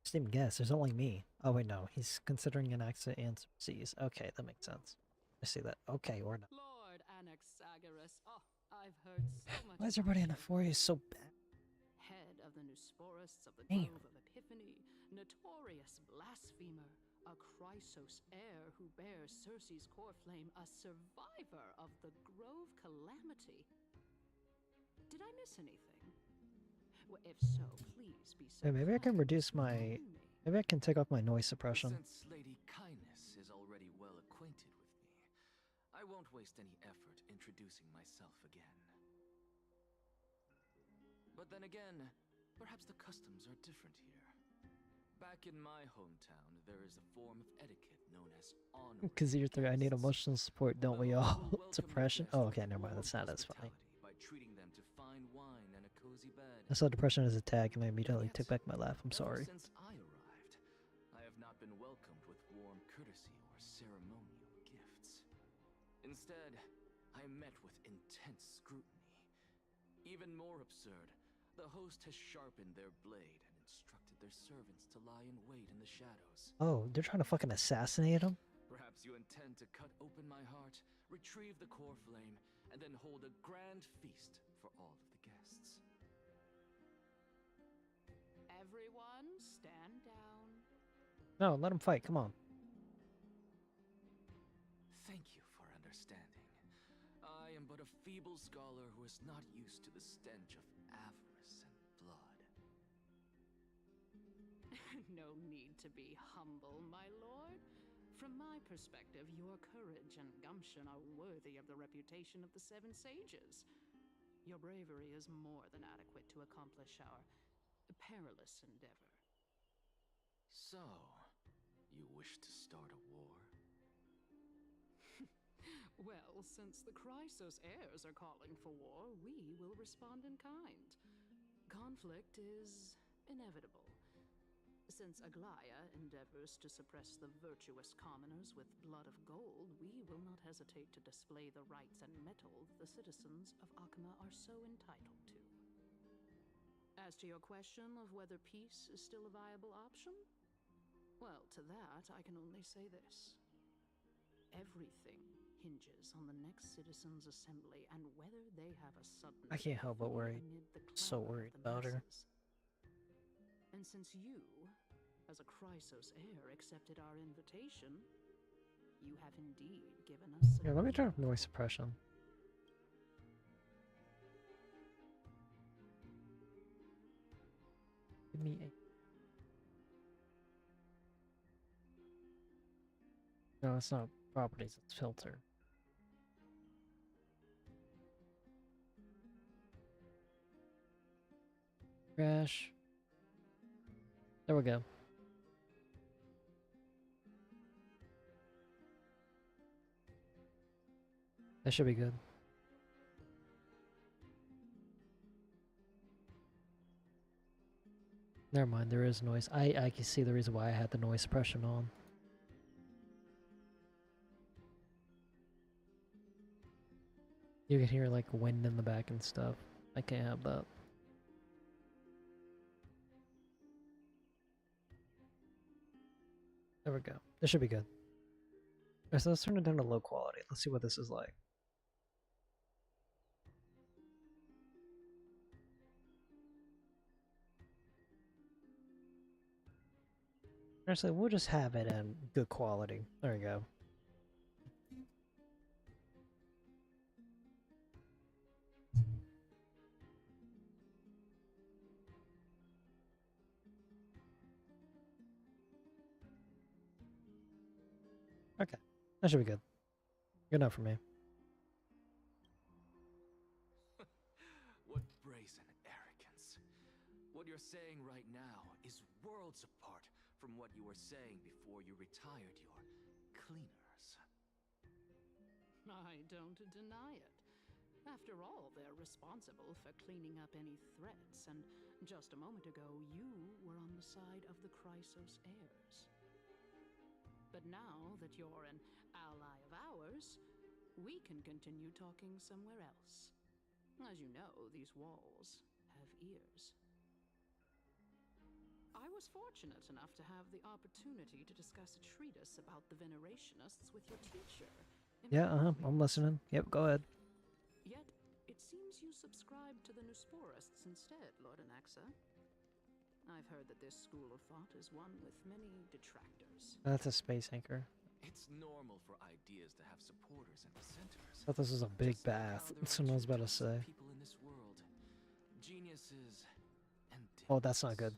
Esteemed guess, there's only me. Oh wait, no. He's considering an exit and C's. Okay, that makes sense. I see that. Okay, or not. Lord Anaxagoras. Oh, I've heard so much. Why is everybody in the about you. foyer so bad? Head of the Newsporists of the Damn. Grove of Epiphany, notorious blasphemer, a Chrysos heir who bears Circe's core flame, a survivor of the Grove calamity. Did I miss anything? Well, if so, please be so Hey, maybe I can kind reduce as to my... enlighten me. Maybe I can take off my noise suppression. Since Lady Kindness is already well acquainted with me, I won't waste any effort introducing myself again. But then again, perhaps the customs are different here. Back in my hometown, there is a form of etiquette known as honor. Because you're three, I need emotional support, don't we The host all? will welcome Depression? their Oh, guests okay, with never mind. warm That's not as funny. hospitality by treating them to fine wine and a cozy bed. I saw depression as a tag and I immediately took back my laugh. I'm Ever sorry. since I arrived, I have not been welcomed with warm courtesy or ceremonial gifts. Instead, I am met with intense scrutiny. Even more absurd, the host has sharpened their blade and instructed their servants to lie in wait in the shadows. Oh, they're trying to fucking assassinate him? Perhaps you intend to cut open my heart, retrieve the core flame, and then hold a grand feast for all of the guests. Everyone, stand down. No, let him fight. Come on. Thank you for understanding. I am but a feeble scholar who is not used to the stench of avarice and blood. No need to be humble, my lord. From my perspective, your courage and gumption are worthy of the reputation of the Seven Sages. Your bravery is more than adequate to accomplish our perilous endeavor. So, you wish to start a war? Well, since the Chrysos heirs are calling for war, we will respond in kind. Conflict is inevitable. Since Aglaya endeavors to suppress the virtuous commoners with blood of gold, we will not hesitate to display the rights and mettle the citizens of Akama are so entitled to. As to your question of whether peace is still a viable option, well, to that I can only say this. Everything hinges on the next citizens' assembly and whether they have a sudden... I can't help but worry. So worried about her. And since you, as a Chrysos heir, accepted our invitation, you have indeed given us... Here, let me turn off noise suppression. Give me a... No, it's not properties, it's filter. Crash. There we go. That should be good. Never mind, there is noise. I can see the reason why I had the noise suppression on. You can hear like wind in the back and stuff. I can't have that. There we go. This should be good. Alright, so let's turn it down to low quality. Let's see what this is like. Actually, we'll just have it in good quality. There we go. Okay, that should be good. Good enough for me. What brazen arrogance. What you're saying right now is worlds apart from what you were saying before you retired your cleaners. I don't deny it. After all, they're responsible for cleaning up any threats, and just a moment ago, you were on the side of the Chrysos heirs. But now that you're an ally of ours, we can continue talking somewhere else. As you know, these walls have ears. I was fortunate enough to have the opportunity to discuss a treatise about the Venerationists with your teacher. Yeah, I'm listening. Yep, go ahead. Yet, it seems you subscribe to the Nusporists instead, Lord Anaxa. I've heard that this school of thought is one with many detractors. That's a space anchor. It's normal for ideas to have supporters and dissenters. I thought this was a big bath. That's what I was about to say. People in this world, geniuses and oh, that's not good.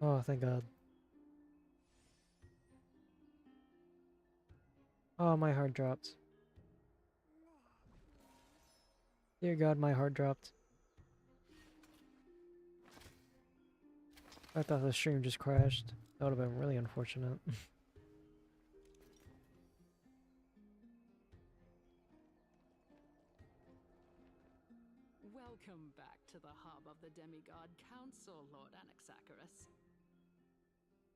Oh, thank God. Oh, my heart dropped. Dear God, my heart dropped. I thought the stream just crashed. That would have been really unfortunate. Welcome back to the hub of the Demigod Council, Lord Anaxagoras.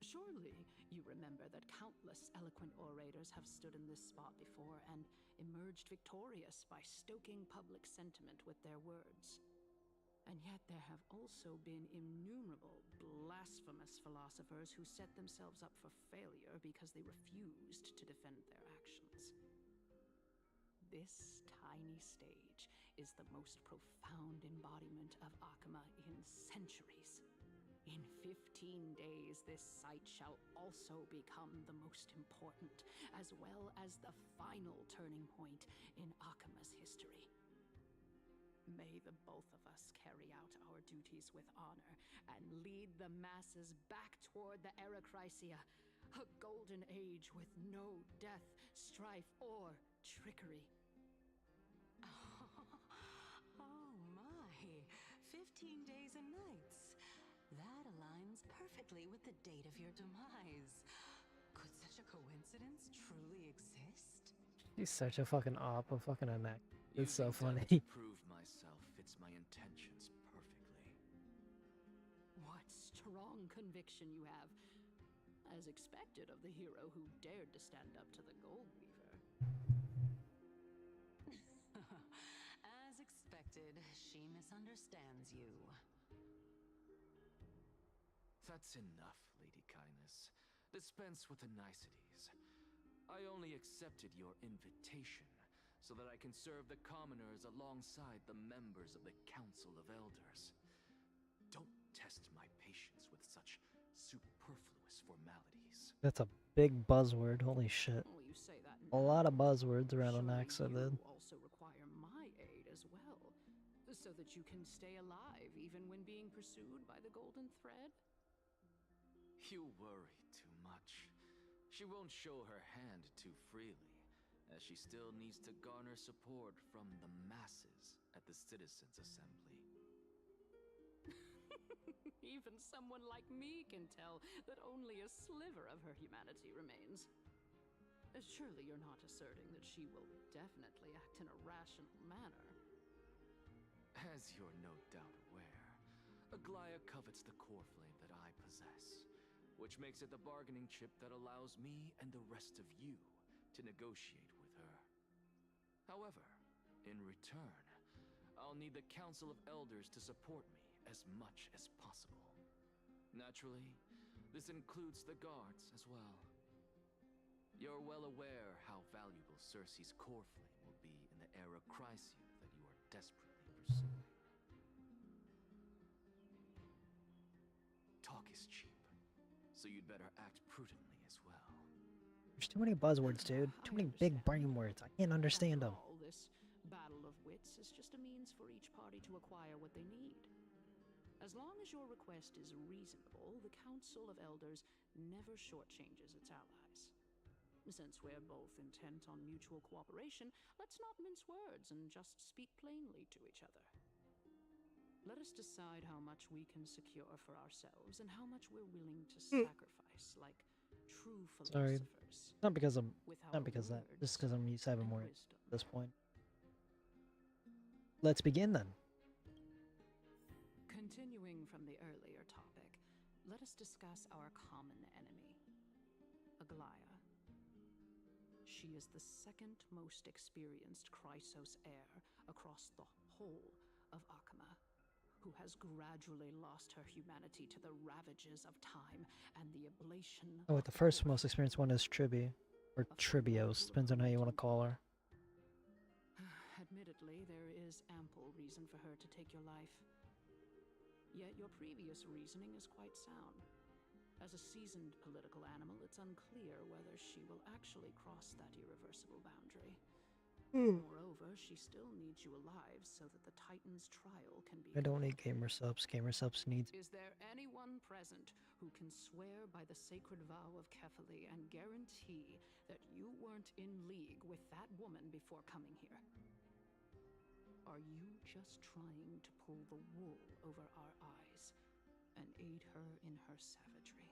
Surely you remember that countless eloquent orators have stood in this spot before and emerged victorious by stoking public sentiment with their words. And yet there have also been innumerable blasphemous philosophers who set themselves up for failure because they refused to defend their actions. This tiny stage is the most profound embodiment of Akama in centuries. In 15 days, this site shall also become the most important, as well as the final turning point in Akama's history. May the both of us carry out our duties with honor and lead the masses back toward the Era Chrysia, a golden age with no death, strife, or trickery. Oh my, 15 days and nights. That aligns perfectly with the date of your demise. Could such a coincidence truly exist? He's such a fucking op, a fucking Anak. It's so funny. To prove myself fits my intentions perfectly. What strong conviction you have. As expected of the hero who dared to stand up to the Gold Weaver. As expected, she misunderstands you. That's enough, Lady Kindness. Dispense with the niceties. I only accepted your invitation so that I can serve the commoners alongside the members of the Council of Elders. Don't test my patience with such superfluous formalities. That's a big buzzword, holy shit. Well, you say that A lot of buzzwords around Anaxa, you dude. also require my aid as well, so that you can stay alive even when being pursued by the Golden Thread? You worry too much. She won't show her hand too freely, as she still needs to garner support from the masses at the Citizens' Assembly. Even someone like me can tell that only a sliver of her humanity remains. Surely you're not asserting that she will definitely act in a rational manner. As you're no doubt aware, Aglaya covets the core flame that I possess, which makes it the bargaining chip that allows me and the rest of you to negotiate with her. However, in return, I'll need the Council of Elders to support me as much as possible. Naturally, this includes the guards as well. You're well aware how valuable Cersei's core flame will be in the era Chrysia that you are desperately pursuing. Talk is cheap, so you'd better act prudently as well. There's too many buzzwords, dude. Too many big brain words. I can't understand them. All this battle of wits is just a means for each party to acquire what they need. As long as your request is reasonable, the Council of Elders never shortchanges its allies. Since we're both intent on mutual cooperation, let's not mince words and just speak plainly to each other. Let us decide how much we can secure for ourselves and how much we're willing to sacrifice, like true philosophers. Sorry, not because that. Just because I'm used to having more at this point. Let's begin then. Continuing from the earlier topic, let us discuss our common enemy, Aglaya. She is the second most experienced Chrysos heir across the whole of Akama, who has gradually lost her humanity to the ravages of time and the ablation. Oh, wait, the first most experienced one is Tribi, or Tribios, depends on how you want to call her. Admittedly, there is ample reason for her to take your life. Yet your previous reasoning is quite sound. As a seasoned political animal, it's unclear whether she will actually cross that irreversible boundary. Moreover, she still needs you alive so that the Titan's trial can be... I don't need gamer subs. Gamer subs needs... Is there anyone present who can swear by the sacred vow of Kefali and guarantee that you weren't in league with that woman before coming here? Are you just trying to pull the wool over our eyes and aid her in her savagery?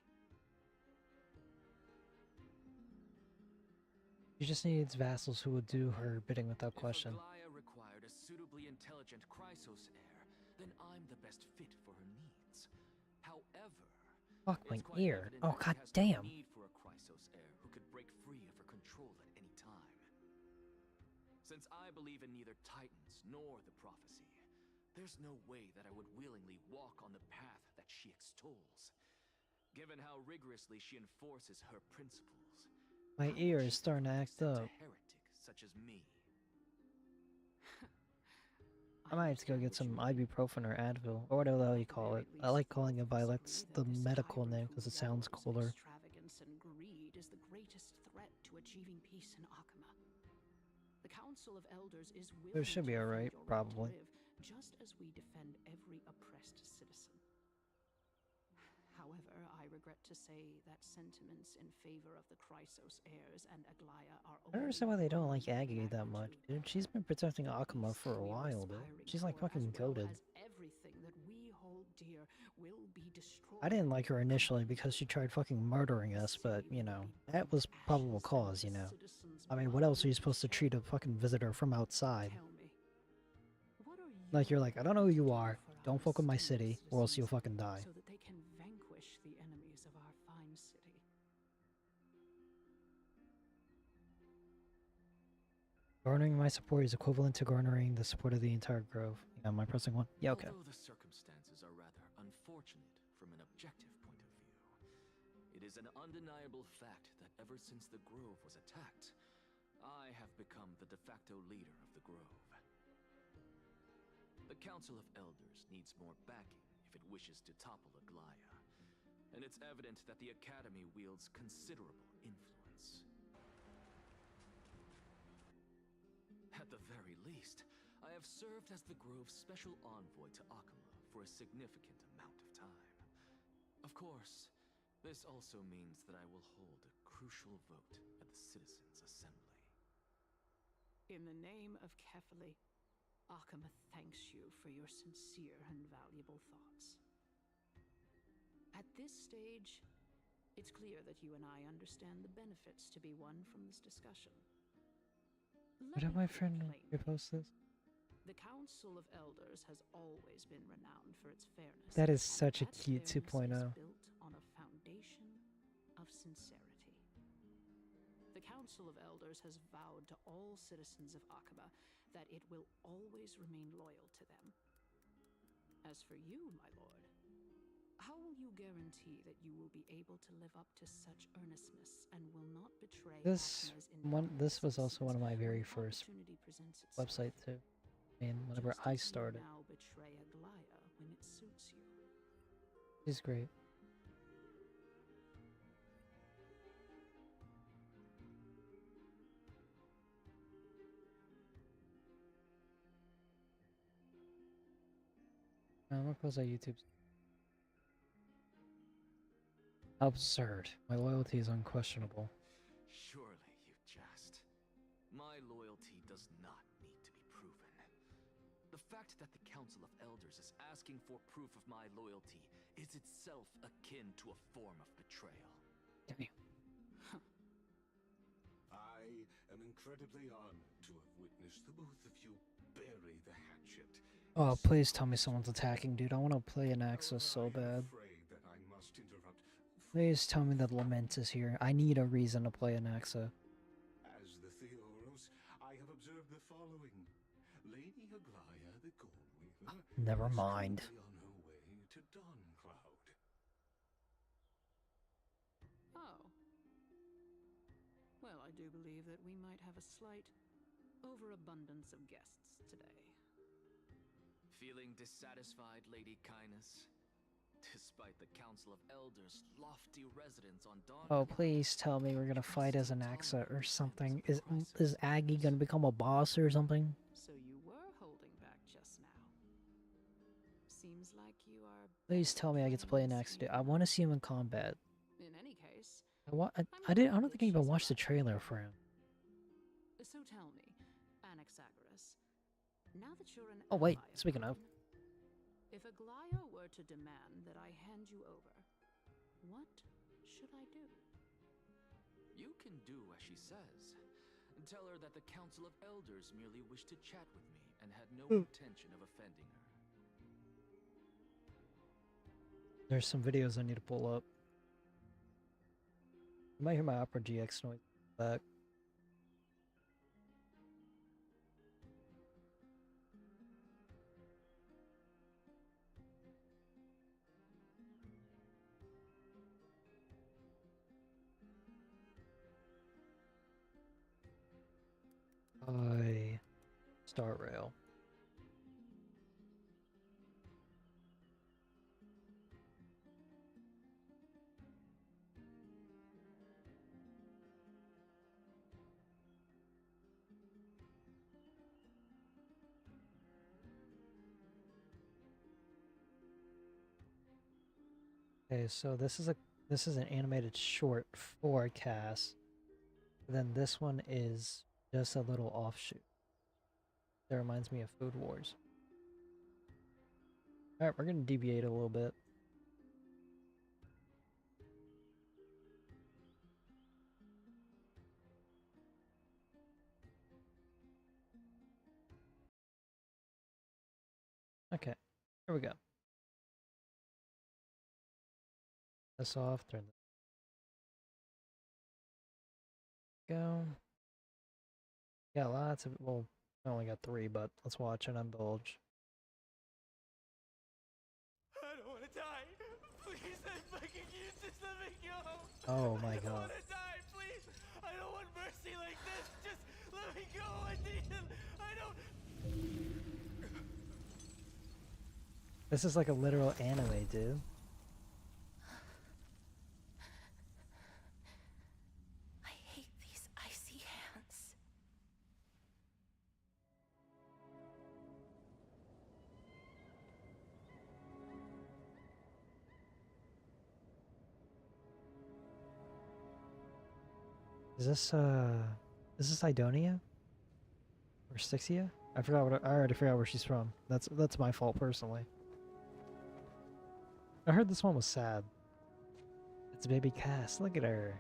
She just needs vassals who will do her bidding without question. If Aglaya required a suitably intelligent Chrysos heir, then I'm the best fit for her needs. However, Fuck my ear. Oh, god damn. Need for a Chrysos heir who could break free of her control at any time. Since I believe in neither Titans nor the prophecy, there's no way that I would willingly walk on the path that she extols. Given how rigorously she enforces her principles, My ear is starting to act up. a heretic such as me. I might have to go get some ibuprofen or Advil, or whatever the hell you call it. I like calling it Violet's the medical name because it sounds cooler. Extravagance and greed is the greatest threat to achieving peace in Akama. The Council of Elders is willing It should be to alright, defend your right to probably. live, just as we defend every oppressed citizen. However, I regret to say that sentiments in favor of the Chrysos heirs and Aglaya are... I don't understand why they don't like Aggie that much, dude. She's been protecting Akama for a while, dude. She's like fucking goated. Everything that we hold dear will be destroyed. I didn't like her initially because she tried fucking murdering us, but, you know, that was probable cause, you know. I mean, what else are you supposed to treat a fucking visitor from outside? Like, you're like, I don't know who you are, don't fuck with my city, or else you'll fucking die. So that they can vanquish the enemies of our fine city. Garnering my support is equivalent to garnering the support of the entire grove. Am I pressing one? Yeah, okay. Although the circumstances are rather unfortunate from an objective point of view, it is an undeniable fact that ever since the grove was attacked, I have become the de facto leader of the grove. The Council of Elders needs more backing if it wishes to topple Aglaya, and it's evident that the Academy wields considerable influence. At the very least, I have served as the Grove's special envoy to Akama for a significant amount of time. Of course, this also means that I will hold a crucial vote at the Citizens' Assembly. In the name of Kefali, Akama thanks you for your sincere and valuable thoughts. At this stage, it's clear that you and I understand the benefits to be won from this discussion. Why did my friend repost this? The Council of Elders has always been renowned for its fairness. That is such a cute 2.0. Built on a foundation of sincerity. The Council of Elders has vowed to all citizens of Akama that it will always remain loyal to them. As for you, my lord, How will you guarantee that you will be able to live up to such earnestness and will not betray This this was also one of my very first website too. And whenever I started, now betray Aglaya when it suits you. she's great. I'm gonna close out YouTube. Absurd. My loyalty is unquestionable. Surely you jest. My loyalty does not need to be proven. The fact that the Council of Elders is asking for proof of my loyalty is itself akin to a form of betrayal. Damn. I am incredibly honored to have witnessed the both of you bury the hatchet. Oh, please tell me someone's attacking, dude. I want to play an Axis so bad. Please tell me that Lament is here. I need a reason to play an Axa. As the Theoros, I have observed the following. Lady Aglaya the Goldweaver Never is mind. currently on her way to Dawncloud. Oh. Well, I do believe that we might have a slight overabundance of guests today. Feeling dissatisfied, Lady Kindness? Despite the Council of Elders' lofty residence on Dawn. Oh, please tell me we're gonna fight as an Axa or something. Is Aggie gonna become a boss or something? So you were holding back just now. Seems like you are. Please tell me I get to play an Axa, dude. I want to see him in combat. In any case, I don't think I even watched the trailer for him. So tell me, Anaxagoras, now that you're an Oh wait, ally speaking of. if Aglaya were to demand that I hand you over, what should I do? You can do as she says. Tell her that the Council of Elders merely wished to chat with me and had no intention of offending her. There's some videos I need to pull up. You might hear my Opera GX noise back. Star Rail. Okay, so this is an animated short for Cass. Then this one is just a little offshoot. That reminds me of Food Wars. Alright, we're gonna deviate a little bit. Okay, here we go. This off, turn this. Go. Yeah, lots of, well, I only got 3, but let's watch and indulge. I don't want to die. Please, I fucking you just let me go. Oh my I don't god. want to die, please. I don't want mercy like this. Just let me go. I need him. I don't. This is like a literal anime, dude. I hate these icy hands. Is this Idonia? Or Styxia? I already forgot where she's from. That's my fault personally. I heard this one was sad. It's baby Cass, look at her.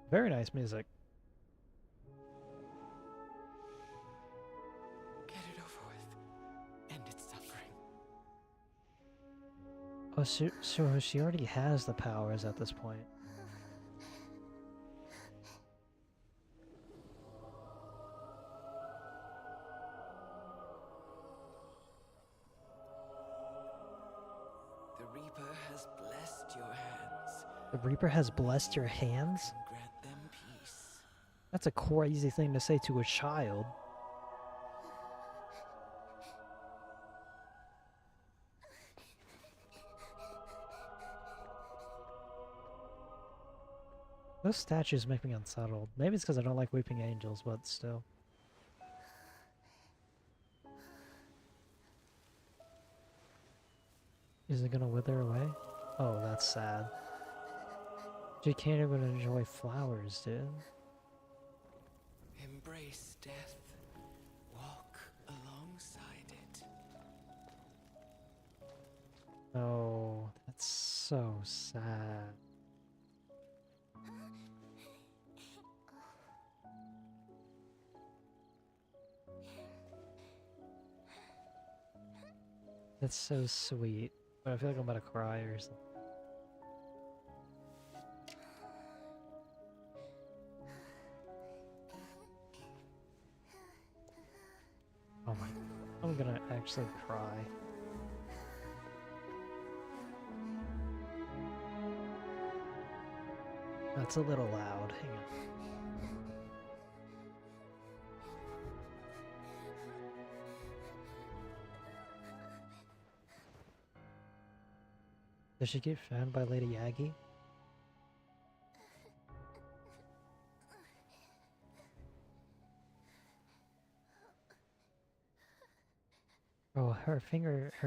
Very nice music. Get it over with. End its suffering. Oh, so she already has the powers at this point. The Reaper has blessed your hands. The Reaper has blessed your hands? And grant them peace. That's a crazy thing to say to a child. Those statues make me unsettled. Maybe it's because I don't like weeping angels, but still. Is it gonna wither away? Oh, that's sad. She can't even enjoy flowers, dude. Embrace death. Walk alongside it. Oh, that's so sad. That's so sweet, but I feel like I'm about to cry or something. Oh my, I'm gonna actually cry. That's a little loud, hang on. Did she get found by Lady Aggie? Oh, her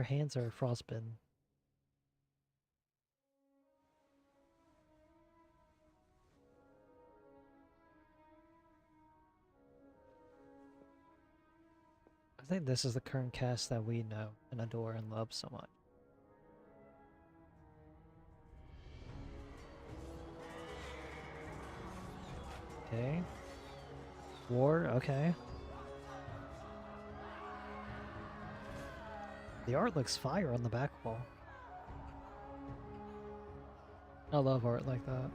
hands are frostbitten. I think this is the current cast that we know and adore and love so much. Okay. War, okay. The art looks fire on the back wall. I love art like that.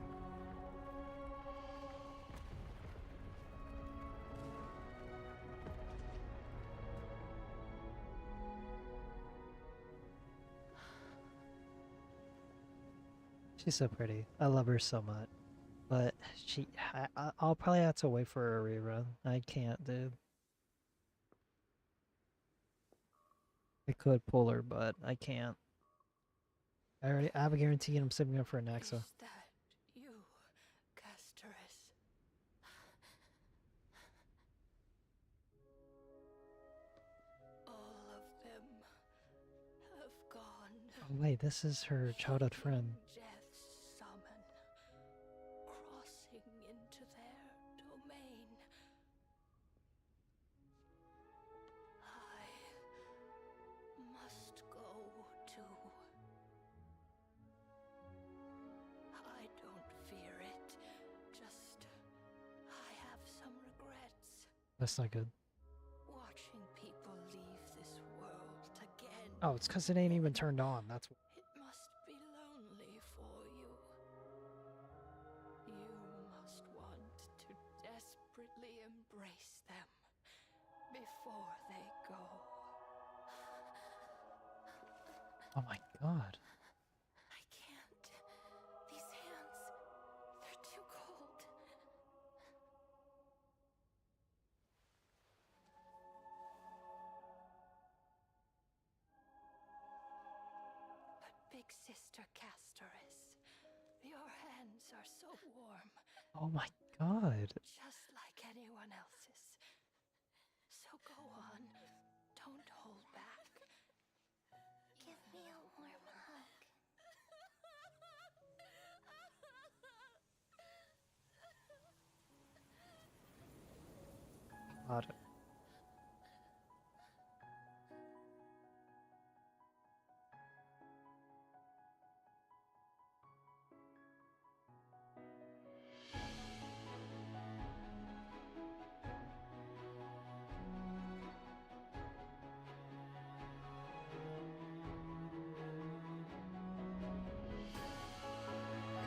She's so pretty. I love her so much. But I'll probably have to wait for a rerun. I can't, dude. I could pull her, but I can't. I have a guarantee and I'm saving up for an Axa. Is that you, Casteress? All of them have gone. Oh wait, this is her childhood friend. Death's summon, crossing into their domain. I must go too. I don't fear it. Just I have some regrets. That's not good. Watching people leave this world again. Oh, it's because it ain't even turned on. That's what. It must be lonely for you. You must want to desperately embrace them before they go. Oh my god. I can't. These hands, they're too cold. But big sister Casteress, your hands are so warm. Oh my god. Just like anyone else's. So go on. Don't hold back. Give me a warm hug. God.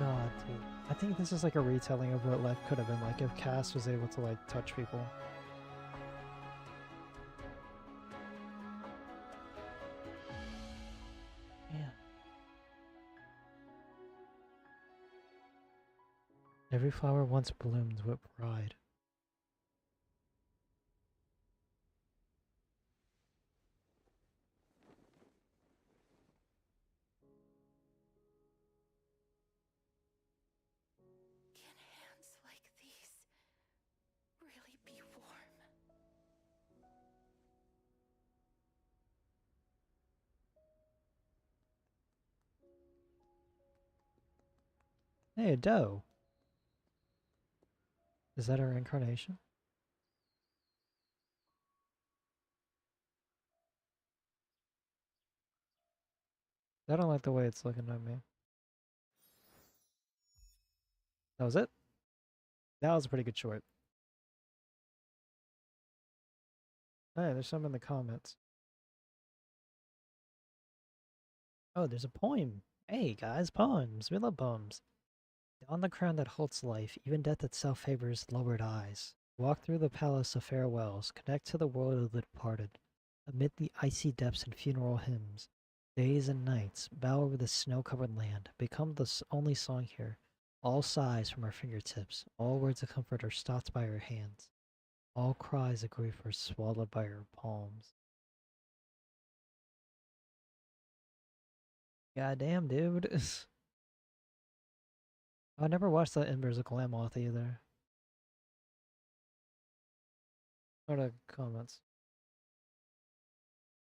god, dude. I think this is like a retelling of what life could have been like if Cass was able to like touch people. Man. Every flower once bloomed with pride. Can hands like these really be warm? Hey, a doe. Is that our incarnation? I don't like the way it's looking at me. That was it? That was a pretty good short. Hey, there's some in the comments. Oh, there's a poem. Hey guys, poems. We love poems. On the crown that holds life, even death itself favors lowered eyes. Walk through the palace of farewells, connect to the world of the departed. Amid the icy depths and funeral hymns, days and nights bow over the snow-covered land, become the only song here. All sighs from our fingertips, all words of comfort are stopped by our hands. All cries of grief are swallowed by our palms. Goddamn, dude. I never watched that Embers of Glamoth either. What are the comments?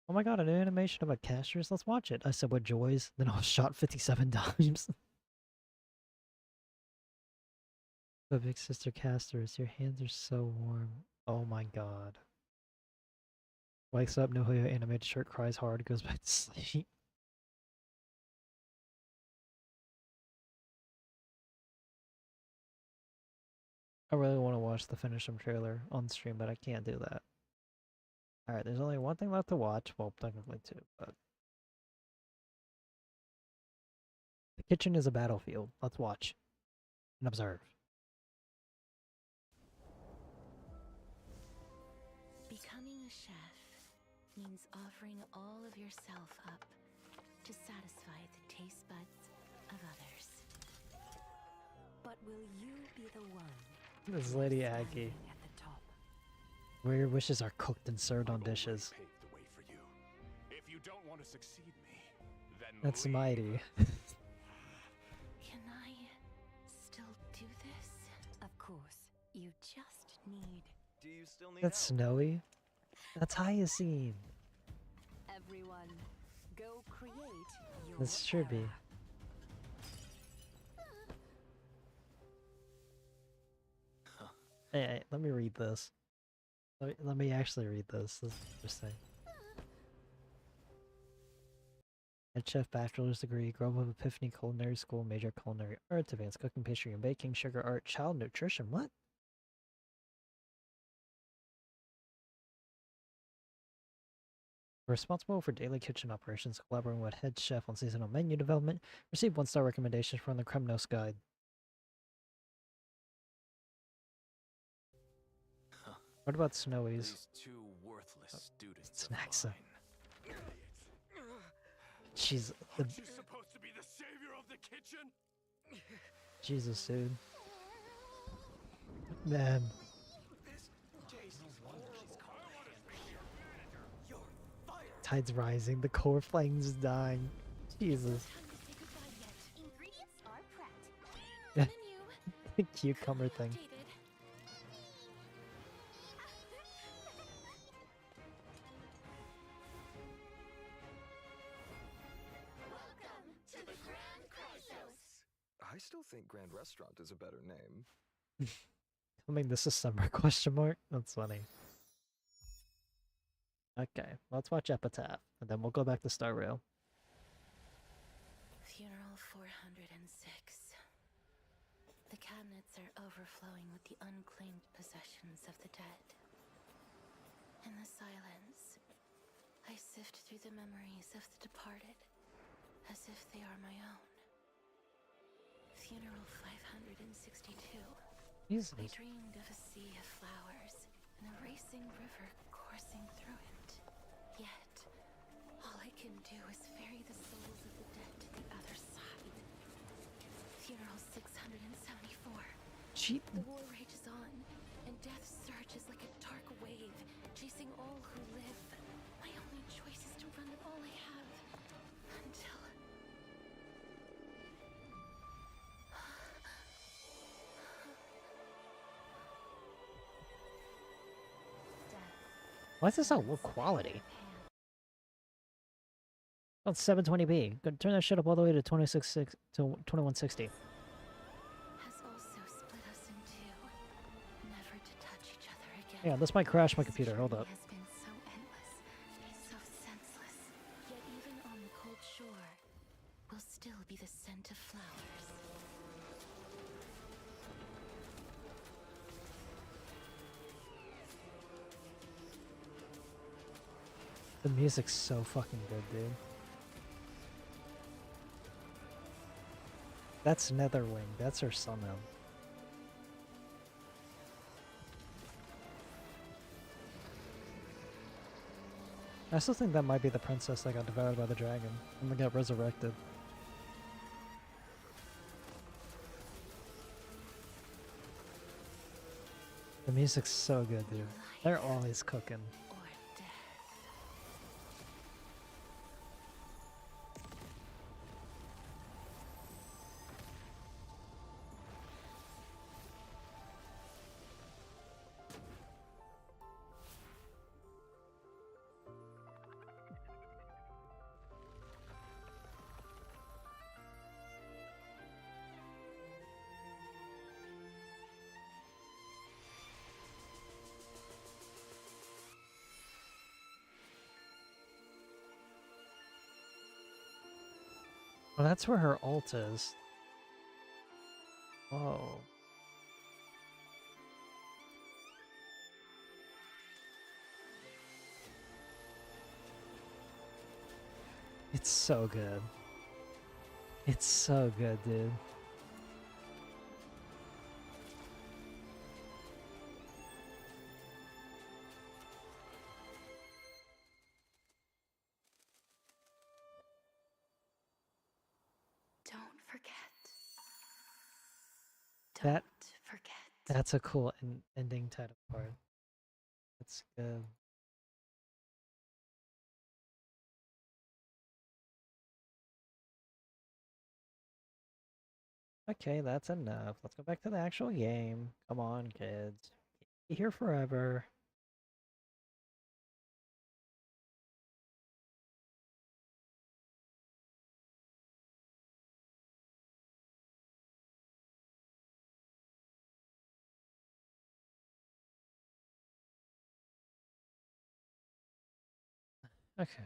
Oh my god, a new animation about casters? Let's watch it. I said, what joys? Then I was shot 57 times. But big sister casters, your hands are so warm. Oh my god. Wakes up, Nohoyo animated shirt, cries hard, goes back to sleep. I really want to watch the Finish 'em trailer on stream, but I can't do that. Alright, there's only one thing left to watch. Well, technically two, but... The kitchen is a battlefield. Let's watch. And observe. Becoming a chef means offering all of yourself up to satisfy the taste buds of others. But will you be the one? This is Lady Aggie. At the top? Where your wishes are cooked and served on dishes. Paved the way for you. If you don't want to succeed me, then That's leave. mighty. Can I still do this? Of course. You just need... Do you still need That's help? Snowy. That's Hyacine. Everyone, go create your This should be. Hey, let me read this. Let me actually read this. This is interesting. Head chef, bachelor's degree, Grove of Epiphany Culinary School, major culinary arts, advanced cooking, pastry and baking, sugar art, child nutrition. What? Responsible for daily kitchen operations, collaborating with head chef on seasonal menu development. Received 1-star recommendations from the Kremnos Guide. What about Snowy's? These two worthless students It's of an accent. mine. She's the... Aren't you supposed to be the savior of the kitchen? Jesus, dude. Man. Tide's rising, the core flames dying. Jesus. Ingredients are prepped. The cucumber thing. Welcome to the Grand Chrysos. I still think Grand Restaurant is a better name. Coming this December, question mark? That's funny. Okay, let's watch Epitaph, and then we'll go back to Star Rail. Funeral 406. The cabinets are overflowing with the unclaimed possessions of the dead. In the silence, I sift through the memories of the departed, as if they are my own. Funeral 562. Jesus. I dreamed of a sea of flowers and a racing river coursing through it. Yet, all I can do is ferry the souls of the dead to the other side. Funeral 674. The war rages on, and death surges like a dark wave, chasing all who live. My only choice is to run with all I have, until... Why is this so low quality? Oh, it's 720p. Go turn that shit up all the way to 2160. has also split us in two, never to touch each other again. Yeah, this might crash my computer. Hold up. Has been so endless, so senseless. Yet even on the cold shore, will still be the scent of flowers. The music's so fucking good, dude. That's Netherwing. That's her summon. I still think that might be the princess that got devoured by the dragon and then got resurrected. The music's so good, dude. They're always cooking. Well, that's where her ult is. Whoa. It's so good. It's so good, dude. Don't forget. That Forget. that's a cool ending title card. That's good. Okay, that's enough. Let's go back to the actual game. Come on, kids. Be here forever. Okay.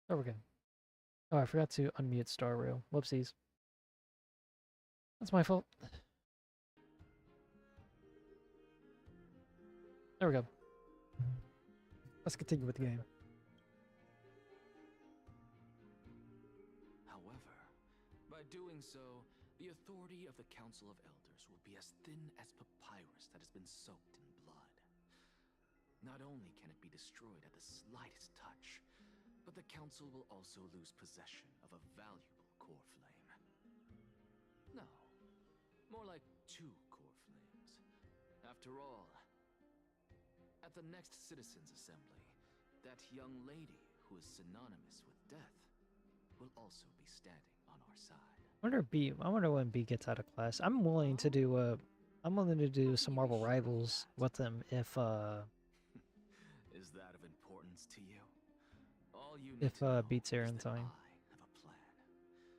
There we go. Oh, I forgot to unmute Star Rail. Whoopsies. That's my fault. There we go. Let's continue with the game. However, by doing so, the authority of the Council of Elders will be as thin as papyrus that has been soaked in blood. Not only can it be destroyed at the slightest touch, but the Council will also lose possession of a valuable core flame. No, more like two core flames. After all, at the next Citizens' Assembly, that young lady who is synonymous with death will also be standing on our side. I wonder when B gets out of class. I'm willing to do some Marvel Rivals with them if Is that of importance to you? All you if Beats here in time.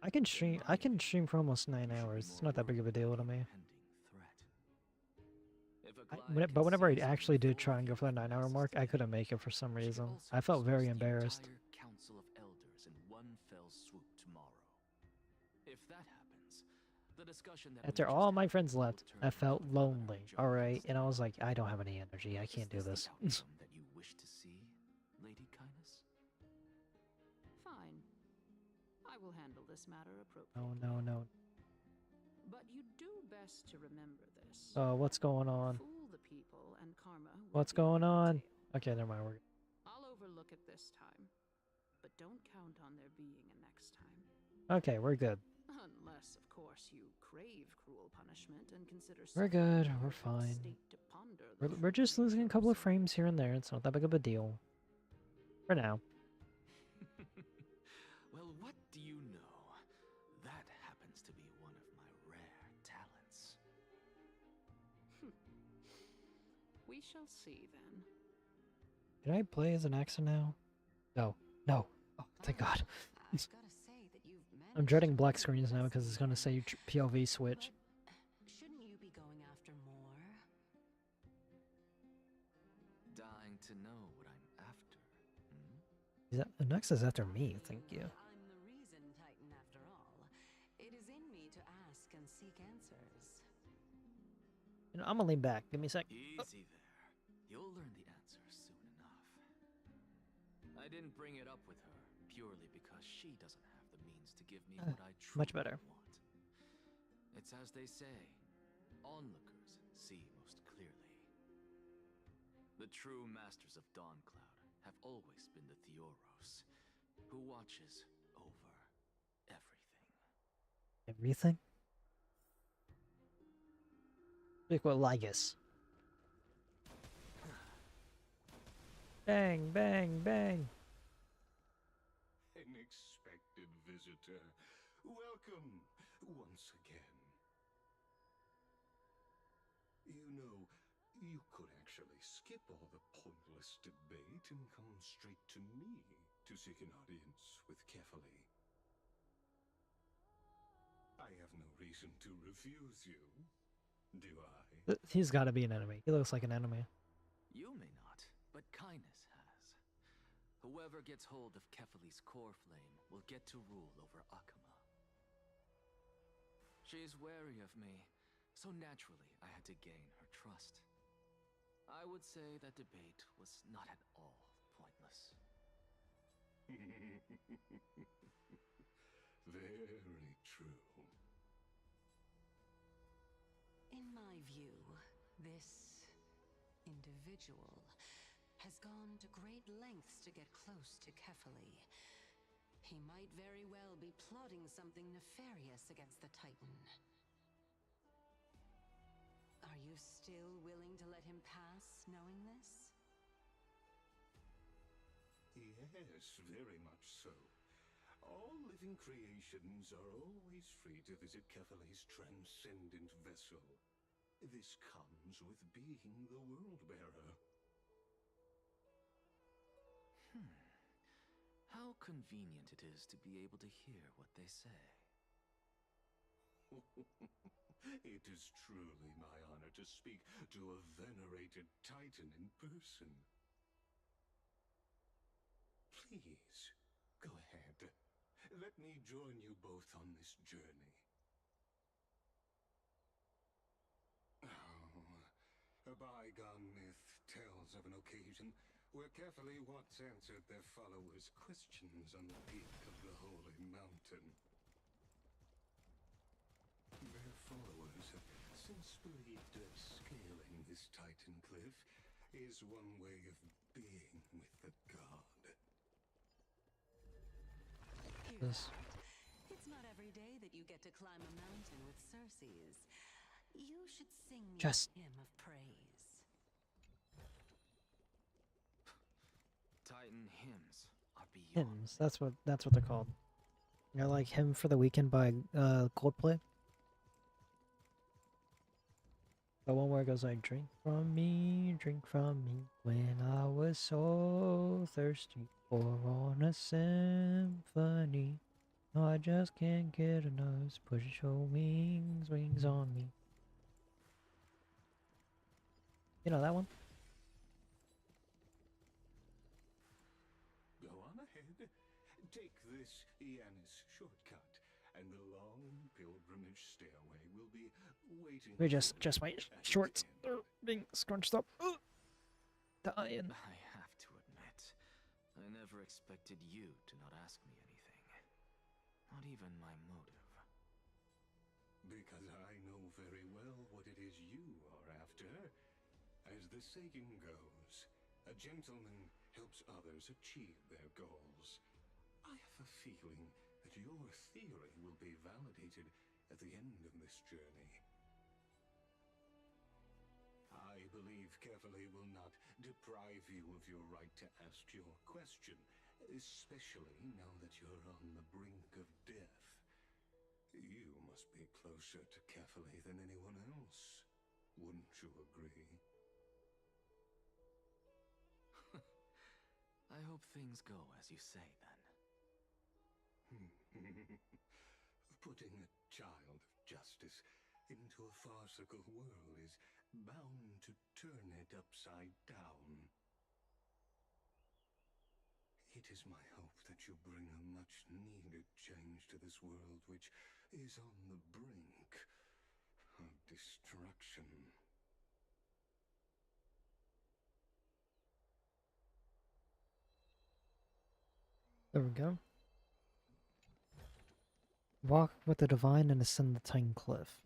I can stream for almost 9 hours. It's not that big of a deal to me. But whenever I actually did try and go for the 9-hour mark, I couldn't make it for some reason. I felt very embarrassed. Council of Elders in one fell swoop tomorrow. If that happens, The discussion that After all my friends left, I felt lonely, alright? And I was like, I don't have any energy, I can't do this. that you wish to see, Lady Kindness? Fine. I will handle this matter appropriately. Oh, no, no. But you do best to remember this. Oh, what's going on? Fool the people and karma will What's be going on your on? tail. Okay, never mind. I'll overlook it this time, but don't count on there being a next time. Okay, we're good. Unless, of course, you crave cruel punishment and consider We're good. We're fine. to ponder the We're just losing a couple of frames here and there. It's not that big of a deal. For now. Well, what do you know? That happens to be one of my rare talents. We shall see then. Can I play as an accent now? No. No. Oh, thank God. I'm dreading black screens now because it's going to say POV switch. Shouldn't you be going after more? Dying to know what I'm after. Is that, the next is after me, thank you. I'm the reason Titan after all. It is in me to ask and seek answers. You know, I'm gonna lean back. Give me a sec. Easy there. You'll learn the answer soon enough. I didn't bring it up with her purely because she doesn't have the means to give me what I truly Much better. want. It's as they say, onlookers see most clearly. The true masters of Dawncloud have always been the Theoros, who watches over everything. Everything? Like what, Ligus? Bang, bang, bang. An expected visitor. Welcome once again. You know, you could actually skip all the pointless debate and come straight to me to seek an audience with Kefali. I have no reason to refuse you, do I? He's gotta be an enemy. He looks like an enemy. You may not, but Kindness has. Whoever gets hold of Kefali's core flame will get to rule over Akama. She's wary of me, so naturally I had to gain her trust. I would say that debate was not at all pointless. Very true. In my view, this individual has gone to great lengths to get close to Kefali. He might very well be plotting something nefarious against the Titan. Are you still willing to let him pass, knowing this? Yes, very much so. All living creations are always free to visit Kefali's transcendent vessel. This comes with being the World-Bearer. How convenient it is to be able to hear what they say. It is truly my honor to speak to a venerated Titan in person. Please, go ahead. Let me join you both on this journey. Oh, a bygone myth tells of an occasion where Kefali once answered their followers' questions on the peak of the Holy Mountain. Their followers have since believed that scaling this Titan cliff is one way of being with the god. This. It's not every day that you get to climb a mountain with Circes. You should sing me Just a hymn of praise. Titan hymns are beyond. Hymns. That's what they're called. I like Hymn for the Weekend by Coldplay. The one where it goes like, drink from me, when I was so thirsty for on a symphony. No, I just can't get enough. Push your wings, wings on me. You know that one? Go on ahead. Take this Yanis shortcut, and the long pilgrimage stairway will be waiting. We just my shorts are being scrunched up. Dying. I have to admit, I never expected you to not ask me anything. Not even my motive. Because I know very well what it is you are after. As the saying goes, a gentleman helps others achieve their goals. I have a feeling that your theory will be validated at the end of this journey. I believe Kefali will not deprive you of your right to ask your question, especially now that you're on the brink of death. You must be closer to Kefali than anyone else. Wouldn't you agree? I hope things go as you say, then. Putting a child of justice into a farcical world is bound to turn it upside down. It is my hope that you bring a much-needed change to this world which is on the brink of destruction. There we go. Walk with the divine and ascend the Titan Cliff.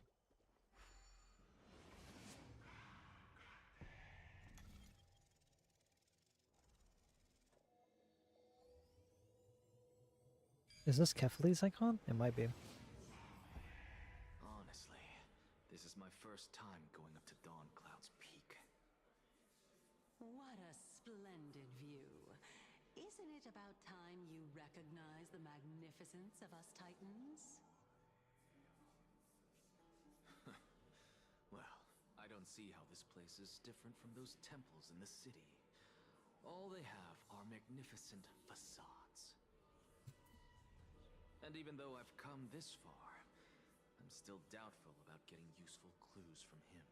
Is this Kefali's icon? It might be. Honestly, this is my first time going up to Dawn Cloud's peak. What a splendid view. Isn't it about time you recognize the magnificence of us Titans? Well, I don't see how this place is different from those temples in the city. All they have are magnificent facades. And even though I've come this far, I'm still doubtful about getting useful clues from him.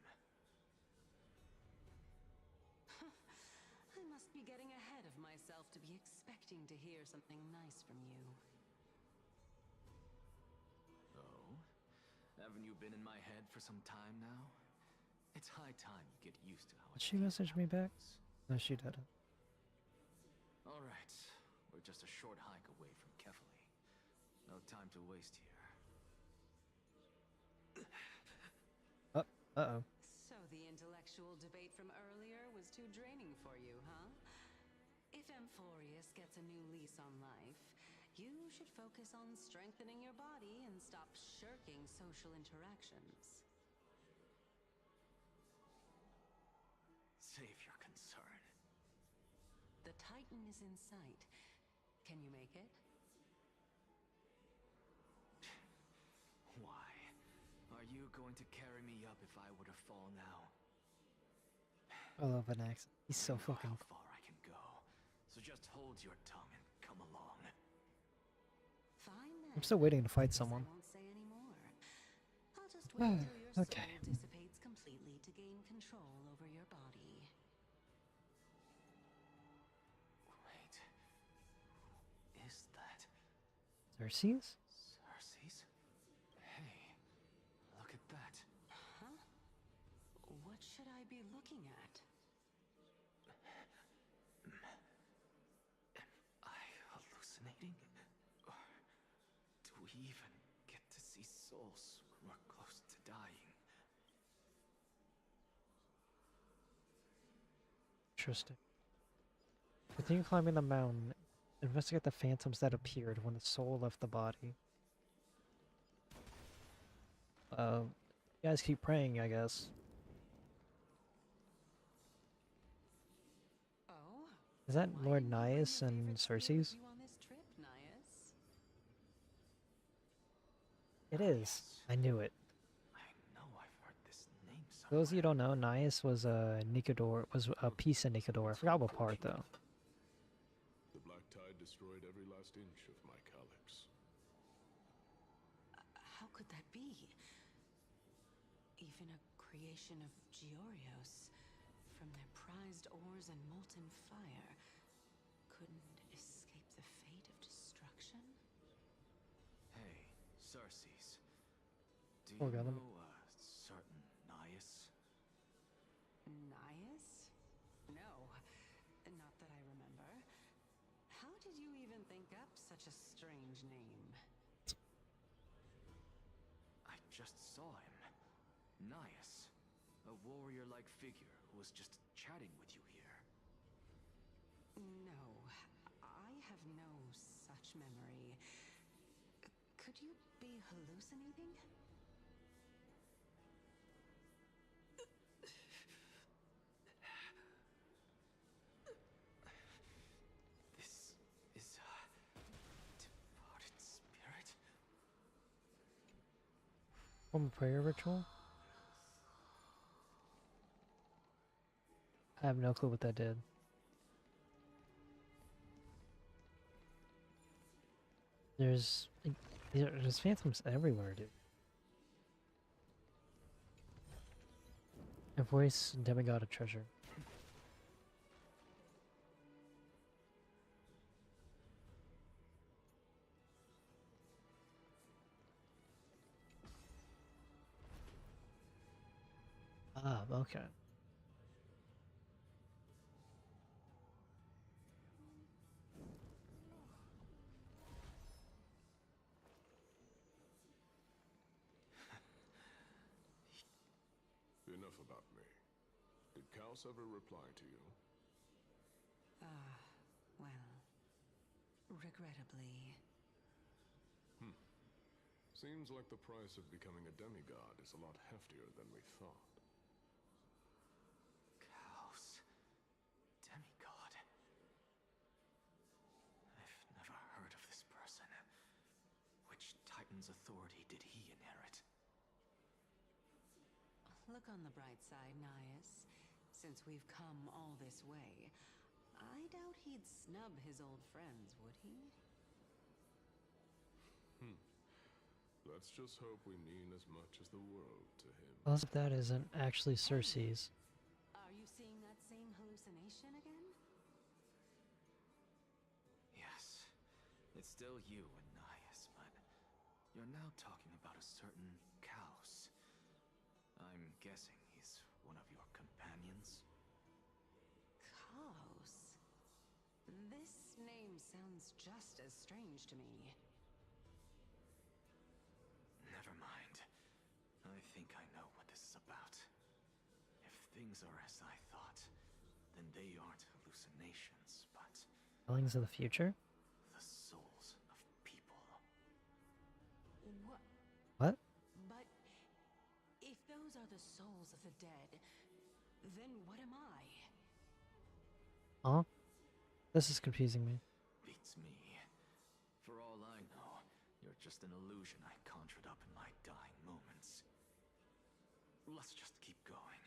I must be getting ahead of myself to be expecting to hear something nice from you. Oh? Haven't you been in my head for some time now? It's high time you get used to how Did she message me back? No, she didn't. Alright, we're just a short hike away from Kefali. No time to waste here. Uh-oh. So the intellectual debate from earlier was too draining for you, huh? If Amphorius gets a new lease on life, you should focus on strengthening your body and stop shirking social interactions. Save your concern. The Titan is in sight. Can you make it? Why? Are you going to carry me up if I were to fall now? I love an accent. He's so fucking. How far I can go. So just hold your tongue and come along. Fine then. I'm still waiting to fight someone. I won't say any more. I'll just wait until your soul dissipates completely to gain control over your body. Wait. Is that Xerxes? Xerxes? Hey, look at that. Huh? What should I be looking at? Am I hallucinating? Or do we even get to see souls who are close to dying? Interesting. Continue climbing the mountain. Investigate the phantoms that appeared when the soul left the body. You guys keep praying, I guess. Oh? Is that Lord Nias and Xerxes? You on this trip, Nias? It is. I knew it. I know I've heard this name For those of you who don't know, Nias was a Nikador, was a piece of Nikador. I forgot what part though. The black tide destroyed every last inch of my calyx. How could that be? Even a creation of Georios, from their prized ores and molten fire, couldn't escape the fate of destruction? Hey, Circes. Do Poor you guy, know a certain Nias? Nias? No, not that I remember. How did you even think up such a strange name? I just saw him. Nias. A warrior-like figure who was just chatting with you here. No, I have no such memory. Could you be hallucinating? This is a departed spirit? From a prayer ritual? I have no clue what that did. There's phantoms everywhere, dude. A voice, demigod, a treasure. Ah, okay. Enough about me. Did Kaos ever reply to you? Well, regrettably. Seems like the price of becoming a demigod is a lot heftier than we thought. Kaos. Demigod. I've never heard of this person. Which Titan's authority did he inherit? Look on the bright side, Nias. Since we've come all this way, I doubt he'd snub his old friends, would he? Let's just hope we mean as much as the world to him. Well, that isn't actually Circes. Are you seeing that same hallucination again? Yes. It's still you and Nias, but you're now talking about a certain Kaos. I'm guessing he's one of your companions? Chaos? This name sounds just as strange to me. Never mind. I think I know what this is about. If things are as I thought, then they aren't hallucinations, but Feelings of the future? the souls of people. What? What? But if those are the souls of the dead, then what am I? Huh? This is confusing me. Beats me. For all I know, you're just an illusion I conjured up in my dying moments. Let's just keep going.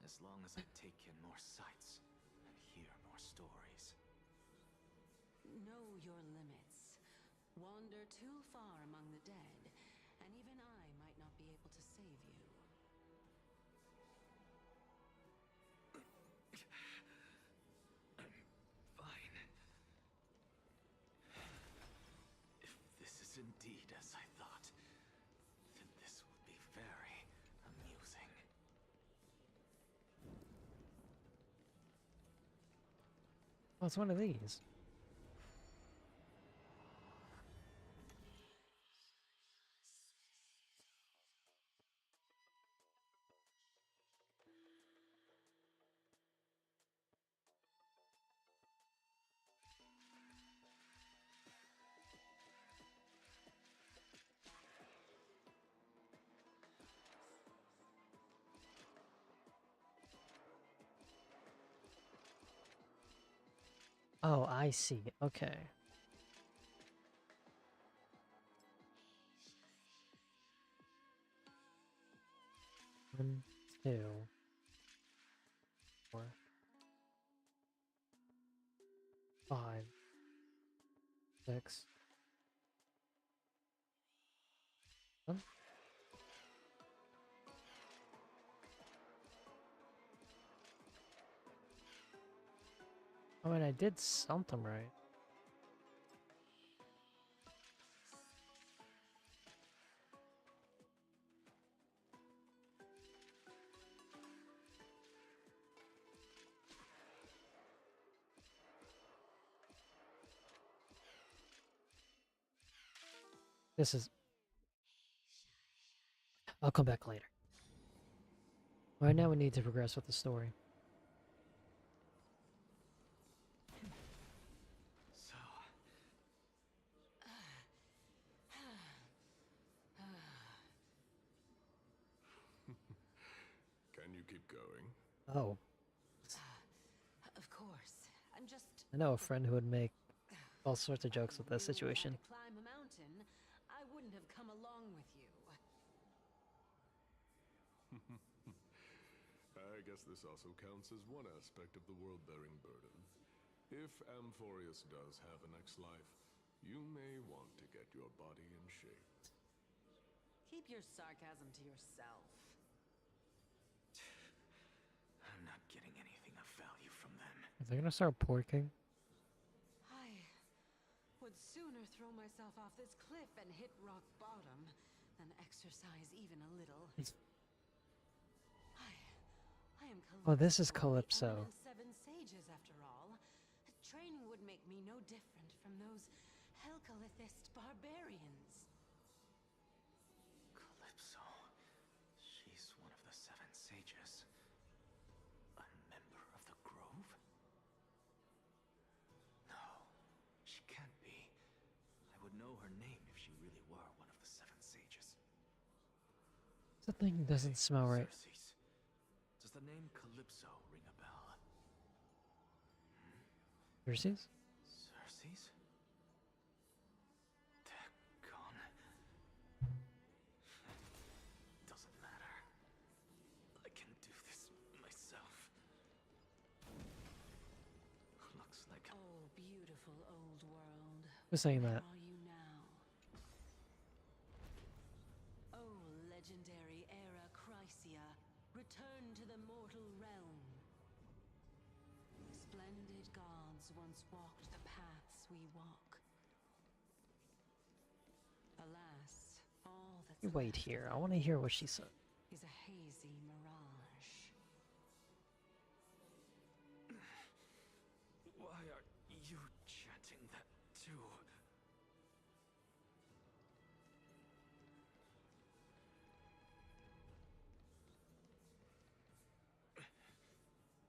As long as I take in more sights and hear more stories. Know your limits. Wander too far among the dead, and even I might not be able to save you. Fine. If this is indeed as I thought, then this will be very amusing. Oh, it's one of these. Oh, I see. Okay. One, two, four, five, six. One. I mean, I did something right. This is... I'll come back later. Right now we need to progress with the story. So... Can you keep going? Oh. Of course. I'm just... I know a friend who would make all sorts of jokes with this situation. To climb a mountain, I wouldn't have come along with you. I guess this also counts as one aspect of the world-bearing burden. If Amphorius does have a next life, you may want to get your body in shape. Keep your sarcasm to yourself. I'm not getting anything of value from them. Are they gonna start porking? I would sooner throw myself off this cliff and hit rock bottom than exercise even a little. I am Calypso. Oh, this is Calypso. Seven sages, after all. Training would make me no different from those Helcalithist barbarians. Calypso. She's one of the seven sages. A member of the Grove? No, she can't be. I would know her name if she really were one of the seven sages. Something doesn't smell right. Xerxes. Does the name Calypso ring a bell? Xerxes? Xerxes? They're gone. Doesn't matter. I can do this myself. Looks like... Oh, beautiful old world. Who's saying that? Where are you now? Oh, legendary era Chrysia, return to the mortal realm. Splendid gods once walked the paths we walk. Alas, all that's You wait here. I want to hear what she said. is a hazy mirage. Why are you chanting that too?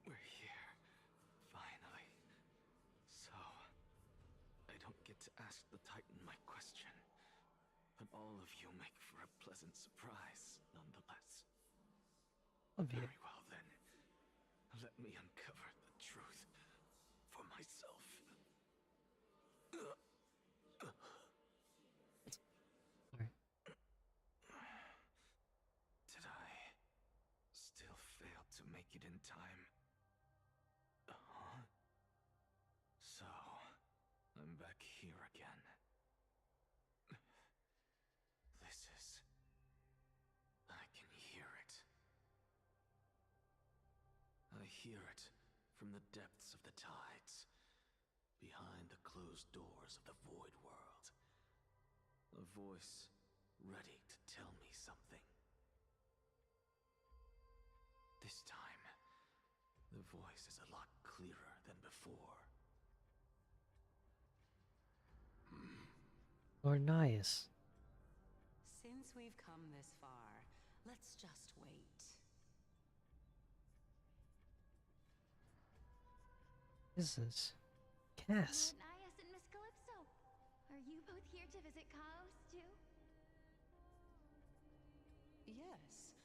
We're here, finally. So, I don't get to ask the Titan my question, but all of you make for a pleasant surprise, nonetheless. Very well then, let me uncover the truth for myself. Did I still fail to make it in time? So, I'm back here again. This is... I can hear it. I hear it from the depths of the tides, behind the closed doors of the void world. A voice ready to tell me something. This time, the voice is a lot clearer than before. Ornias. Since we've come this far, let's just wait. Is this? Cass. Lord Nias and Miss Calypso, are you both here to visit Chaos too? Yes,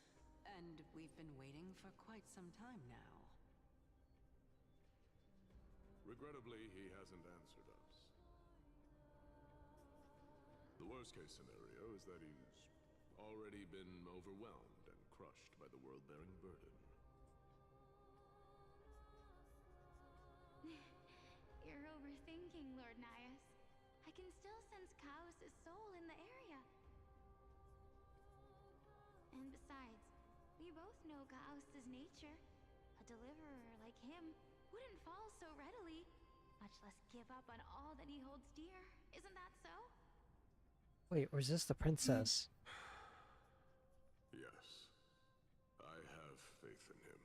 and we've been waiting for quite some time now. Regrettably, he hasn't answered us. The worst-case scenario is that he's already been overwhelmed and crushed by the world-bearing burden. You're overthinking, Lord Nias. I can still sense Chaos' soul in the area. And besides, we both know Chaos' nature. A deliverer like him wouldn't fall so readily, much less give up on all that he holds dear. Isn't that so? Wait, or is this the princess? Yes, I have faith in him.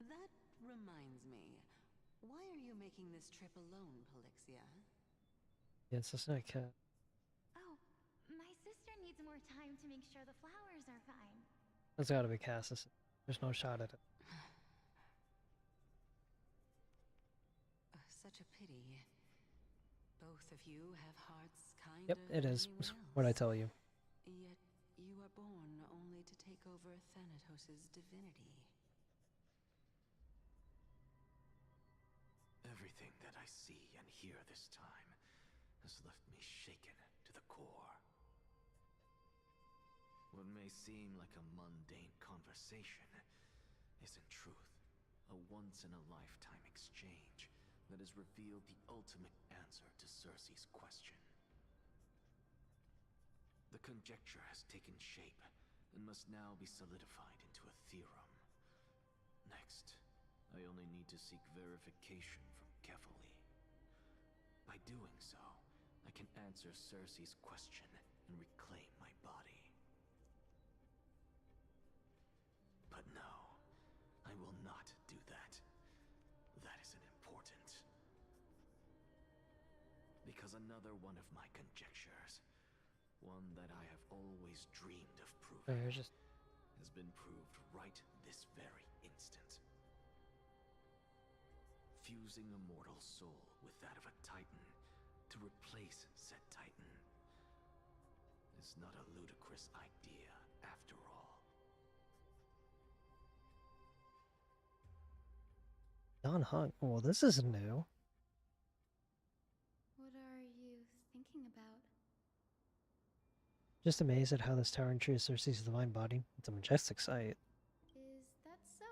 That reminds me, why are you making this trip alone, Polixia? Yeah, it's just not cat. Oh, my sister needs more time to make sure the flowers are fine. It's gotta be Cassis. There's no shot at it. Such a pity. Both of you have hearts kinder Yep, it than is. anyone What I else. tell you. Yet you are born only to take over Thanatos' divinity. Everything that I see and hear this time has left me shaken to the core. What may seem like a mundane conversation is in truth a once-in-a-lifetime exchange that has revealed the ultimate answer to Cersei's question. The conjecture has taken shape and must now be solidified into a theorem. Next, I only need to seek verification from Kefali. By doing so, I can answer Cersei's question and reclaim my body. But no, I will not do that. That isn't important. Because another one of my conjectures, one that I have always dreamed of proving, has been proved right this very instant. Fusing a mortal soul with that of a Titan to replace said Titan is not a ludicrous idea after all. Don Hunt. Well, this is new. What are you thinking about? Just amazed at how this tower intrudes Cersei's divine body. It's a majestic sight. Is that so?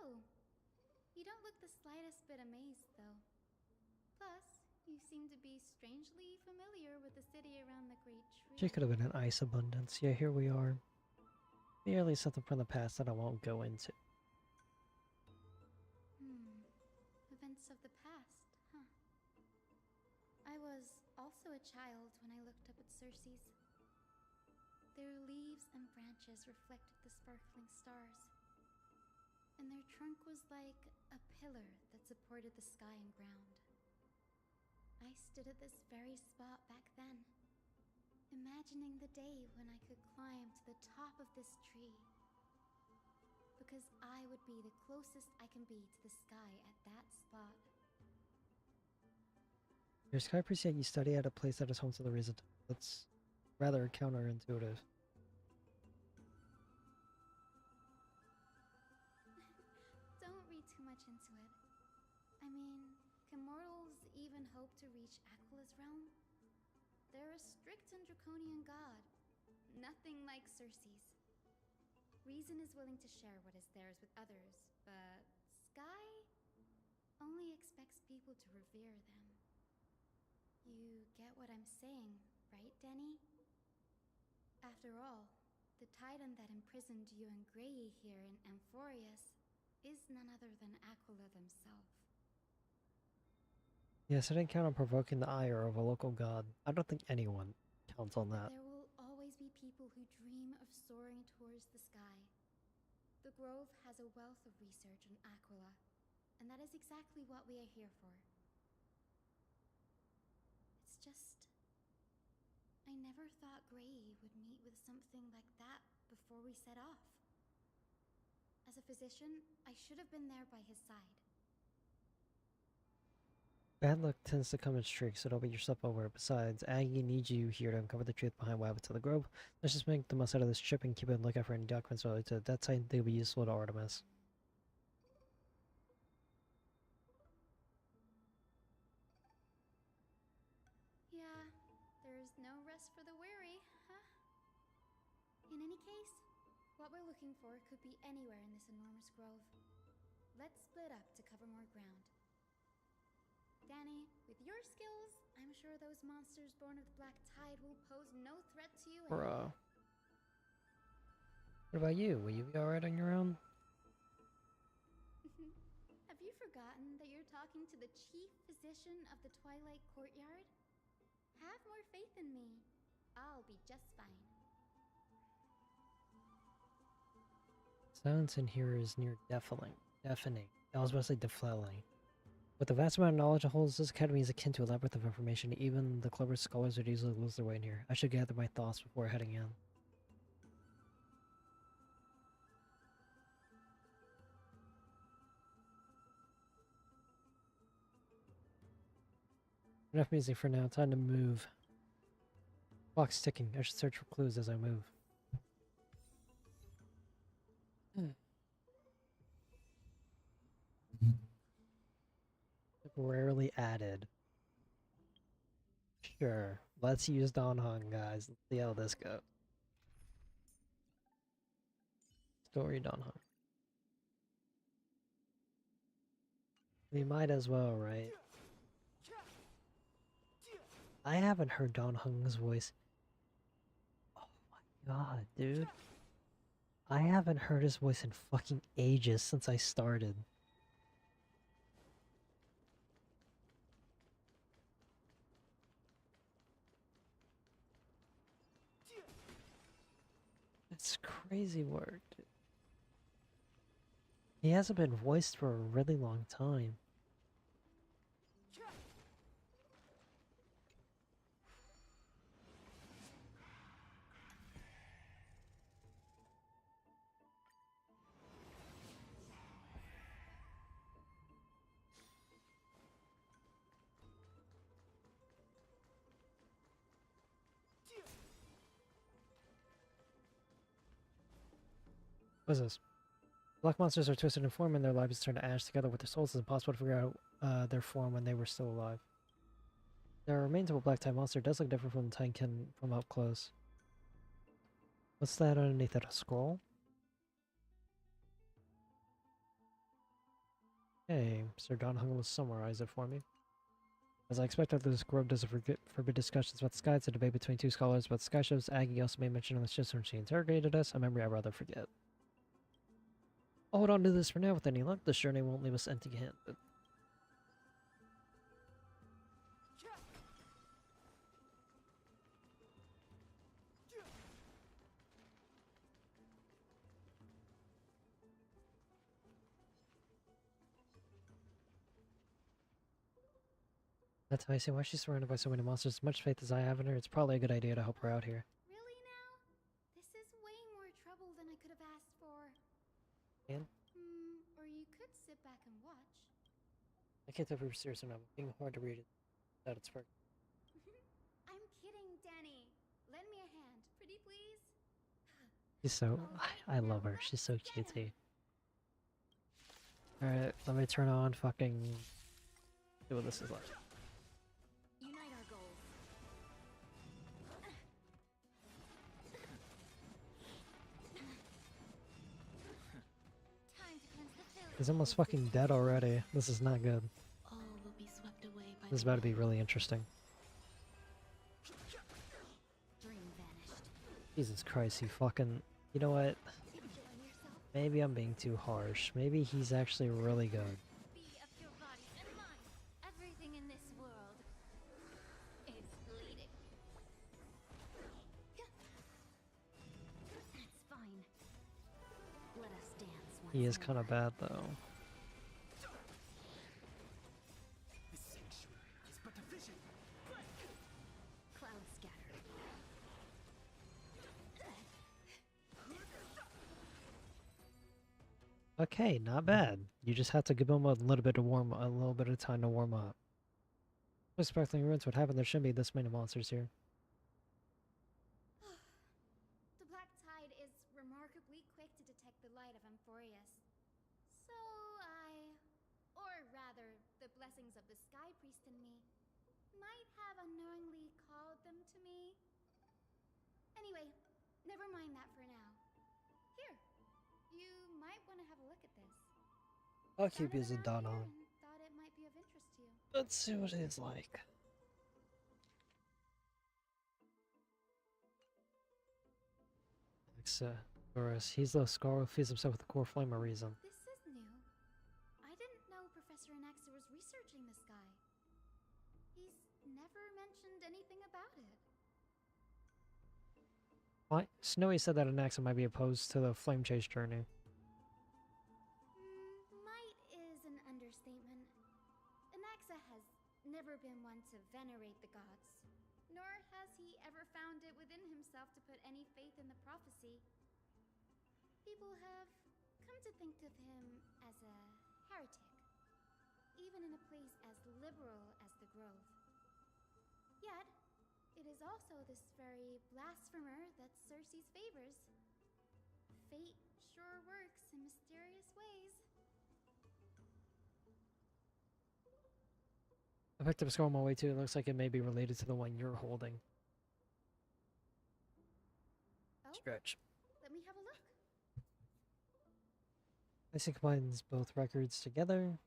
You don't look the slightest bit amazed, though. Plus, you seem to be strangely familiar with the city around the Great Tree. She could have been an ice abundance. Yeah, here we are. Merely something from the past that I won't go into. Events of the past, huh? I was also a child when I looked up at Cersei's. Their leaves and branches reflected the sparkling stars, and their trunk was like a pillar that supported the sky and ground. I stood at this very spot back then, imagining the day when I could climb to the top of this tree, because I would be the closest I can be to the sky at that spot. Your sky appreciate you study at a place that is home to the reason. That's rather counterintuitive. Don't read too much into it. I mean, can mortals even hope to reach Aquala's realm? They're a strict and draconian god, nothing like Cersei's. Reason is willing to share what is theirs with others, but Sky only expects people to revere them. You get what I'm saying, right, Denny? After all, the titan that imprisoned you and Grey here in Amphorius is none other than Aquila themselves. Yes, I didn't count on provoking the ire of a local god. I don't think anyone counts on that. There will always be people who dream of soaring towards the sky. The Grove has a wealth of research on Aquila, and that is exactly what we are here for. It's just, I never thought Grey would meet with something like that before we set off. As a physician, I should have been there by his side. Bad luck tends to come in streaks, so don't beat yourself over it. Besides, Aggie needs you here to uncover the truth behind what happened to the Grove. Let's just make the most out of this trip and keep a lookout for any documents related to that site. They'll be useful to Artemis. Yeah, there's no rest for the weary, huh? In any case, what we're looking for could be anywhere in this enormous grove. Let's split up to cover more ground. Danny, with your skills, I'm sure those monsters born of the Black Tide will pose no threat to you. Bruh. What about you? Will you be alright on your own? Have you forgotten that you're talking to the chief physician of the Twilight Courtyard? Have more faith in me. I'll be just fine. Silence in here is near deafening. I was about to say deflating. With the vast amount of knowledge it holds, this academy is akin to a labyrinth of information. Even the cleverest scholars would easily lose their way in here. I should gather my thoughts before heading in. Enough music for now. Time to move. Clock's ticking. I should search for clues as I move. Temporarily added. Sure. Let's use Don Hung, guys. Let's see how this goes. Story Don Hung. We might as well, right? I haven't heard Don Hung's voice. Oh my god, dude. I haven't heard his voice in fucking ages since I started. It's crazy work, dude. He hasn't been voiced for a really long time. What's this? Black monsters are twisted in form and their lives turn to ash together with their souls. It's impossible to figure out their form when they were still alive. The remains of a black tie monster does look different from the Timekin from up close. What's that underneath it? A scroll? Hey, Sir Don Hung will summarize it for me. As I expected, this grove doesn't forbid discussions about the sky. It's a debate between two scholars about the sky shows. Aggie also made mention of the ships when she interrogated us, a memory I'd rather forget. I'll hold on to this for now. With any luck, this journey won't leave us empty-handed. That's how I say why she's surrounded by so many monsters. As much faith as I have in her, it's probably a good idea to help her out here. Really now? This is way more trouble than I could have asked for. And? Or you could sit back and watch. I can't tell if you're serious or not. It's being hard to read it without its spark. I'm kidding, Danny. Lend me a hand, pretty please. She's so... I love her. She's so cutesy. Alright, let me turn on fucking... see what this is like. Unite our goals. He's almost fucking dead already. This is not good. All will be swept away by This is about to be really interesting. Dream vanished. Jesus Christ, he fucking... You know what? Maybe I'm being too harsh. Maybe he's actually really good. Be of your bodies and minds. Everything in this world is bleeding. It's fine. Let us dance once He is more. kind of bad, though. This sanctuary is but a vision. Cloud scattered. Okay, not bad. You just have to give him a little bit of time to warm up. Expecting ruins would happen. There shouldn't be this many monsters here. The black tide is remarkably quick to detect the light of Amphorius. So or rather, the blessings of the Sky Priest in me, might have unknowingly called them to me. Anyway, never mind that for now. Here, you might want to have a look at this. I'll keep using Don Here on. and thought it might be of interest to you. Let's see what it's like. He's the Scar who feeds himself with the core flame of reason. This is new. I didn't know Professor Anaxa was researching the sky. He's never mentioned anything about it. Why? Snowy said that Anaxa might be opposed to the flame chase journey. Might is an understatement. Anaxa has never been one to venerate the gods, nor has he ever found it within himself to put any faith in the prophecy. People have come to think of him as a heretic, even in a place as liberal as the Grove. Yet, it is also this very blasphemer that Cersei favors. Fate sure works in mysterious ways. I picked up a scroll on my way too. It looks like it may be related to the one you're holding. Oh? Stretch. Let me have a look. This combines both records together.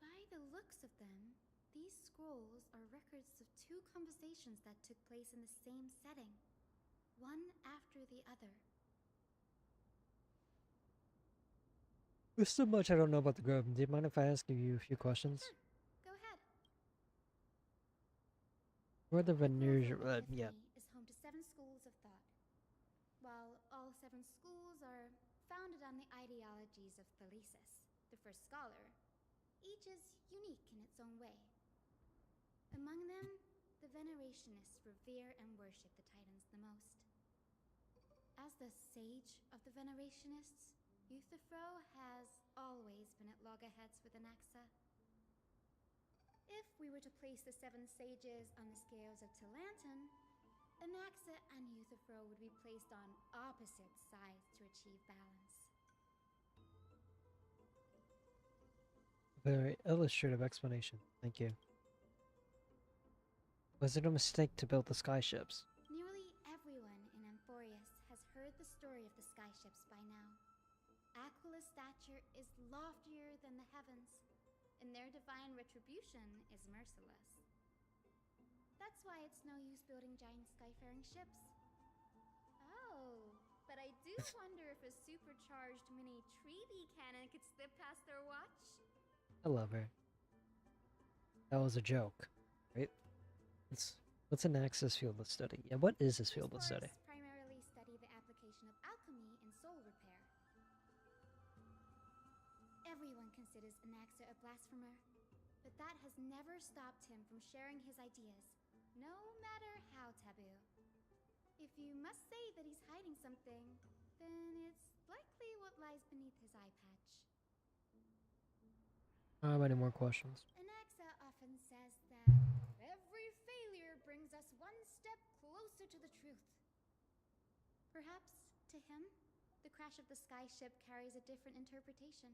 By the looks of them, these scrolls are records of two conversations that took place in the same setting, one after the other. There's so much I don't know about the Grove. Do you mind if I ask you a few questions? Sure. Go ahead. Where the veneers? Yeah. Is home to 7 schools of thought. While all 7 schools are founded on the ideologies of Thalesis, the first scholar, each is unique in its own way. Among them, the Venerationists revere and worship the Titans the most. As the sage of the Venerationists, Euthyphro has always been at loggerheads with Anaxa. If we were to place the 7 sages on the scales of Talanton, Anaxa and Euthyphro would be placed on opposite sides to achieve balance. Very illustrative explanation. Thank you. Was it a mistake to build the skyships? Nearly everyone in Amphorius has heard the story of the skyships by now. Aquila's stature is loftier than the heavens, and their divine retribution is merciless. That's why it's no use building giant skyfaring ships. Oh, but I do wonder if a supercharged mini Treaty cannon could slip past their watch. I love her. That was a joke, right? What's an Axis field of study? Yeah, what is this field of study? Primarily study the application of alchemy in soul repair. Everyone considers Anaxa a blasphemer, but that has never stopped him from sharing his ideas, no matter how taboo. If you must say that he's hiding something, then it's likely what lies beneath his eye patch. I don't have any more questions. Anaxa often says that every failure brings us one step closer to the truth. Perhaps, to him, the crash of the skyship carries a different interpretation.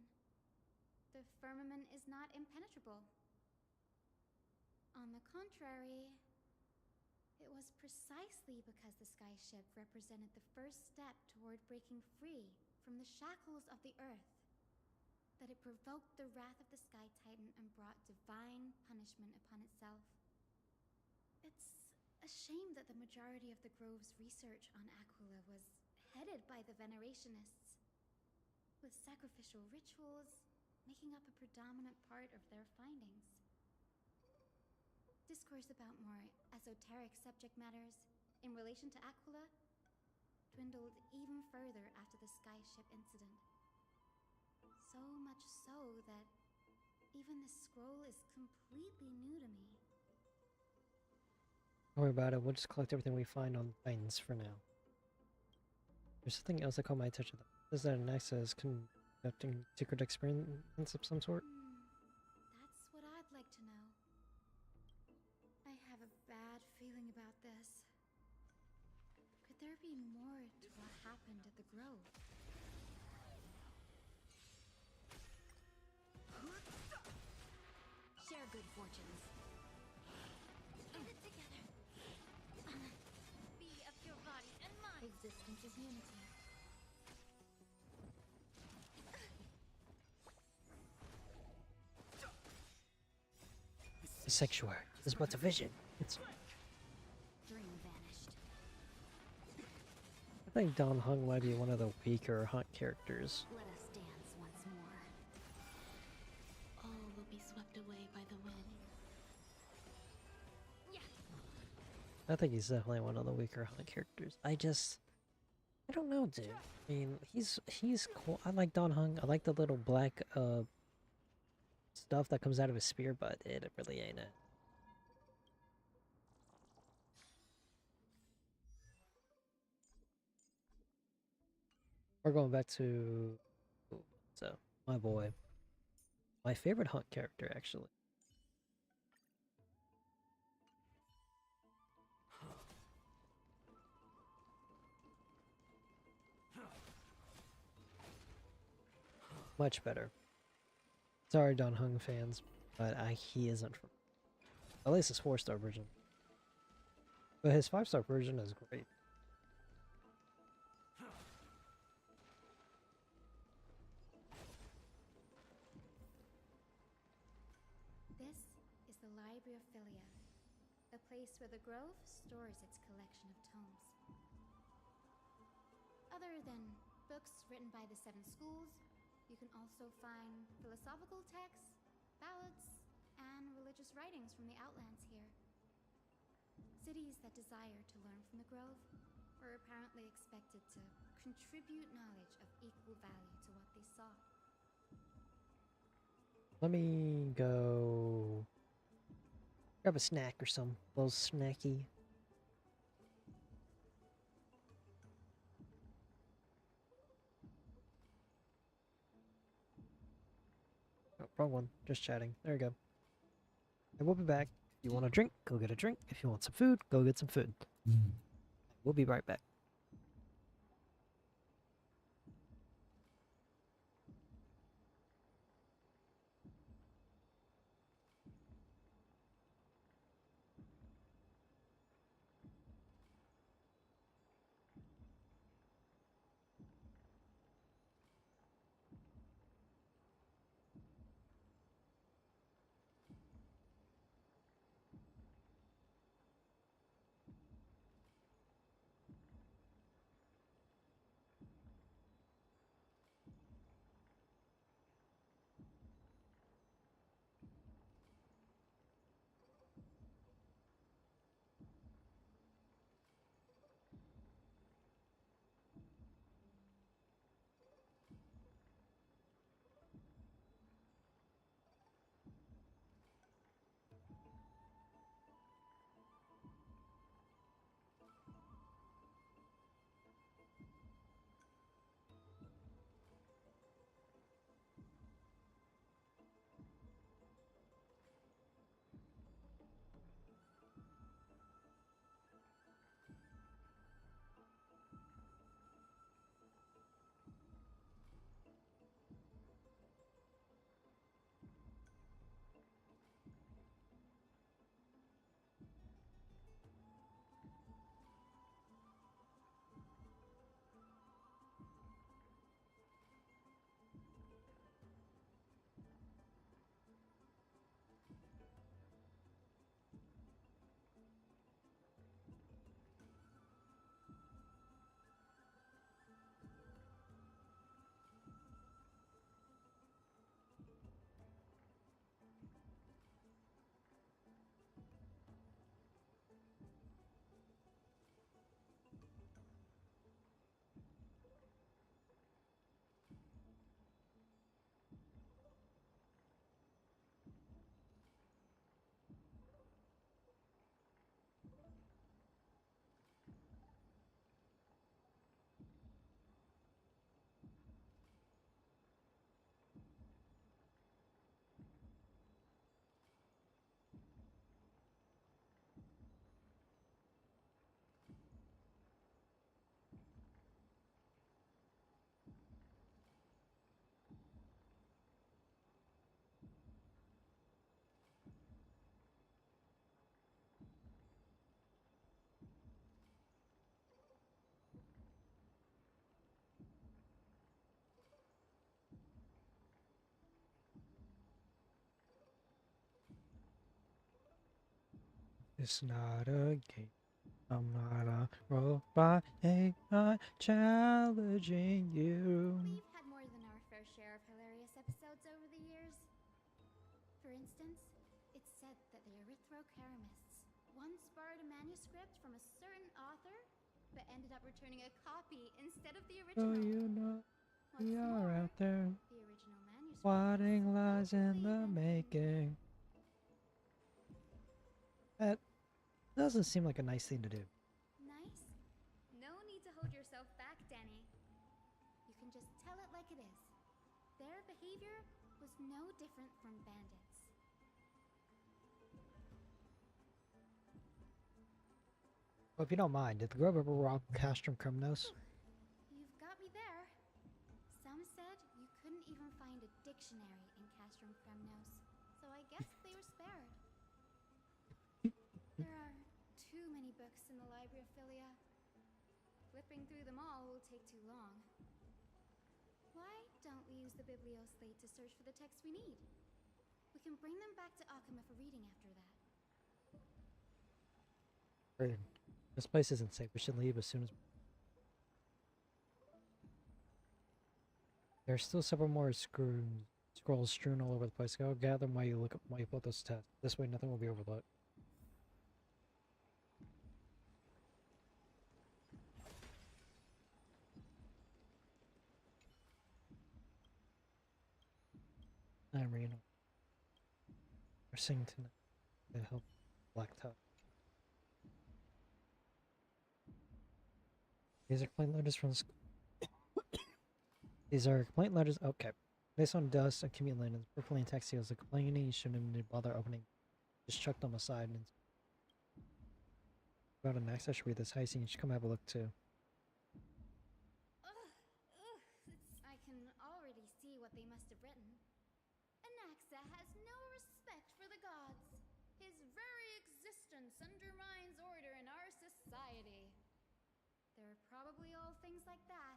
The firmament is not impenetrable. On the contrary, it was precisely because the skyship represented the first step toward breaking free from the shackles of the earth that it provoked the wrath of the Sky Titan and brought divine punishment upon itself. It's a shame that the majority of the Grove's research on Aquila was headed by the Venerationists, with sacrificial rituals making up a predominant part of their findings. Discourse about more esoteric subject matters in relation to Aquila dwindled even further after the skyship incident. So much so that even the scroll is completely new to me. Don't worry about it, we'll just collect everything we find on Titans for now. There's something else that caught my attention though. Is that Anaxa is conducting secret experiments of some sort? That's what I'd like to know. I have a bad feeling about this. Could there be more to what happened at the Grove? Share good fortunes. Get it together. Be of your body and mind. Existence is unity. The sanctuary is but a vision. Dream vanished. I think Don Hung might be one of the weaker Hunt characters. Let us dance once more. All will be swept away by the wind. I think he's definitely one of the weaker Hunt characters. I don't know, dude. I mean, he's cool. I like Don Hung. I like the little black stuff that comes out of his spear, but it really ain't it. We're going back to so my boy, my favorite hunt character actually. Much better. Sorry, Don Hung fans, but he isn't from. At least his 4-star version. But his 5-star version is great. This is the Library of Philia, a place where the Grove stores its collection of tomes. Other than books written by the 7 schools, you can also find philosophical texts, ballads, and religious writings from the Outlands here. Cities that desire to learn from the Grove were apparently expected to contribute knowledge of equal value to what they sought. Let me go grab a snack or some. A little snacky. Oh, wrong one. Just chatting. There you go. And we'll be back. If you want a drink, go get a drink. If you want some food, go get some food. We'll be right back. It's not a game. I'm not a robot AI challenging you. We've had more than our fair share of hilarious episodes over the years. For instance, it's said that the Erythrocheramists once borrowed a manuscript from a certain author, but ended up returning a copy instead of the So original. you know we What's are more, out there. the original manuscript Plotting lies in the supposedly making. That doesn't seem like a nice thing to do. nice? No need to hold yourself back, Danny. You can just tell it like it is. Their behavior was no different from bandits. Well, if you don't mind, did the grub ever rob Castrum Criminals? You've got me there. Some said you couldn't even find a dictionary in Castrum Kremnos, so I guess they were spared. There are too many books in the library of Philia. Flipping through them all will take too long. Why don't we use the biblioslate to search for the texts we need? We can bring them back to Akuma for reading after that. Weird. This place isn't safe. We should leave as soon as... There are still several more scrolls strewn all over the place. Go gather them while you put those tests. This way nothing will be overlooked. I'm Reno. We're singing tonight to help Black Top. These are complaint letters from These are complaint letters. Okay. Based on dust accumulating in perfectly intact seals, the complaining you shouldn't even bother opening. Just chuck them aside and got an access. I should read this heist and you should come have a look too. I can already see what they must have written. Anaxa has no respect for the gods. His very existence undermines order in our society. They're probably all things like that.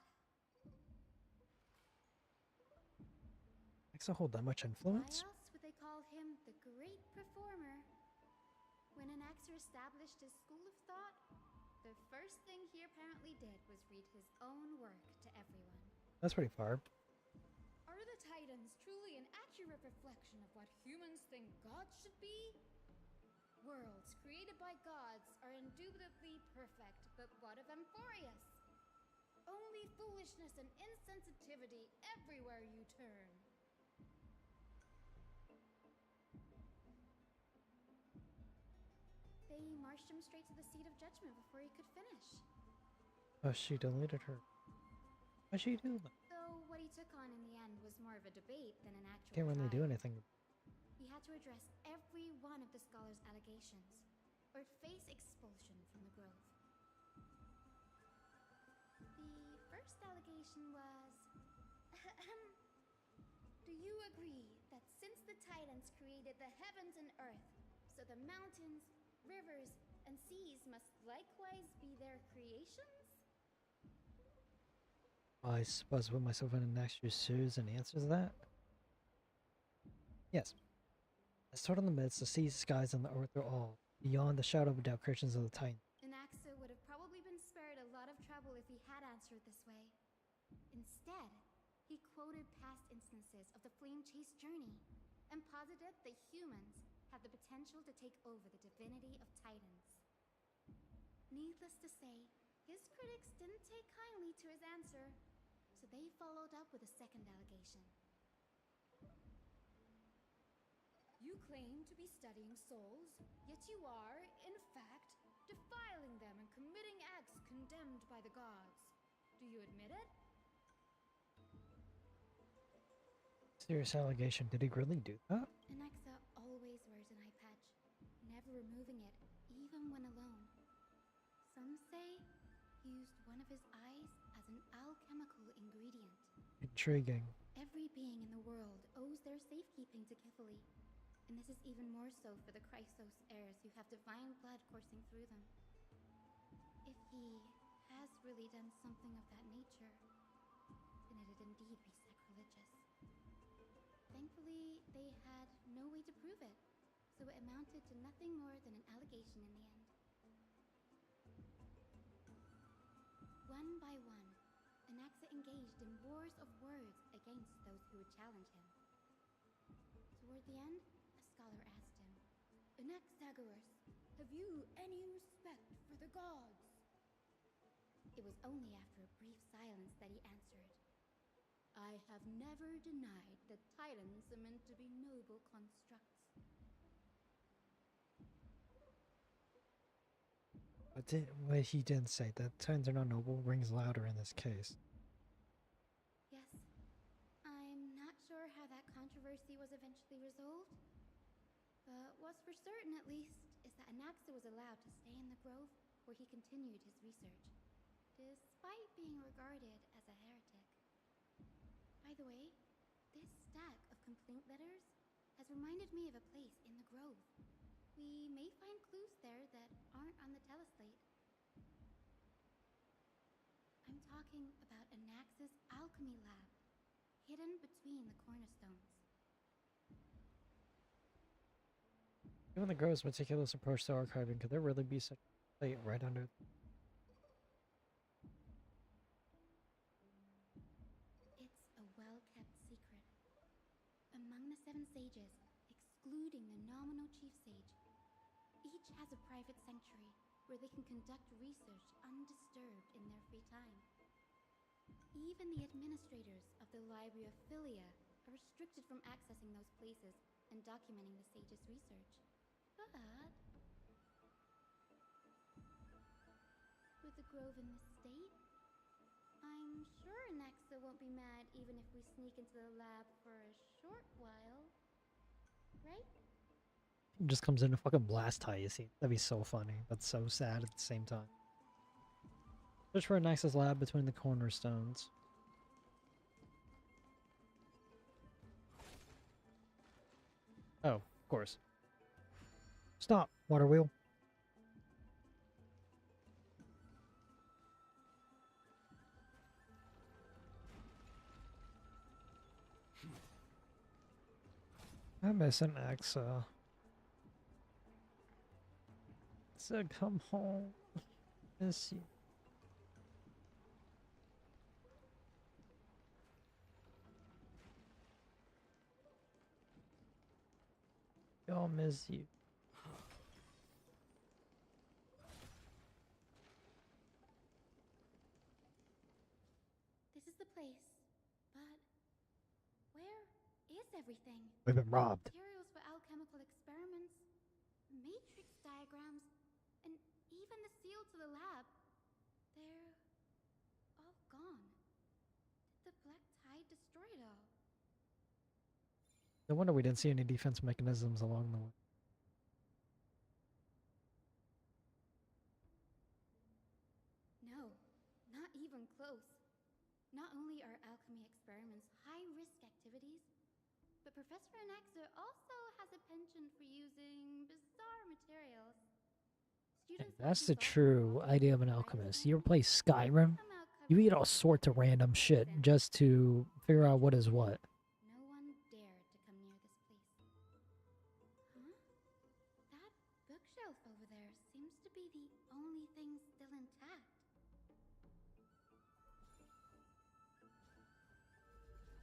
Anaxa hold that much influence? Why else would they call him the Great Performer? When Anaxa established his school of thought, the first thing he apparently did was read his own work to everyone. That's pretty far. Are the Titans truly an accurate reflection of what humans think gods should be? Worlds created by gods are indubitably perfect, but what of Amphorius? Only foolishness and insensitivity everywhere you turn. They marched him straight to the seat of judgment before he could finish. Oh, she deleted her. Why'd she do that? Though what he took on in the end was more of a debate than an actual Can't really do trial. anything. He had to address every one of the scholar's allegations, or face expulsion from the Grove. The first allegation was... Do you agree that since the Titans created the heavens and earth, so the mountains, rivers, and seas must likewise be their creations? I suppose I put myself in an extra shoes and answers that. Yes. As told in the midst, the seas, skies, and the earth are all, beyond the shadow of a doubt, creations of the Titan. Anaxa would have probably been spared a lot of trouble if he had answered this way. Instead, he quoted past instances of the flame-chased journey, and posited that humans had the potential to take over the divinity of Titans. Needless to say, his critics didn't take kindly to his answer, so they followed up with a second allegation. You claim to be studying souls, yet you are, in fact, defiling them and committing acts condemned by the gods. Do you admit it? Serious allegation. Did he really do that? Anaxa always wears an eye patch, never removing it, even when alone. Some say he used one of his eyes as an alchemical ingredient. Intriguing. Every being in the world owes their safekeeping to Kifili, and this is even more so for the Chrysos heirs who have divine blood coursing through them. If he has really done something of that nature, then it'd indeed be sacrilegious. Thankfully, they had no way to prove it, so it amounted to nothing more than an allegation in the end. One by one, Anaxa engaged in wars of words against those who would challenge him. Toward the end, a scholar asked him, Anaxagoras, have you any respect for the gods? It was only after a brief silence that he I have never denied that titans are meant to be noble constructs. What he didn't say, that titans are not noble, rings louder in this case. Yes. I'm not sure how that controversy was eventually resolved. But what's for certain, at least, is that Anaxa was allowed to stay in the grove where he continued his research, despite being regarded as a heretic. By the way, this stack of complaint letters has reminded me of a place in the grove. We may find clues there that aren't on the teleslate. I'm talking about Anaxa's alchemy lab, hidden between the cornerstones. Given the Grove's meticulous approach to archiving, could there really be such a plate right under? It's a well-kept secret. Among the 7 sages, excluding the nominal chief sage, each has a private sanctuary where they can conduct research undisturbed in their free time. Even the administrators of the Library of Philia are restricted from accessing those places and documenting the sage's research. But with the grove in this state, I'm sure Anaxa won't be mad even if we sneak into the lab for a short while. Right? He just comes in and fucking blast tie, you see. That'd be so funny, but so sad at the same time. Search for Anaxa's lab between the cornerstones. Oh, of course. Stop, water wheel. I miss Anaxa. So come home. Miss you. Y'all miss you. This is the place, but where is everything? We've been robbed. Materials for alchemical experiments, matrix diagrams, and even the seal to the lab. They're all gone. Did the Black Tide destroy it all? No wonder we didn't see any defense mechanisms along the way. No, not even close. Not only are alchemy experiments high-risk activities, but Professor Anaxa also has a penchant for using bizarre materials. That's the true idea of an alchemist. You ever play Skyrim? You eat all sorts of random shit just to figure out what is what. No one dared to come near this place. Huh? That bookshelf over there seems to be the only thing still intact.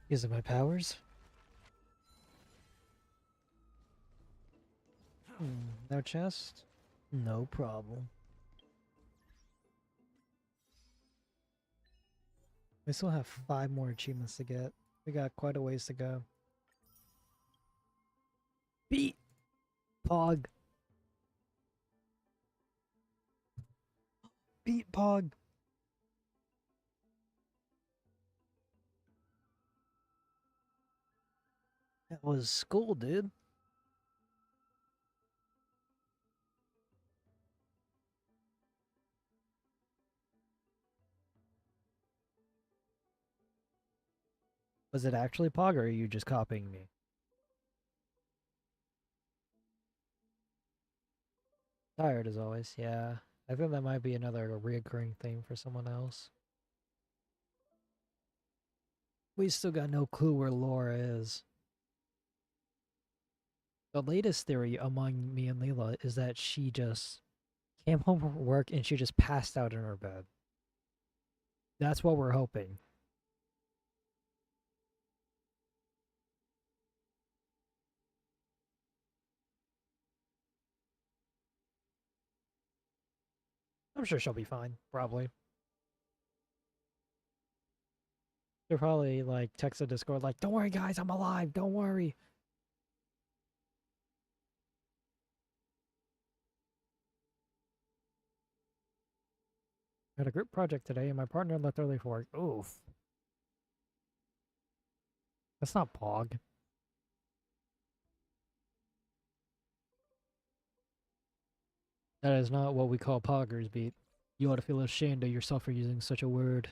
Is it my powers? No chest? No problem. We still have 5 more achievements to get. We got quite a ways to go. Beat! Pog! Beat Pog! That was school, dude. Was it actually Pog, or are you just copying me? Tired as always, yeah. I think that might be another reoccurring theme for someone else. We still got no clue where Laura is. The latest theory among me and Leela is that she just came home from work and she just passed out in her bed. That's what we're hoping. I'm sure she'll be fine, probably. They're probably like text a Discord like, "Don't worry, guys, I'm alive. Don't worry." I had a group project today, and my partner left early for work. Oof. That's not Pog. That is not what we call poggers, beat. You ought to feel ashamed of yourself for using such a word.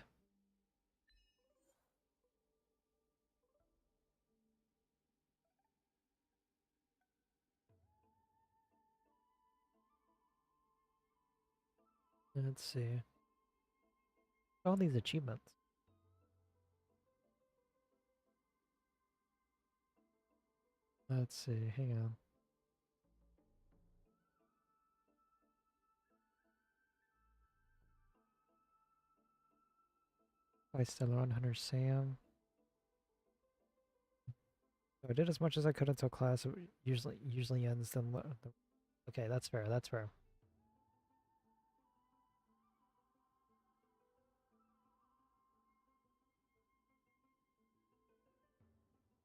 Let's see. All these achievements. Let's see. Hang on. I still on Hunter Sam. So I did as much as I could until class usually ends. Then okay, that's fair. That's fair.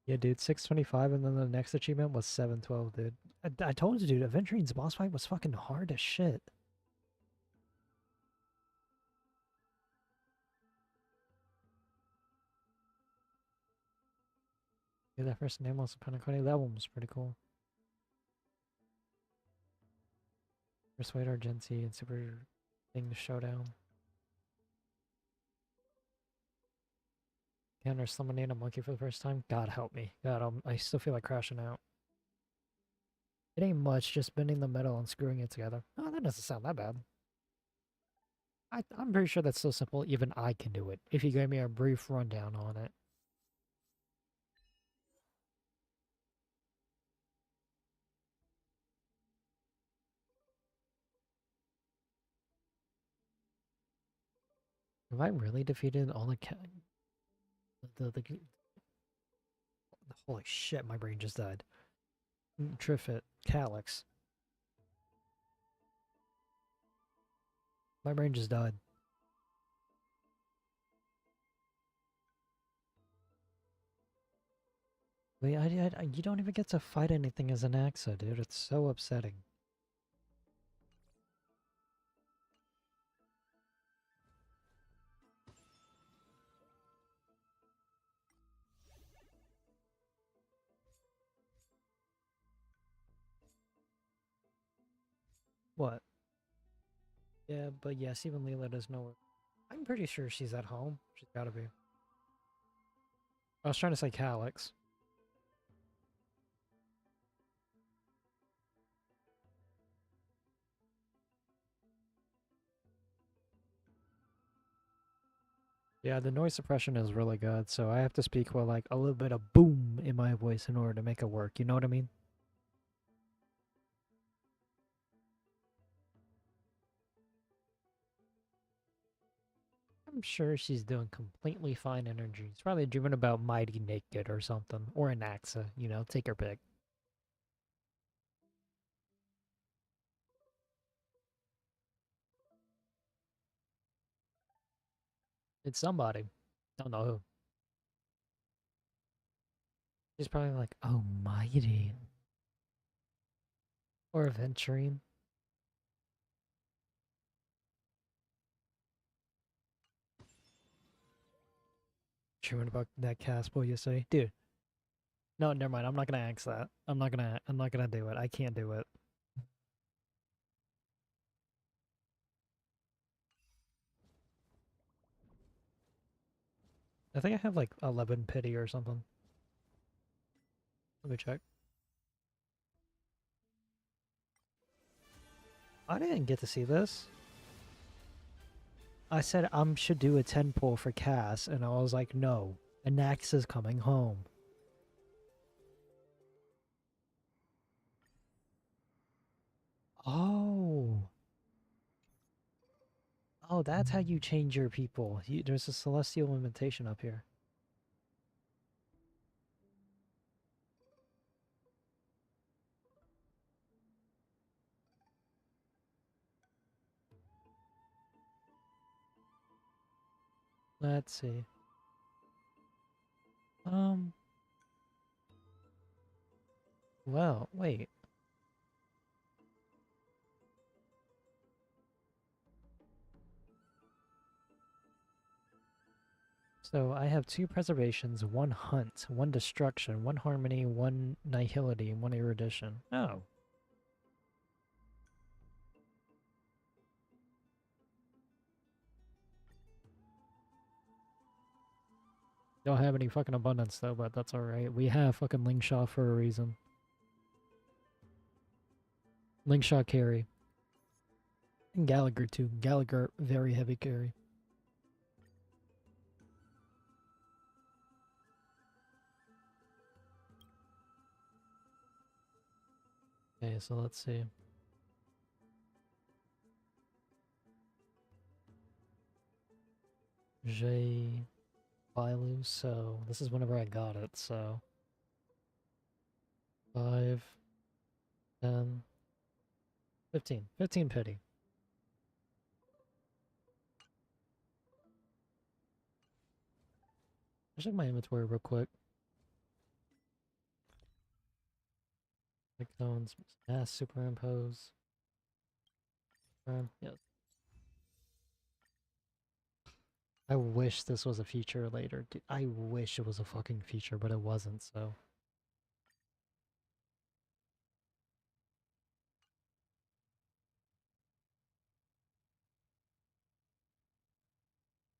Yeah, dude, 625, and then the next achievement was 712, dude. I told you, dude, Aventurine's boss fight was fucking hard as shit. Yeah, that first name was Panaconi. That one was pretty cool. Persuade Argency and Super Thing Showdown. Counter summoning a monkey for the first time. God help me. God, I still feel like crashing out. It ain't much, just bending the metal and screwing it together. Oh, that doesn't sound that bad. I'm pretty sure that's so simple, even I can do it, if you gave me a brief rundown on it. Have I really defeated all the holy shit, my brain just died. Trifit, Calyx. My brain just died. Wait, you don't even get to fight anything as an Axa, dude. It's so upsetting. What? Yeah, but yes, even Leela does know her. I'm pretty sure she's at home. She's gotta be. I was trying to say Calyx. Yeah, the noise suppression is really good, so I have to speak with like a little bit of boom in my voice in order to make it work, you know what I mean? I'm sure she's doing completely fine energy. She's probably dreaming about Mighty Naked or something, or an Axa, you know, take her pick. It's somebody. Don't know who. She's probably like, oh, Mighty. Or Aventurine. Dreaming about that Caspo yesterday. Dude. No, never mind. I'm not gonna ask that. I'm not gonna do it. I can't do it. I think I have like 11 pity or something. Let me check. I didn't get to see this. I said I should do a 10 pull for Cass, and I was like, no, Anax is coming home. Oh. Oh, that's how you change your people. There's a celestial invitation up here. Let's see. Well, wait. So I have 2 preservations, 1 hunt, 1 destruction, 1 harmony, 1 nihility, and 1 erudition. Oh. Don't have any fucking abundance though, but that's alright. We have fucking Lingshaw for a reason. Lingshaw carry. And Gallagher too. Gallagher, very heavy carry. Okay, so let's see. J Bilu, so this is whenever I got it, so 5, 10, 15. 15 pity. I'll check my inventory real quick. Icons, mass superimpose. Yes. I wish this was a feature later. Dude, I wish it was a fucking feature, but it wasn't, so.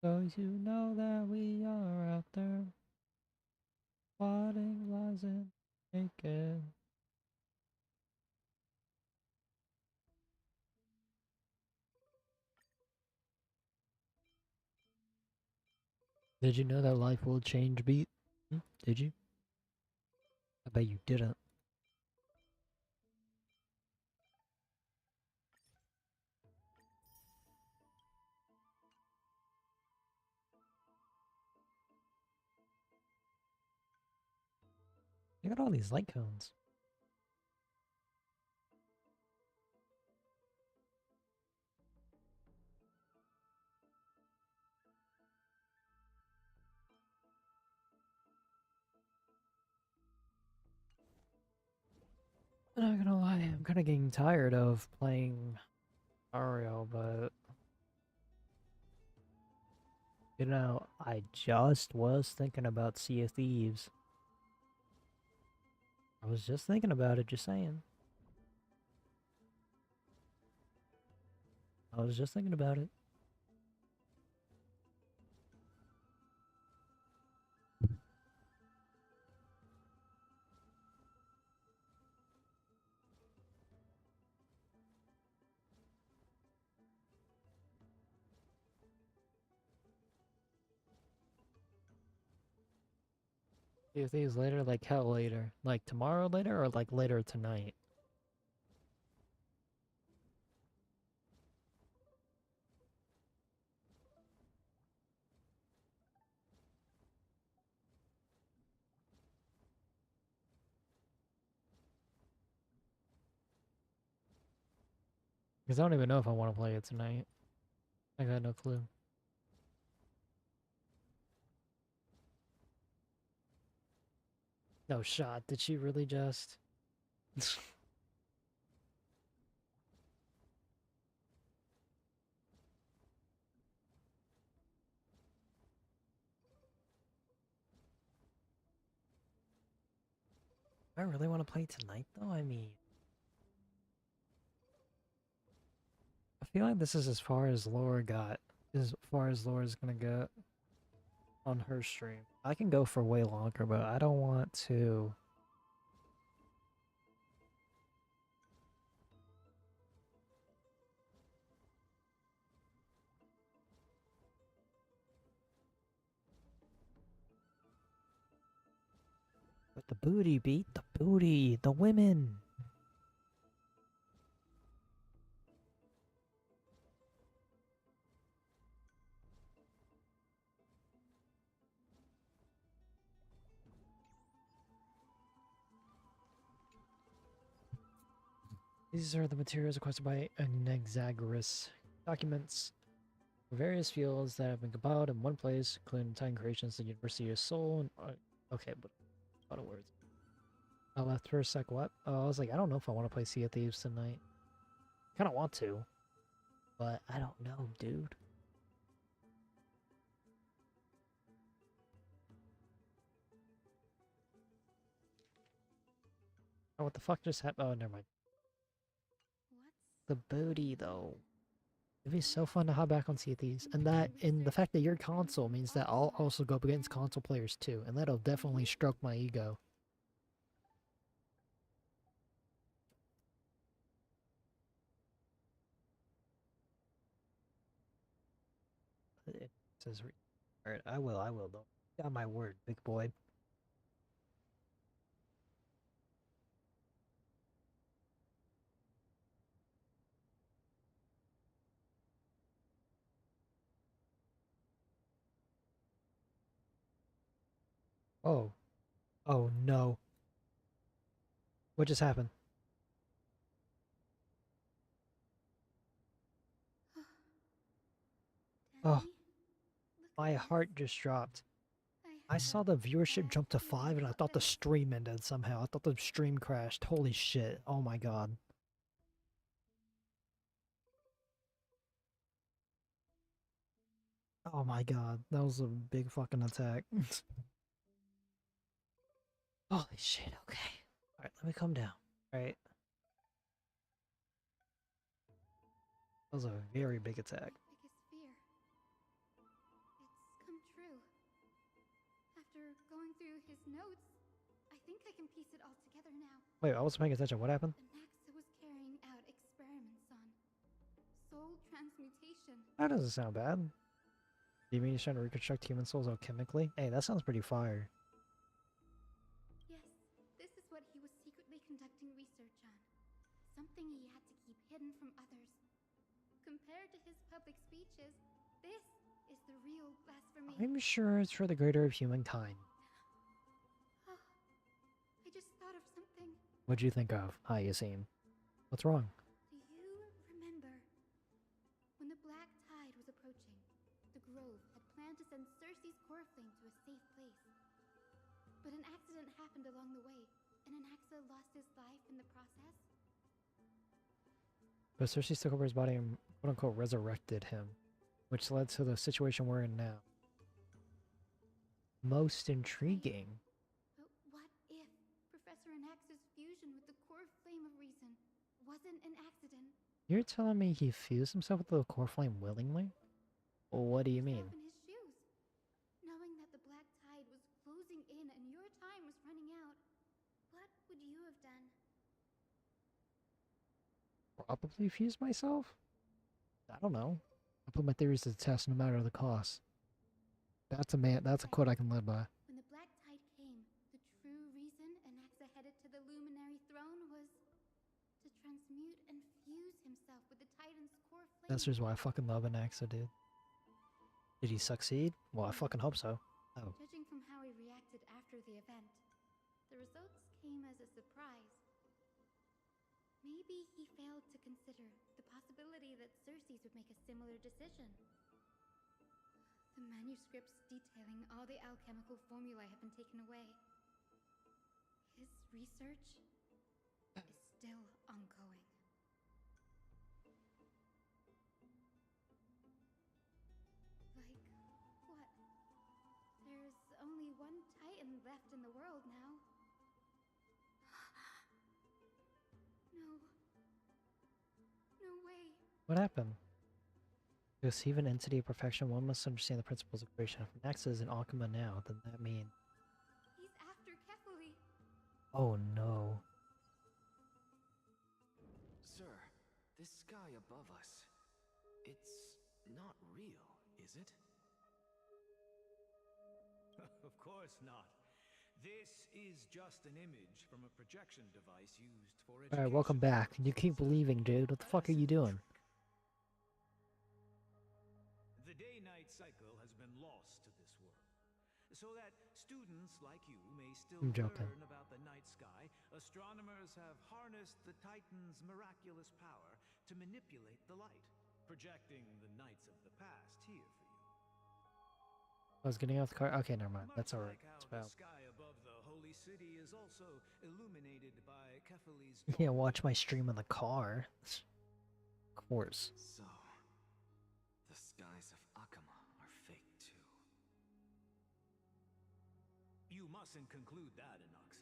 So you know that we are out there. Plotting lies in naked. Did you know that life will change, beat? Did you? I bet you didn't. You got all these light cones. I'm not gonna lie, I'm kind of getting tired of playing Mario, but you know, I just was thinking about Sea of Thieves. I was just thinking about it, just saying. I was just thinking about it. Sea of Thieves later, like how later? Like tomorrow later or like later tonight? Because I don't even know if I want to play it tonight. I got no clue. No shot. Did she really just? I really want to play tonight though? I mean, I feel like this is as far as Laura got. As far as Laura's gonna get on her stream. I can go for way longer, but I don't want to. But the booty, beat the booty, the women. These are the materials requested by Anexagorus. Documents for various fields that have been compiled in one place, including Titan Creations, the University of Seoul, and Okay, but a lot of words. I left for a sec. What? Oh, I was like, I don't know if I want to play Sea of Thieves tonight. Kind of want to, but I don't know, dude. Oh, what the fuck just happened? Oh, never mind. The booty, though. It'd be so fun to hop back on Sea of Thieves. And the fact that you're console means that I'll also go up against console players too. And that'll definitely stroke my ego. It says, alright, I will, though. Got my word, big boy. Oh. Oh, no. What just happened? Oh. My heart just dropped. I saw the viewership jump to 5 and I thought the stream ended somehow. I thought the stream crashed. Holy shit. Oh my god. Oh my god. That was a big fucking attack. Holy shit, okay. Alright, let me calm down. Alright. That was a very big attack. Biggest fear. It's come true. After going through his notes, I think I can piece it all together now. Wait, I wasn't paying attention. What happened? Anaxa was carrying out experiments on soul transmutation. That doesn't sound bad. Do you mean he's trying to reconstruct human souls alchemically? Hey, that sounds pretty fire. Yes, this is what he was secretly conducting research on. Something he had to keep hidden from others. Compared to his public speeches, this is the real blasphemy. I'm sure it's for the greater of humankind. Oh, I just thought of something. What'd you think of? Hi, Yasim. What's wrong? Do you remember when the black tide was approaching? The Grove had planned to send Cersei's core flame to a safe place. But an accident happened along the way, and Anaxa lost his life in the process. But Cersei took over his body and quote-unquote resurrected him, which led to the situation we're in now. Most intriguing. But what if Professor Anaxa's fusion with the core flame of reason wasn't an accident? You're telling me he fused himself with the core flame willingly? Well, what do you mean? In his shoes, knowing that the black tide was closing in and your time was running out, what would you have done? Probably fuse myself? I don't know. I put my theories to the test no matter the cost. That's a quote I can live by. When the black tide came, the true reason Anaxa headed to the luminary throne was to transmute and fuse himself with the Titan's core flame. That's just why I fucking love Anaxa, dude. Did he succeed? Well, I fucking hope so. Oh. Judging from how he reacted after the event, the results came as a surprise. Maybe he failed to consider the possibility that Cersei's would make a similar decision. The manuscripts detailing all the alchemical formulae have been taken away. His research is still ongoing. Like what? There's only one Titan left in the world now. No. No way. What happened? To receive an entity of perfection, one must understand the principles of creation. If Anaxa is an Alchema now, then that means... He's after Kefali. Oh no. Sir, this sky above us, it's not real, is it? Of course not. This is just an image from a projection device used for education. Alright, welcome back. You keep leaving, dude. What the fuck are you doing? The day-night cycle has been lost to this world. So that students like you may still learn about the night sky, astronomers have harnessed the Titan's miraculous power to manipulate the light, projecting the nights of the past here for you. I was getting off the car. Okay, never mind. That's alright. Like how the sky above city is also illuminated by Kefali's Yeah, watch my stream in the car. Of course. So, the skies of Akama are fake too. You mustn't conclude that, Inoxa.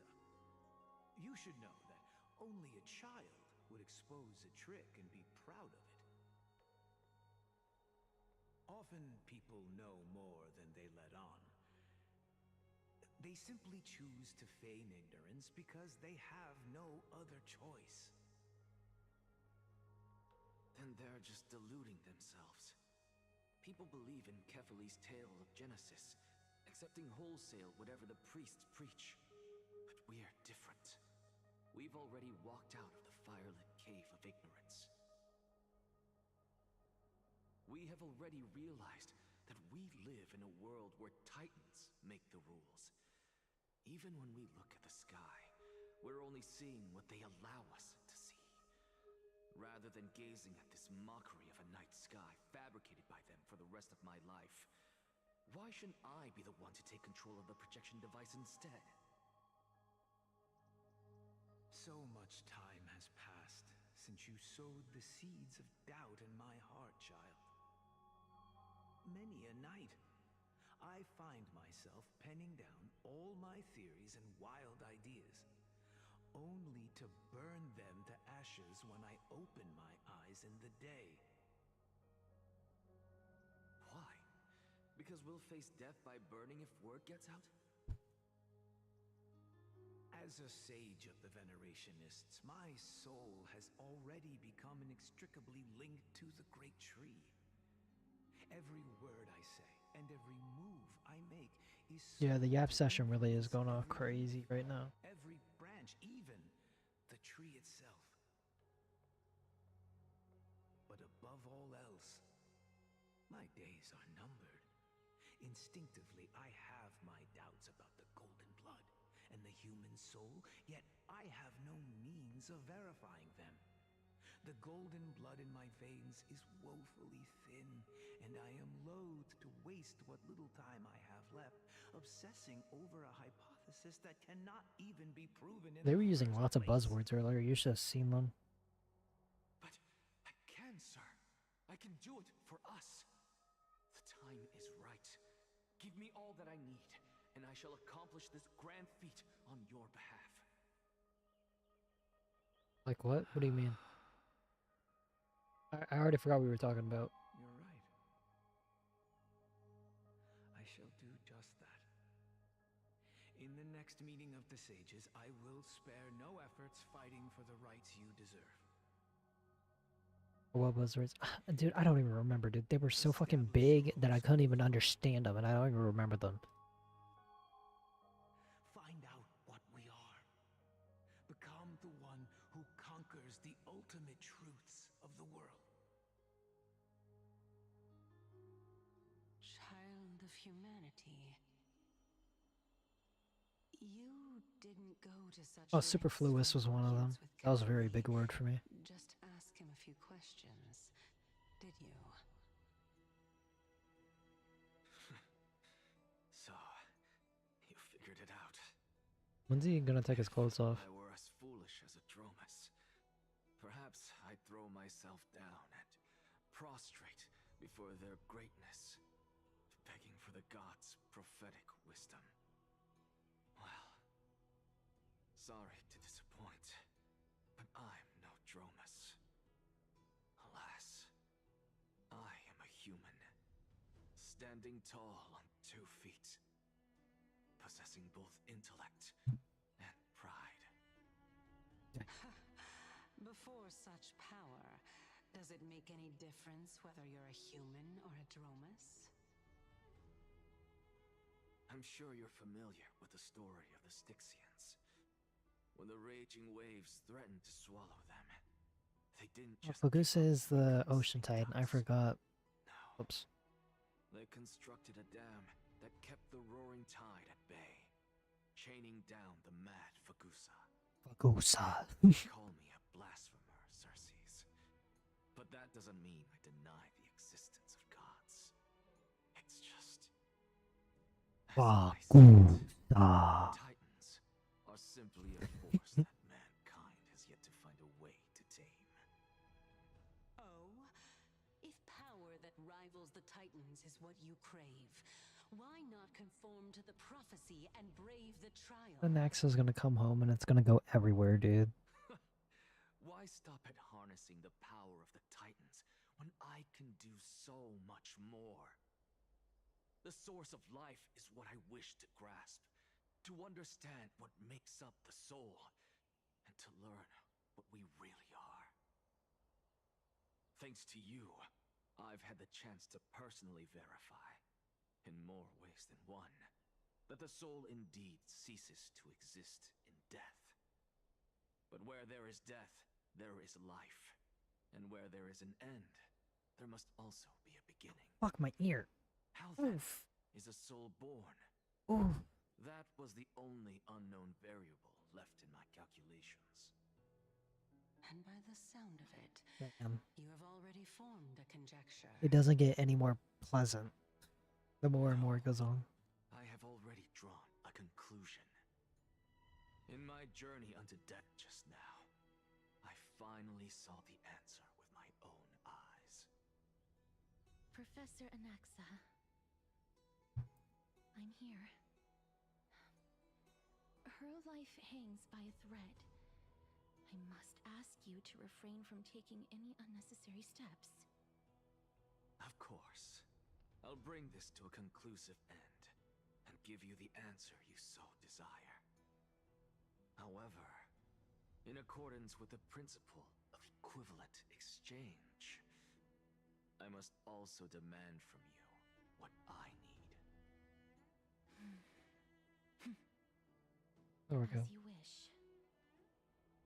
You should know that only a child would expose a trick and be proud of it. Often people know more than they let on. They simply choose to feign ignorance because they have no other choice. Then they're just deluding themselves. People believe in Kefali's tale of Genesis, accepting wholesale whatever the priests preach. But we're different. We've already walked out of the firelit cave of ignorance. We have already realized that we live in a world where Titans make the rules. Even when we look at the sky, we're only seeing what they allow us to see. Rather than gazing at this mockery of a night sky fabricated by them for the rest of my life, why shouldn't I be the one to take control of the projection device instead? So much time has passed since you sowed the seeds of doubt in my heart, child. Many a night, I find myself penning down all my theories and wild ideas, only to burn them to ashes when I open my eyes in the day. Why? Because we'll face death by burning if word gets out? As a sage of the Venerationists, my soul has already become inextricably linked to the great tree. Every word I say and every move I make is Yeah, the Yap session really is going off crazy right now. every branch, even the tree itself. But above all else, my days are numbered. Instinctively, I have my doubts about the golden blood and the human soul, yet I have no means of verifying them. The golden blood in my veins is woefully thin, and I am loath to waste what little time I have left obsessing over a hypothesis that cannot even be proven in They were the using first lots of place. buzzwords earlier. You should have seen them. But I can, sir. I can do it for us. The time is right. Give me all that I need, and I shall accomplish this grand feat on your behalf. Like what? What do you mean? I already forgot what we were talking about. You're right. I shall do just that. In the next meeting of the sages, I will spare no efforts fighting for the rights you deserve. What buzzwords? Dude, I don't even remember, dude. They were so fucking big that I couldn't even understand them, and I don't even remember them. Find out what we are. Become the one who conquers the ultimate truths of the world. Child of humanity. You didn't go to such Oh, lengths superfluous for was one of them. audience with That was a very Kefali. big word for me. Just ask him a few questions, did you? So, you figured it out. When's he gonna take his clothes off? If I were as foolish as a Dromus, perhaps I'd throw myself down and prostrate before their greatness, begging for the gods' prophetic wisdom. Well, sorry to disappoint, but I'm no Dromus. Alas, I am a human, standing tall on 2 feet, possessing both intellect and pride. Before such power, does it make any difference whether you're a human or a Dromus? I'm sure you're familiar with the story of the Styxians. When the raging waves threatened to swallow them, they didn't just Fagusa is the ocean titan. I forgot. Oops. They constructed a dam that kept the roaring tide at bay, chaining down the mad Fagusa. Fagusa. Call me a blasphemer, Xerxes. But that doesn't mean I deny the existence of gods. It's just... Fagusa. Titans simply a force that mankind has yet to find a way to tame. Oh? If power that rivals the Titans is what you crave, why not conform to the prophecy and brave the trial? The Naxa's gonna come home and it's gonna go everywhere, dude. Why stop at harnessing the power of the Titans when I can do so much more? The source of life is what I wish to grasp, to understand what makes up the soul, and to learn what we really are. Thanks to you, I've had the chance to personally verify, in more ways than one, that the soul indeed ceases to exist in death. But where there is death, there is life. And where there is an end, there must also be a beginning. Fuck my ear. How then is a soul born? Oof. That was the only unknown variable left in my calculations. And by the sound of it, Man. you have already formed a conjecture. It doesn't get any more pleasant the more and more it goes on. I have already drawn a conclusion. In my journey unto death just now, I finally saw the answer with my own eyes. Professor Anaxa, I'm here. Her life hangs by a thread. I must ask you to refrain from taking any unnecessary steps. Of course. I'll bring this to a conclusive end, and give you the answer you so desire. However, in accordance with the principle of equivalent exchange, I must also demand from you what I need. There we go. As you wish.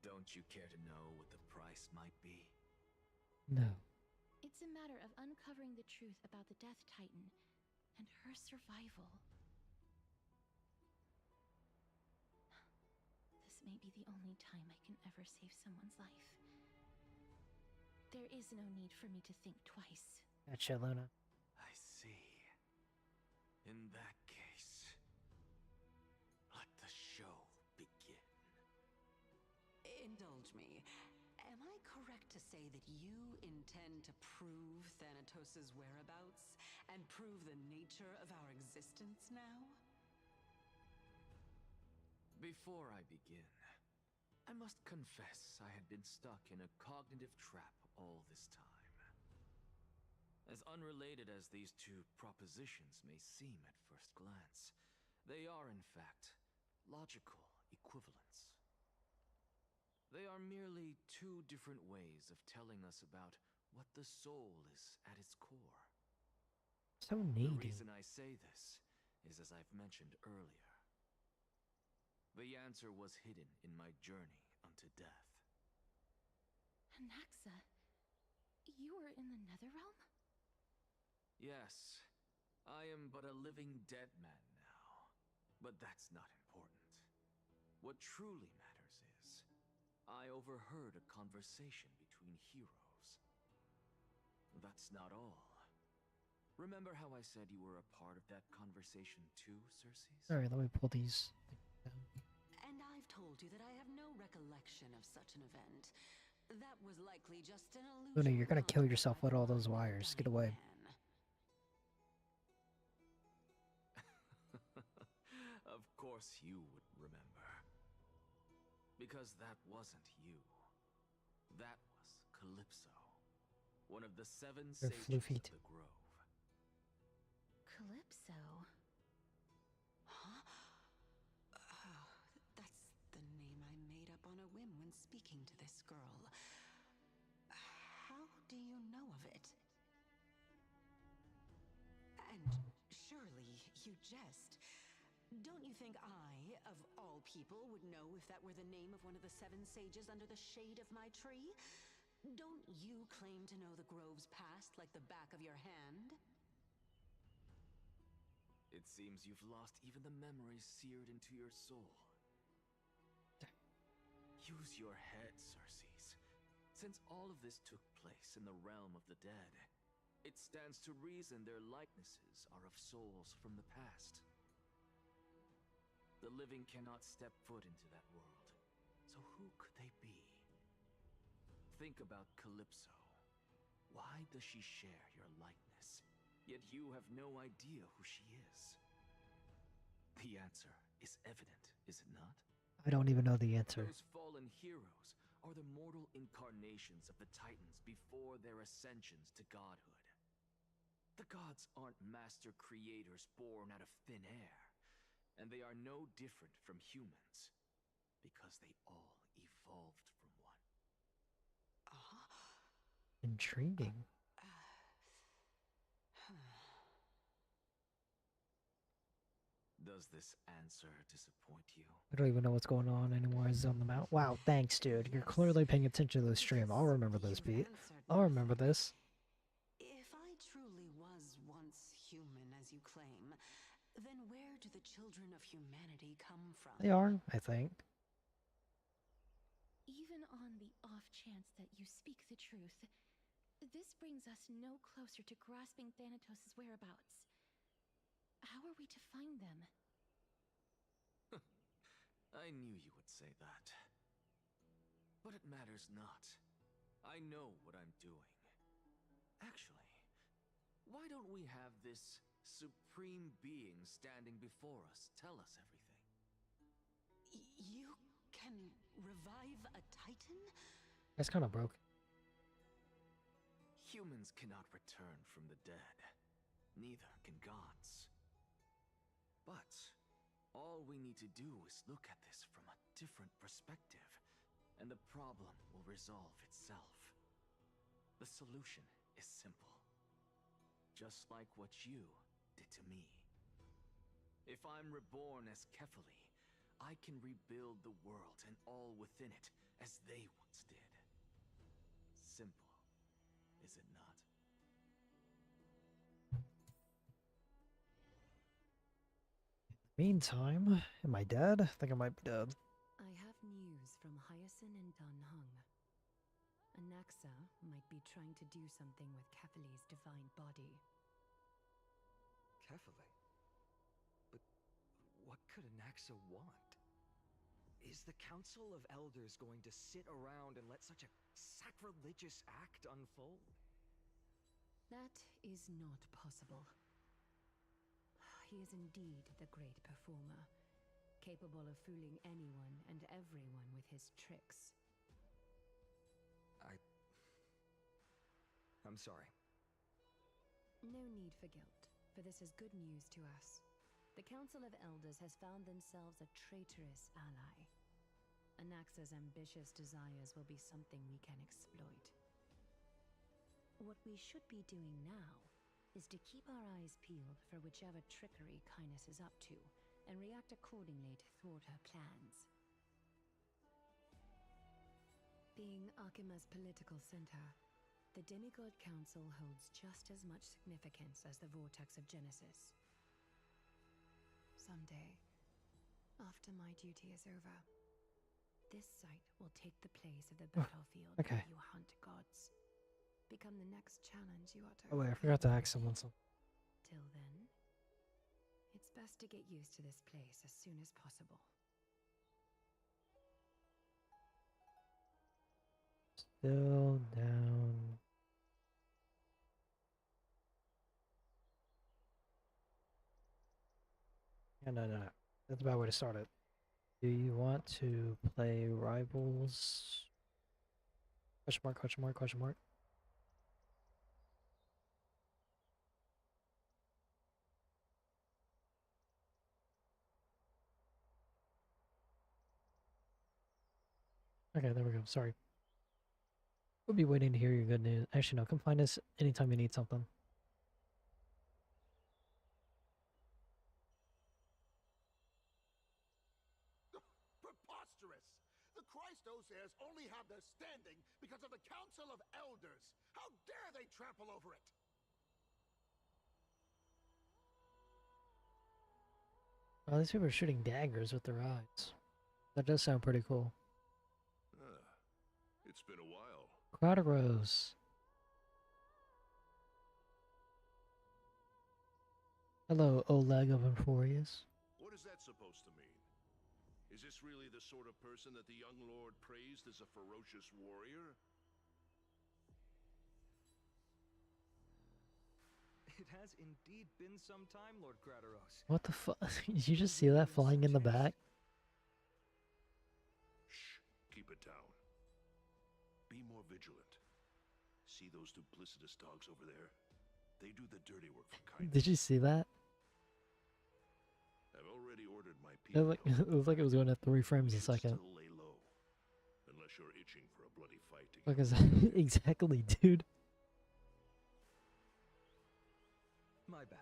Don't you care to know what the price might be? No. It's a matter of uncovering the truth about the Death Titan and her survival. This may be the only time I can ever save someone's life. There is no need for me to think twice. Gotcha, Luna. I see. In that case, let the show begin. Indulge me. Am I correct to say that you intend to prove Thanatos' whereabouts and prove the nature of our existence now? Before I begin, I must confess I had been stuck in a cognitive trap all this time. As unrelated as these two propositions may seem at first glance, they are in fact logical equivalents. They are merely two different ways of telling us about what the soul is at its core. So The needy. reason I say this is as I've mentioned earlier. The answer was hidden in my journey unto death. Anaxa, you were in the Netherrealm? Yes, I am but a living dead man now, but that's not important. What truly matters is, I overheard a conversation between heroes. That's not all. Remember how I said you were a part of that conversation too, Circes? Alright, let me pull these down. And I've told you that I have no recollection of such an event. That was likely just an illusion. Luna, you're gonna kill yourself with all those wires. Get away. Of course you would remember. Because that wasn't you. That was Calypso, one of the 7 They're sages floofied. of the grove. Calypso? Huh? Oh, that's the name I made up on a whim when speaking to this girl. How do you know of it? And surely you jest. Don't you think I, of all people, would know if that were the name of one of the 7 sages under the shade of my tree? Don't you claim to know the grove's past like the back of your hand? It seems you've lost even the memories seared into your soul. Use your head, Circes. Since all of this took place in the realm of the dead, it stands to reason their likenesses are of souls from the past. The living cannot step foot into that world. So who could they be? Think about Calypso. Why does she share your likeness? Yet you have no idea who she is. The answer is evident, is it not? I don't even know the answer. Those fallen heroes are the mortal incarnations of the Titans before their ascensions to godhood. The gods aren't master creators born out of thin air, and they are no different from humans, because they all evolved from one. Intriguing. Does this answer disappoint you? I don't even know what's going on anymore. I zoned them out. Wow, thanks, dude. You're clearly paying attention to the stream. I'll remember this beat. I'll remember this. If I truly was once human, as you claim, then where do the children of humanity come from? They are, I think. Even on the off chance that you speak the truth, this brings us no closer to grasping Thanatos' whereabouts. How are we to find them? I knew you would say that. But it matters not. I know what I'm doing. Actually, why don't we have this supreme being standing before us tell us everything? You can revive a Titan? That's kind of broke. Humans cannot return from the dead. Neither can gods. But all we need to do is look at this from a different perspective, and the problem will resolve itself. The solution is simple. Just like what you did to me. If I'm reborn as Kefali, I can rebuild the world and all within it as they once did. Simple, is it not? Meantime, am I dead? I think I might be dead. I have news from Hyacinth and Dunhung. Anaxa might be trying to do something with Kefali's divine body. Kefali? But what could Anaxa want? Is the Council of Elders going to sit around and let such a sacrilegious act unfold? That is not possible. He is indeed the great performer, capable of fooling anyone and everyone with his tricks. I'm sorry. No need for guilt, for this is good news to us. The Council of Elders has found themselves a traitorous ally. Anaxa's ambitious desires will be something we can exploit. What we should be doing now is to keep our eyes peeled for whichever trickery Kindness is up to, and react accordingly to thwart her plans. Being Akima's political center, the Demigod Council holds just as much significance as the Vortex of Genesis. Someday, after my duty is over, this site will take the place of the battlefield where you hunt gods. Become the next challenge you are to Oh wait, I forgot to ask someone something. Till then, it's best to get used to this place as soon as possible. Still down. Yeah, no. That's a bad way to start it. Do you want to play Rivals? Question mark, question mark, question mark. Okay, there we go. Sorry. We'll be waiting to hear your good news. Actually, no, come find us anytime you need something. Preposterous! The Christos heirs only have their standing because of the Council of Elders. How dare they trample over it? Oh, these people are shooting daggers with their eyes. That does sound pretty cool. It's been a while. Quadros. Hello, Oleg of Enforius. What is that supposed to mean? Is this really the sort of person that the young lord praised as a ferocious warrior? It has indeed been some time, Lord Crateros. What the fuck? Did you just see that flying in the back? Shh, keep it down. Be more vigilant. See those duplicitous dogs over there? They do the dirty work for kindness. Did you see that? I've already ordered my It people. looked like it was going at 3 frames a second. Still lay low, unless you're itching for a bloody fight to Like get exactly, dude. My bad.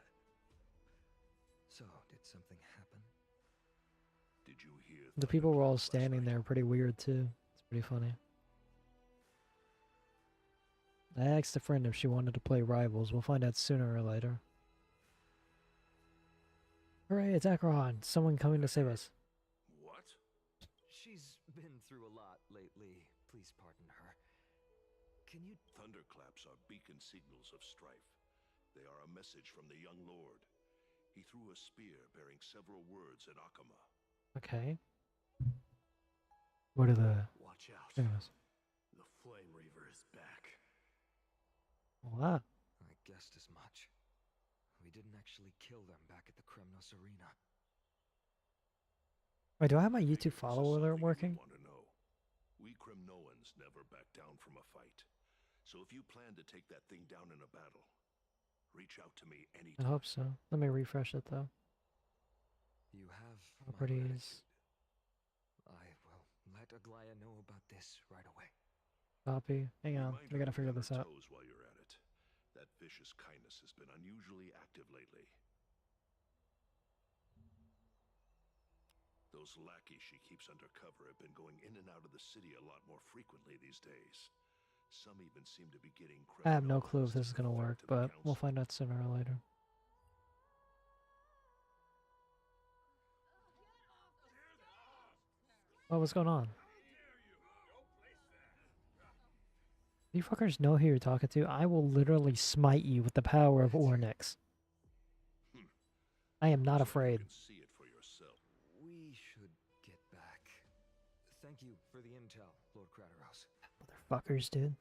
So, did something happen? Did you hear? The people were all standing there, pretty weird too. It's pretty funny. I asked a friend if she wanted to play Rivals. We'll find out sooner or later. Hooray, it's Acheron! Someone coming to save us. What? She's been through a lot lately. Please pardon her. Can you... Thunderclaps are beacon signals of strife. They are a message from the young lord. He threw a spear bearing several words at Akama. Okay. What are the... Watch out. things? The Flame Reaver is back. Wow. I guessed as much. We didn't actually kill them back at the Kremnos Arena. Wait, do I have my YouTube follow alert working? Want to know? We Kremnoans never back down from a fight. So if you plan to take that thing down in a battle, reach out to me I anytime. hope so. Let me refresh it though. You have Properties. I will let Aglaya know about this right away. Copy. Hang on. Remind I gotta her to figure have this her out. toes while you're at it. That vicious kindness has been unusually active lately. Those lackeys she keeps undercover have been going in and out of the city a lot more frequently these days. Some even seem to be getting I have no clue if this is gonna work, but we'll find out sooner or later. Oh, what's going on? You fuckers know who you're talking to? I will literally smite you with the power of Ornyx. I am not afraid. See it for yourself. We should get back. Thank you for the intel, Lord Crateros. Motherfuckers, dude.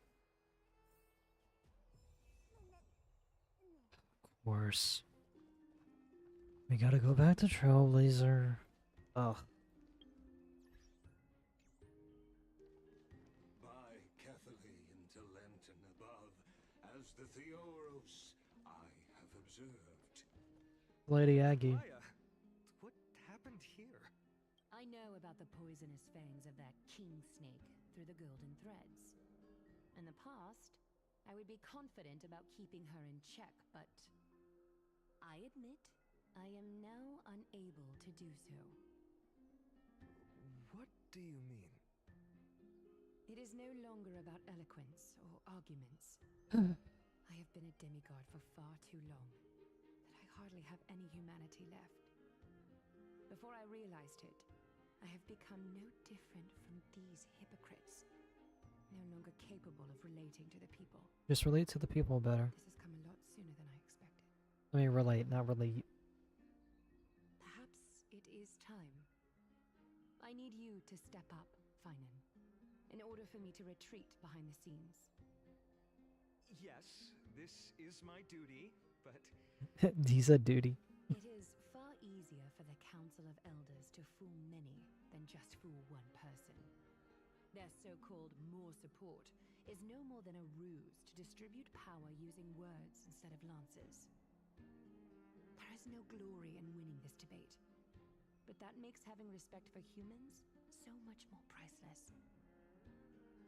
Of course. We gotta go back to Trailblazer. Ugh. By Catholic into Lenten above, as the Theoros I have observed. Lady Aggie. What happened here? I know about the poisonous fangs of that king snake through the golden threads. In the past, I would be confident about keeping her in check, but I admit I am now unable to do so. What do you mean? It is no longer about eloquence or arguments. I have been a demigod for far too long that I hardly have any humanity left. Before I realized it, I have become no different from these hypocrites, no longer capable of relating to the people. Just relate to the people better. This has come a lot sooner than I expected. Let me relate, not relate. Perhaps it is time. I need you to step up, Finan, in order for me to retreat behind the scenes. Yes, this is my duty, but... He's a duty. It is far easier for the Council of Elders to fool many than just fool one person. Their so-called more support is no more than a ruse to distribute power using words instead of lances. There is no glory in winning this debate, but that makes having respect for humans so much more priceless.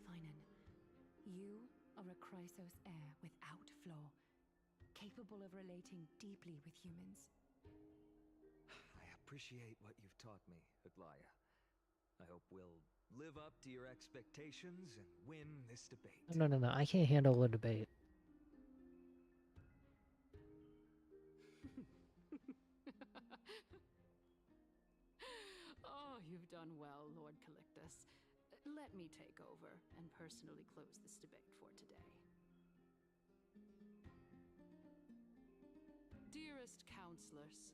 Finan, you are a Chrysos heir without flaw, capable of relating deeply with humans. I appreciate what you've taught me, Aglaya. I hope we'll live up to your expectations and win this debate. No, no, no. I can't handle a debate. Oh, you've done well, Lord Calictus. Let me take over and personally close this debate for today. Dearest counselors,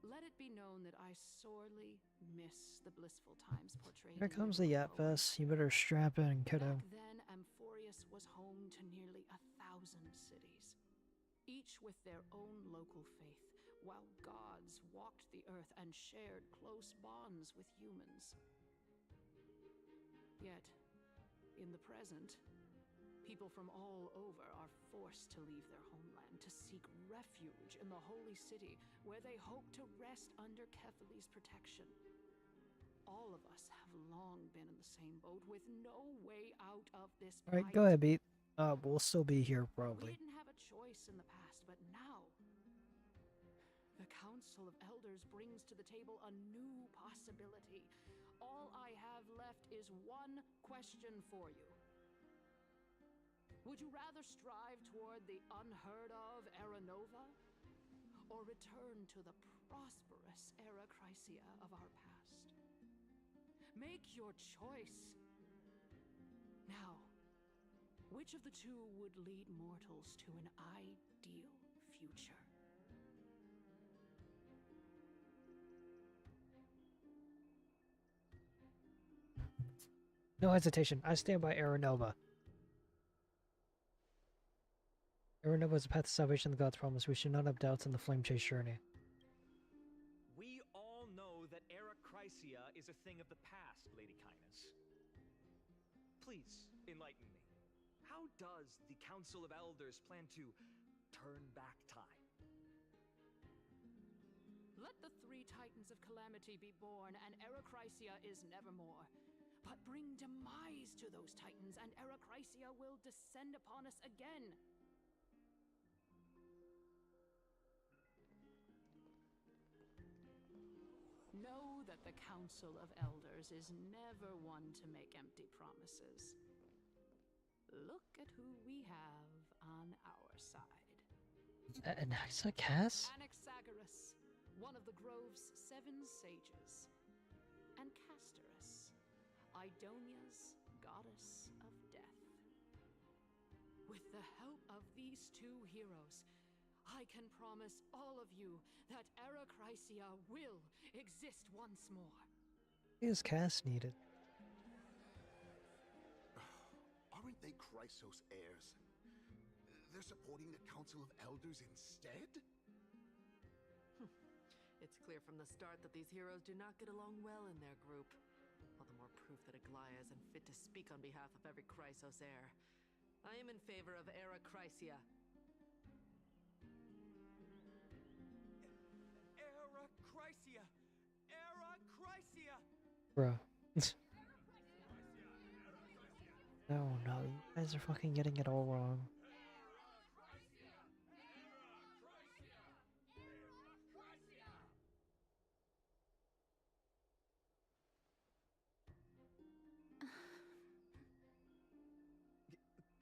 Let it be known that I sorely miss the blissful times portrayed Here in comes the medieval Yat Fest. You better strap in, kiddo. Back then, Amphorius was home to nearly 1,000 cities, each with their own local faith, while gods walked the earth and shared close bonds with humans. Yet, in the present, people from all over are forced to leave their homeland to seek refuge in the holy city, where they hope to rest under Kefali's protection. All of us have long been in the same boat, with no way out of this plight. Alright, go ahead, Beat. We'll still be here, We probably. didn't have a choice in the past, but now the Council of Elders brings to the table a new possibility. All I have left is one question for you. Would you rather strive toward the unheard of Era Nova, or return to the prosperous Era Chrysia of our past? Make your choice. Now, which of the two would lead mortals to an ideal future? No hesitation. I stand by Aranova. Aranova is the path to salvation the gods promise. We should not have doubts in the flame chase journey. We all know that Era Chrysia is a thing of the past, Lady Kindness. Please, enlighten me. How does the Council of Elders plan to turn back time? Let the three Titans of Calamity be born, and Era Chrysia is nevermore. But bring demise to those Titans, and Era Chrysia will descend upon us again. Know that the Council of Elders is never one to make empty promises. Look at who we have on our side. Anaxa Cass? Anaxagoras, one of the Grove's 7 sages. And Castorus, Idonia's goddess of death. With the help of these two heroes, I can promise all of you that Era Chrysia will exist once more. Is Cass needed? Aren't they Chrysos heirs? They're supporting the Council of Elders instead? It's clear from the start that these heroes do not get along well in their group. All the more proof that Aglaya is unfit to speak on behalf of every Chrysos heir. I am in favor of Era Chrysia. Era Chrysia! Era Chrysia! Bruh. No, you guys are fucking getting it all wrong.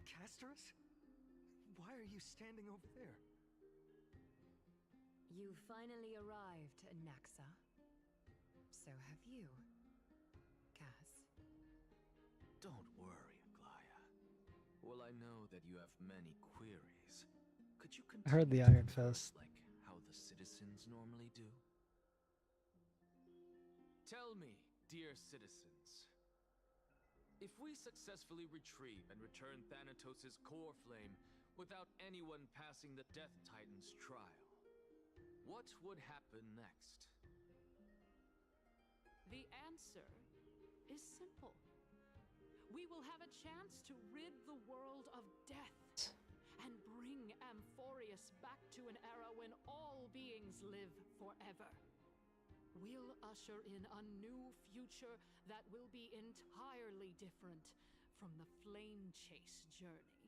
Castorus? Why are you standing over there? You finally arrived, Anaxa. So have you, Cass. Don't worry, Aglaya. Well, I know that you have many queries. Could you I heard the continue Iron to converse Fist. like how the citizens normally do? Tell me, dear citizens, if we successfully retrieve and return Thanatos' core flame without anyone passing the Death Titan's trial, what would happen next? The answer is simple. We will have a chance to rid the world of death and bring Amphorius back to an era when all beings live forever. We'll usher in a new future that will be entirely different from the flame chase journey.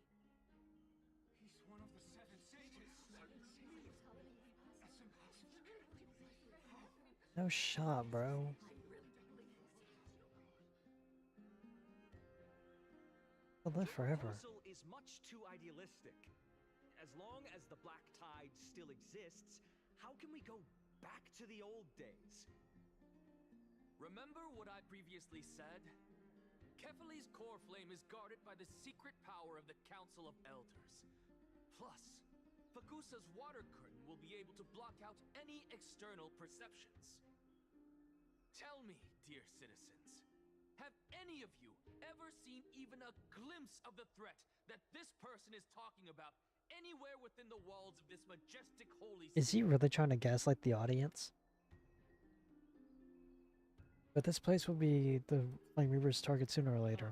He's one of the 7 sages. That's impossible. No shot, bro. I'll live forever. The proposal is much too idealistic. As long as the Black Tide still exists, how can we go back to the old days? Remember what I previously said? Kefali's core flame is guarded by the secret power of the Council of Elders. Plus, Fagusa's water curtain will be able to block out any external perceptions. Tell me, dear citizens, have any of you ever seen even a glimpse of the threat that this person is talking about anywhere within the walls of this majestic holy city? Is he really trying to gaslight the audience? But this place will be the Flame Reaper's target sooner or later.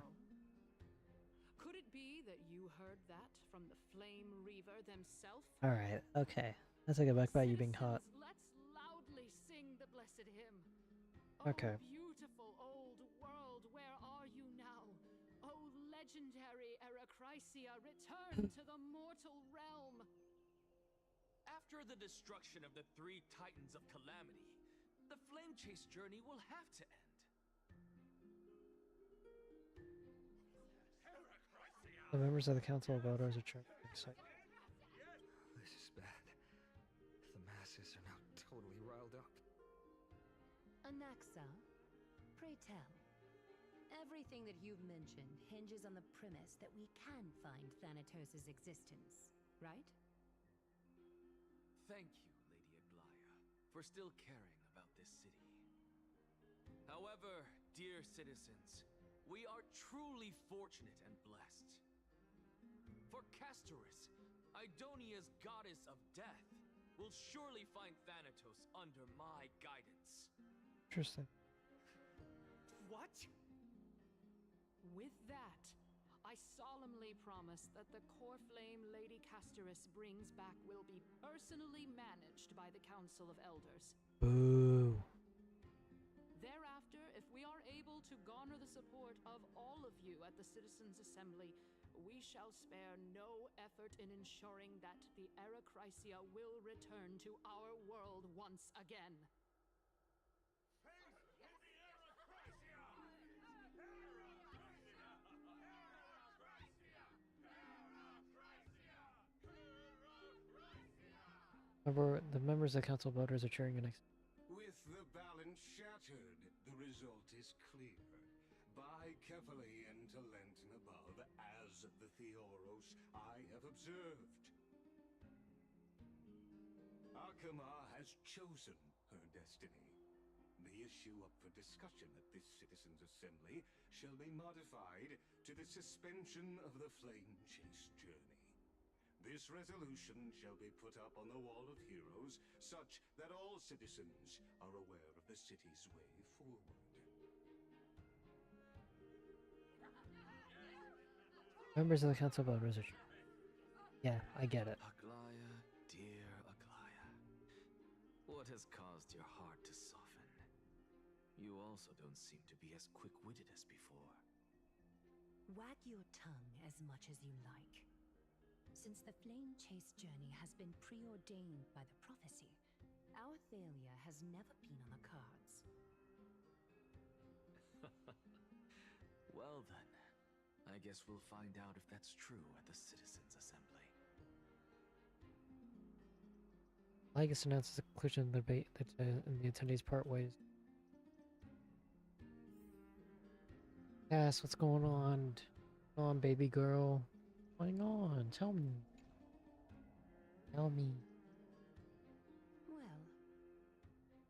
Could it be that you heard that from the Flame Reaver themselves? Alright, okay. Let's take it back by you being hot. Let's loudly sing the blessed hymn. Okay. Oh, beautiful old world, where are you now? Oh, legendary Eracrysia, return to the mortal realm. After the destruction of the 3 Titans of Calamity, the Flame Chase journey will have to end. The members of the Council of Elders are trying to excite. This is bad. The masses are now totally riled up. Anaxa, pray tell. Everything that you've mentioned hinges on the premise that we can find Thanatos' existence, right? Thank you, Lady Aglaya, for still caring about this city. However, dear citizens, we are truly fortunate and blessed. For Castoris, Idonia's goddess of death, will surely find Thanatos under my guidance. Interesting. What? With that, I solemnly promise that the core flame Lady Castoris brings back will be personally managed by the Council of Elders. Boo. Thereafter, if we are able to garner the support of all of you at the Citizens' Assembly, we shall spare no effort in ensuring that the Eracrysia will return to our world once again. The members of the Council of Elders are cheering you next. With the balance shattered, the result is clear. Buy carefully into Lenten above, as the Theoros I have observed. Akama has chosen her destiny. The issue up for discussion at this Citizens' Assembly shall be modified to the suspension of the Flame Chase journey. This resolution shall be put up on the Wall of Heroes, such that all citizens are aware of the city's way forward. Members of the Council of Elders are cheering. Yeah, I get it. Aglaya, dear Aglaya, what has caused your heart to soften? You also don't seem to be as quick-witted as before. Wag your tongue as much as you like. Since the Flame Chase journey has been preordained by the prophecy, our failure has never been on the cards. Well then, I guess we'll find out if that's true at the Citizens' Assembly. Ligus announces the conclusion of the debate that and the attendees part ways. Cass, what's going on? Come on, baby girl. What's going on? Tell me. Tell me. Well,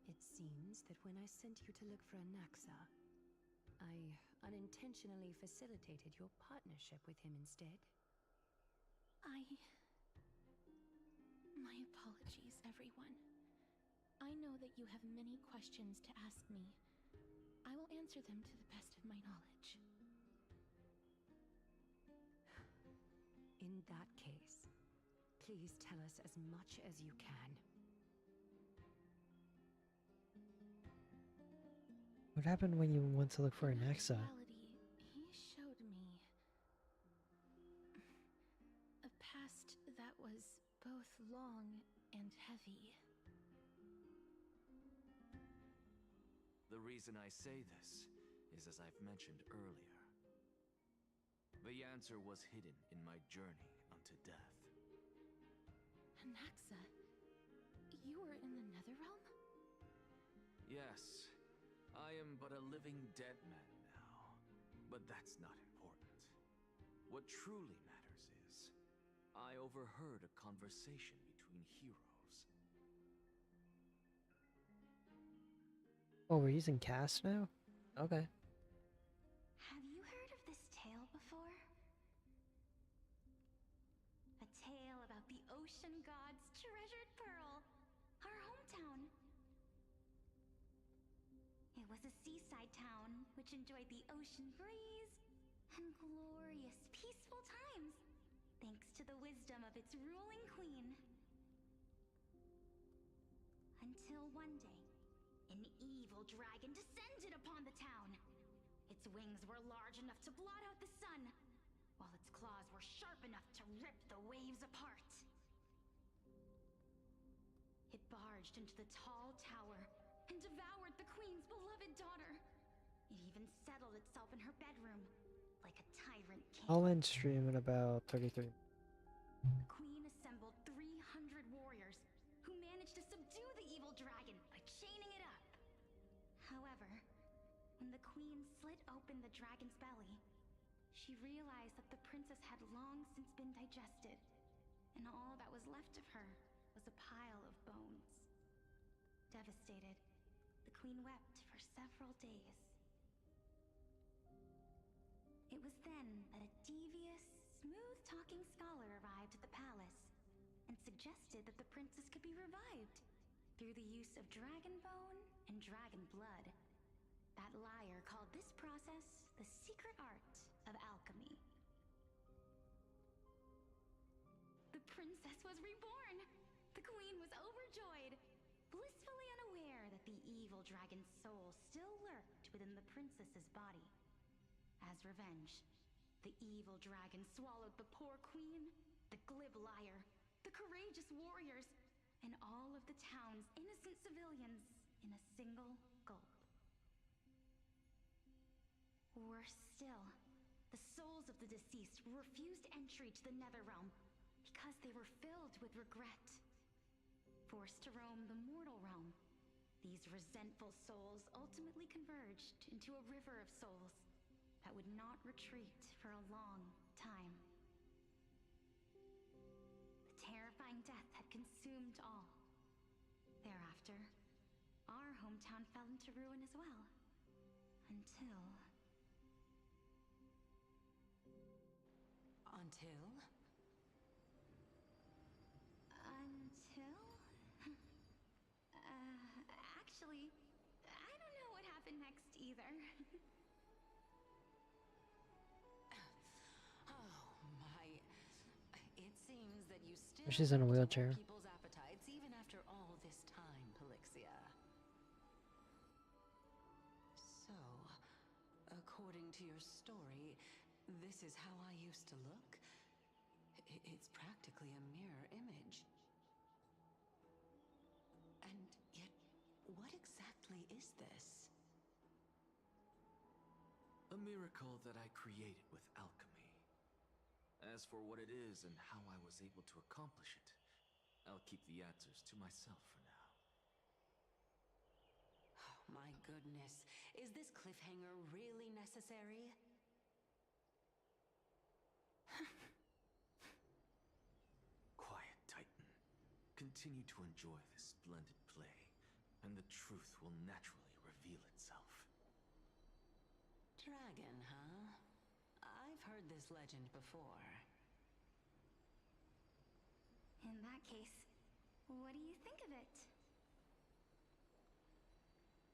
it seems that when I sent you to look for Anaxa, I unintentionally facilitated your partnership with him instead. My apologies, everyone. I know that you have many questions to ask me. I will answer them to the best of my knowledge. In that case, please tell us as much as you can. What happened when you went to look for Anaxa? He showed me a past that was both long and heavy. The reason I say this is as I've mentioned earlier. The answer was hidden in my journey unto death. Anaxa, you were in the Netherrealm? Yes, I am but a living dead man now, but that's not important. What truly matters is, I overheard a conversation between heroes. Oh, we're using cast now? Okay. Have you heard of this tale before? A tale about the ocean god's treasured pearl, our hometown. It was a seaside town which enjoyed the ocean breeze and glorious, peaceful times, thanks to the wisdom of its ruling queen. Until one day, an evil dragon descended upon the town. Its wings were large enough to blot out the sun, while its claws were sharp enough to rip the waves apart. It barged into the tall tower and devoured the queen's beloved daughter. It even settled itself in her bedroom, like a tyrant king. I'll end stream in about 33. The queen assembled 300 warriors who managed to subdue the evil dragon by chaining it up. However, when the queen slit open the dragon's belly, she realized that the princess had long since been digested, and all that was left of her was a pile of bones. Devastated, the queen wept for several days. It was then that a devious, smooth-talking scholar arrived at the palace and suggested that the princess could be revived through the use of dragon bone and dragon blood. That liar called this process the secret art of alchemy. The princess was reborn! The queen was overjoyed, blissfully unaware that the evil dragon's soul still lurked within the princess's body. As revenge, the evil dragon swallowed the poor queen, the glib liar, the courageous warriors, and all of the town's innocent civilians in a single gulp. Worse still, the souls of the deceased were refused entry to the Netherrealm because they were filled with regret. Forced to roam the mortal realm, these resentful souls ultimately converged into a river of souls that would not retreat for a long time. The terrifying death had consumed all. Thereafter, our hometown fell into ruin as well. Until... Until? Actually, I don't know what happened next either. Oh my. It seems that you still She's in a look to wheelchair. whet people's appetites even after all this time, Pelixia. So, according to your story, this is how I used to look? It's practically a mirror image. And yet, what exactly is this? A miracle that I created with alchemy. As for what it is and how I was able to accomplish it, I'll keep the answers to myself for now. Oh, my goodness. Is this cliffhanger really necessary? Quiet, Titan. Continue to enjoy this splendid play, and the truth will naturally reveal itself. Dragon, huh? I've heard this legend before. In that case, what do you think of it?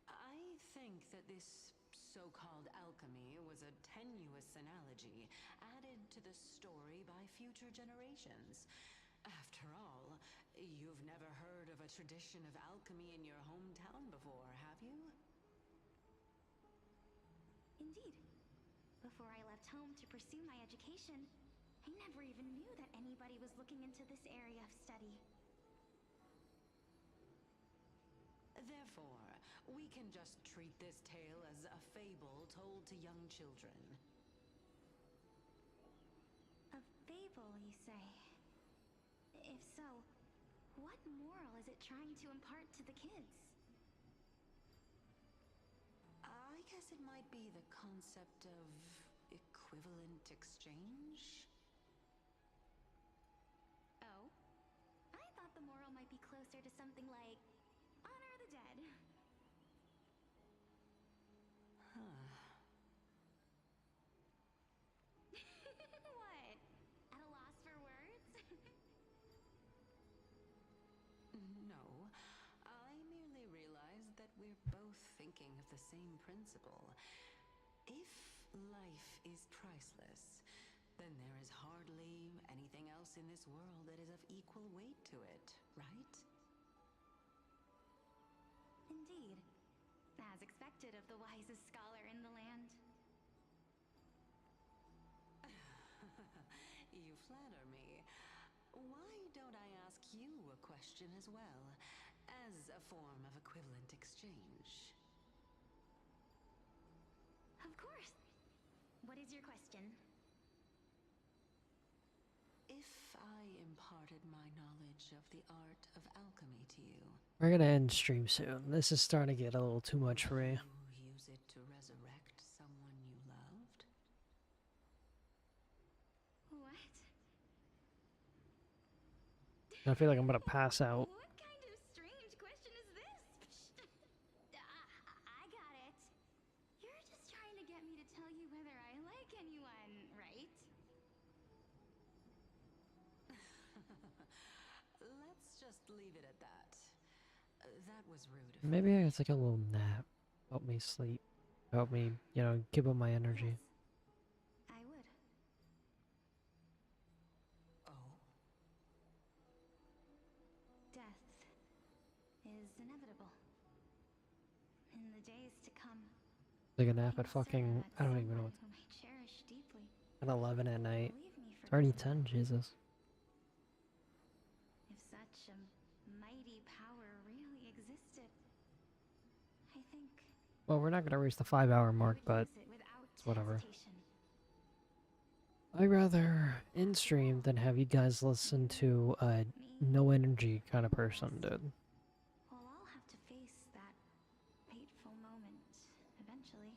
I think that this so-called alchemy was a tenuous analogy added to the story by future generations. After all, you've never heard of a tradition of alchemy in your hometown before, have you? Indeed. Before I left home to pursue my education, I never even knew that anybody was looking into this area of study. Therefore, we can just treat this tale as a fable told to young children. A fable, you say? If so, what moral is it trying to impart to the kids? I guess it might be the concept of equivalent exchange? Oh? I thought the moral closer to something like honor the dead. Huh. What? At a loss for words? No, I merely realized that we're both thinking of the same principle. If life is priceless, then there is hardly anything else in this world that is of equal weight to it, right? Indeed. As expected of the wisest scholar in the land. You flatter me. Why don't I ask you a question as well, as a form of equivalent exchange? Of course. What is your question? If I imparted my knowledge of the art of alchemy to you, We're gonna end stream soon. This is starting to get a little too much for me. you use it to resurrect someone you loved? What? I feel like I'm gonna pass out. What kind of strange question is this? I got it. You're just trying to get me to tell you whether I like anyone, right? Let's just leave it at that. That was rude of Maybe I could take a little nap. Help me sleep. Help me, you know, give up my energy. I would. Oh? Death is inevitable. In the days to come. Take a nap at fucking, I don't even know what, whom I cherish deeply. at 11 at night. Leave me for It's already dead. 10, Jesus. If such a mighty power really existed, I think Well, we're not gonna reach the 5-hour mark, but use it without it's whatever. hesitation. I'd rather in stream than have you guys listen to a no energy kind of person, dude. Well, I'll have to face that fateful moment eventually.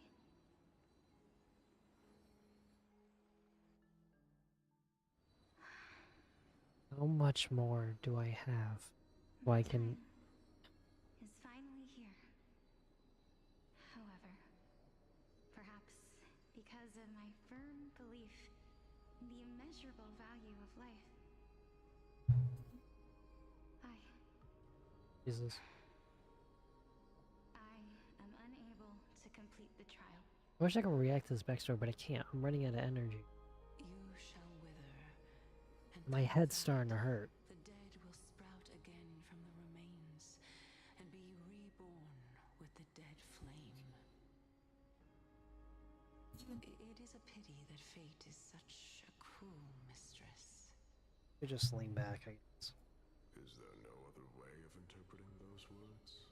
How much more do I have? So I can. Is finally here. However, perhaps because of my firm belief in the immeasurable value of life, Jesus. I am unable to complete the trial. I wish I could react to this backstory, but I can't. I'm running out of energy. You shall wither, and My head's starting to hurt. the dead will sprout again from the remains and be reborn with the dead flame. It is a pity that fate is such a cruel mistress. You just lean back, I guess. Is there no other way of interpreting those words?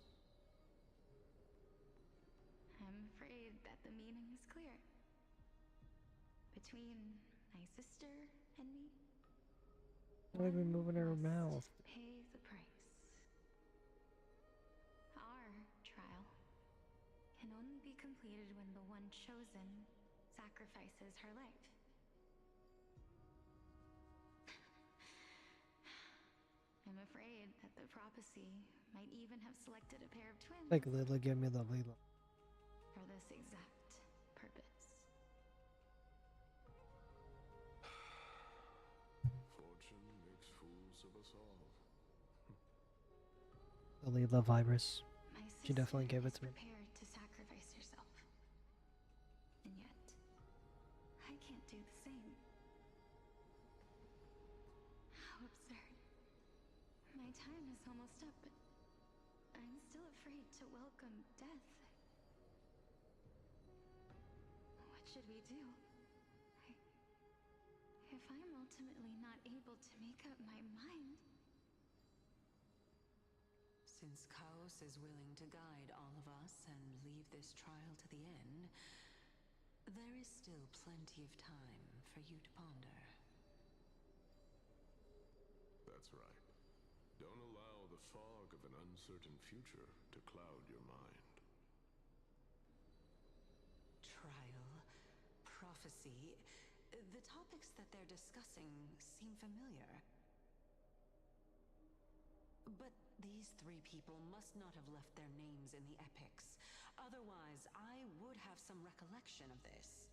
I'm afraid that the meaning is clear. Between my sister and me, Not even moving her mouth. pay the price. Our trial can only be completed when the one chosen sacrifices her life. I'm afraid that the prophecy might even have selected a pair of twins Like Lila, give me the Lila. for this exact purpose. Fortune makes fools of us all. The Lila virus. My She definitely sister gave it is to me. prepared to sacrifice herself. And yet, I can't do the same. How absurd. My time is almost up, but I'm still afraid to welcome death. What should we do? If I'm ultimately not able to make up my mind... Since Chaos is willing to guide all of us and leave this trial to the end, there is still plenty of time for you to ponder. That's right. Don't allow the fog of an uncertain future to cloud your mind. Trial, prophecy, the topics that they're discussing seem familiar. But These three people must not have left their names in the epics. Otherwise, I would have some recollection of this.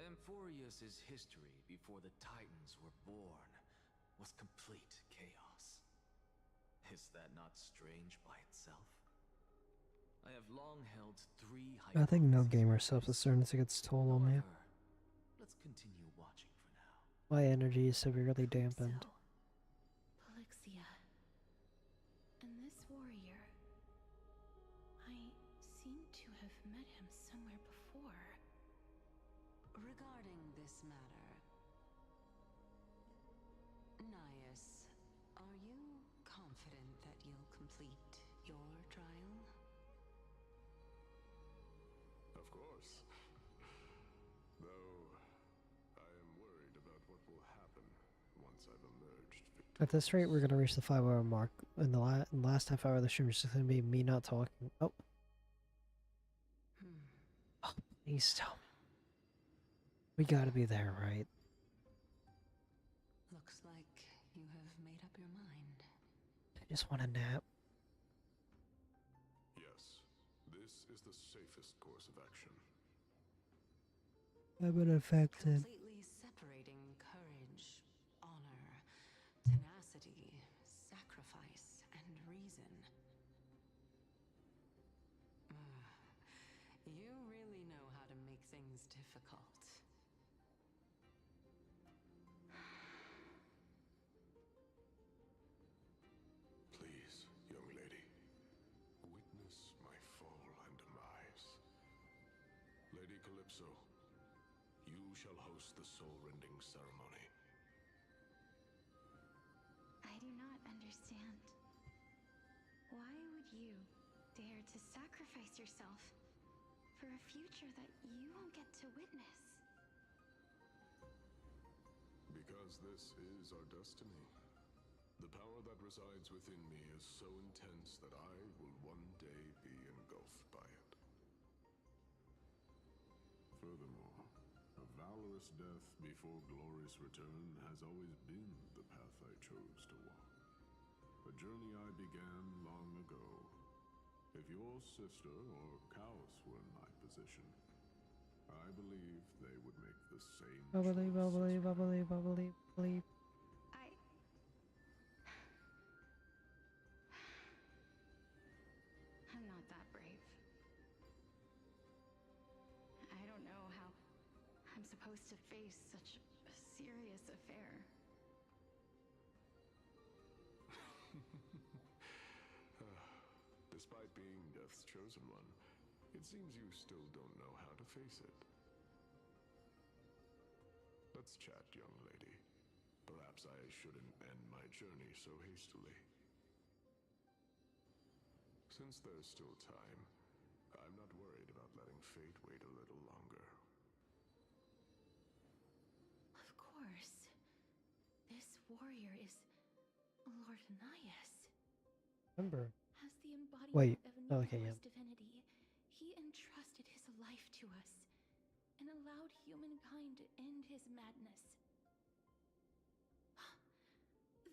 Amphorius's history before the Titans were born was complete chaos. Is that not strange by itself? I have long held three I think no hypotheses. gamer self-assertion gets toll on me. Let's continue watching for now. My energy is severely dampened. Polixia. And this warrior... I seem to have met him somewhere before. Regarding this matter, Nias, are you confident that you'll complete your trial? Of course. Though, I am worried about what will happen once I've emerged victorious. At this rate, we're gonna reach the 5-hour mark. In the last half hour of the stream is just gonna be me not talking. Oh. Oh, please tell me. We gotta be there, right? Looks like you have made up your mind. I just want a nap. Yes, this is the safest course of action. I've been affected. Completely separating courage, honor, tenacity, sacrifice, and reason. You really know how to make things difficult. Please, young lady, witness my fall and demise. Lady Calypso, you shall host the soul-rending ceremony. I do not understand. Why would you dare to sacrifice yourself for a future that you won't get to witness? Because this is our destiny. The power that resides within me is so intense that I will one day be engulfed by it. Furthermore, a valorous death before glorious return has always been the path I chose to walk. A journey I began long ago. If your sister or Kaos were in my position, I believe they would make the same Bubbly, choice. bubbly, bubbly, bubbly, bubbly. I'm not that brave. I don't know how I'm supposed to face such a serious affair. Despite being Death's chosen one, it seems you still don't know how to face it. Let's chat, young lady. Perhaps I shouldn't end my journey so hastily. Since there's still time, I'm not worried about letting fate wait a little longer. Of course. This warrior is Lord Nias. Remember. As the embodiment Wait. of Oh, okay, Nico's yeah. divinity, he entrusted his life to us and allowed humankind to end his madness.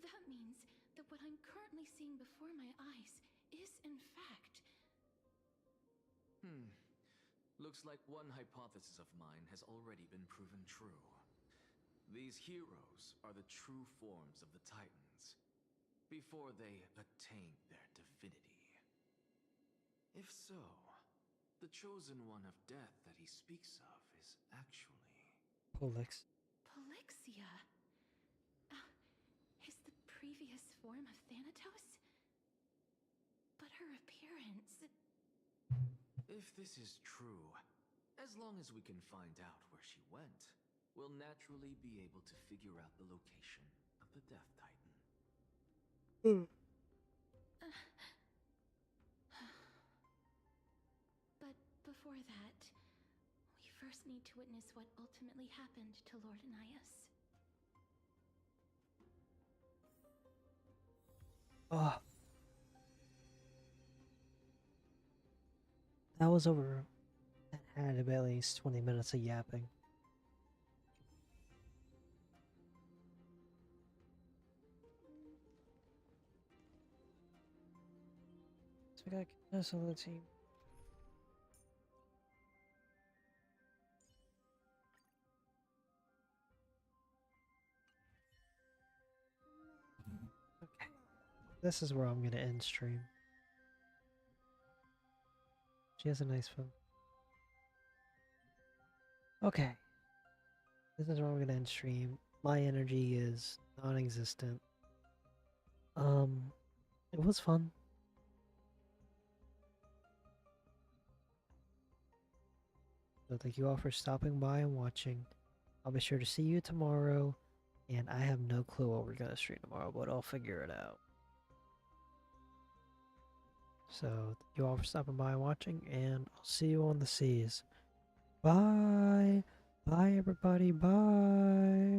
That means that what I'm currently seeing before my eyes is, in fact... Looks like one hypothesis of mine has already been proven true. These heroes are the true forms of the Titans, before they attain their divinity. If so, the chosen one of death that he speaks of is actually... Polix. Polixia? Is the previous form of Thanatos? But her appearance... If this is true, as long as we can find out where she went, we'll naturally be able to figure out the location of the Death Titan. But before that, we first need to witness what ultimately happened to Lord Nias. Oh. That was over. That had to be at least 20 minutes of yapping. we got Cass on the team. Okay. This is where I'm gonna end stream. She has a nice phone. Okay. This is where I'm gonna end stream. My energy is non-existent. It was fun. So thank you all for stopping by and watching. I'll be sure to see you tomorrow, and I have no clue what we're gonna stream tomorrow, but I'll figure it out. So thank you all for stopping by and watching, and I'll see you on the seas. Bye! Bye everybody, bye!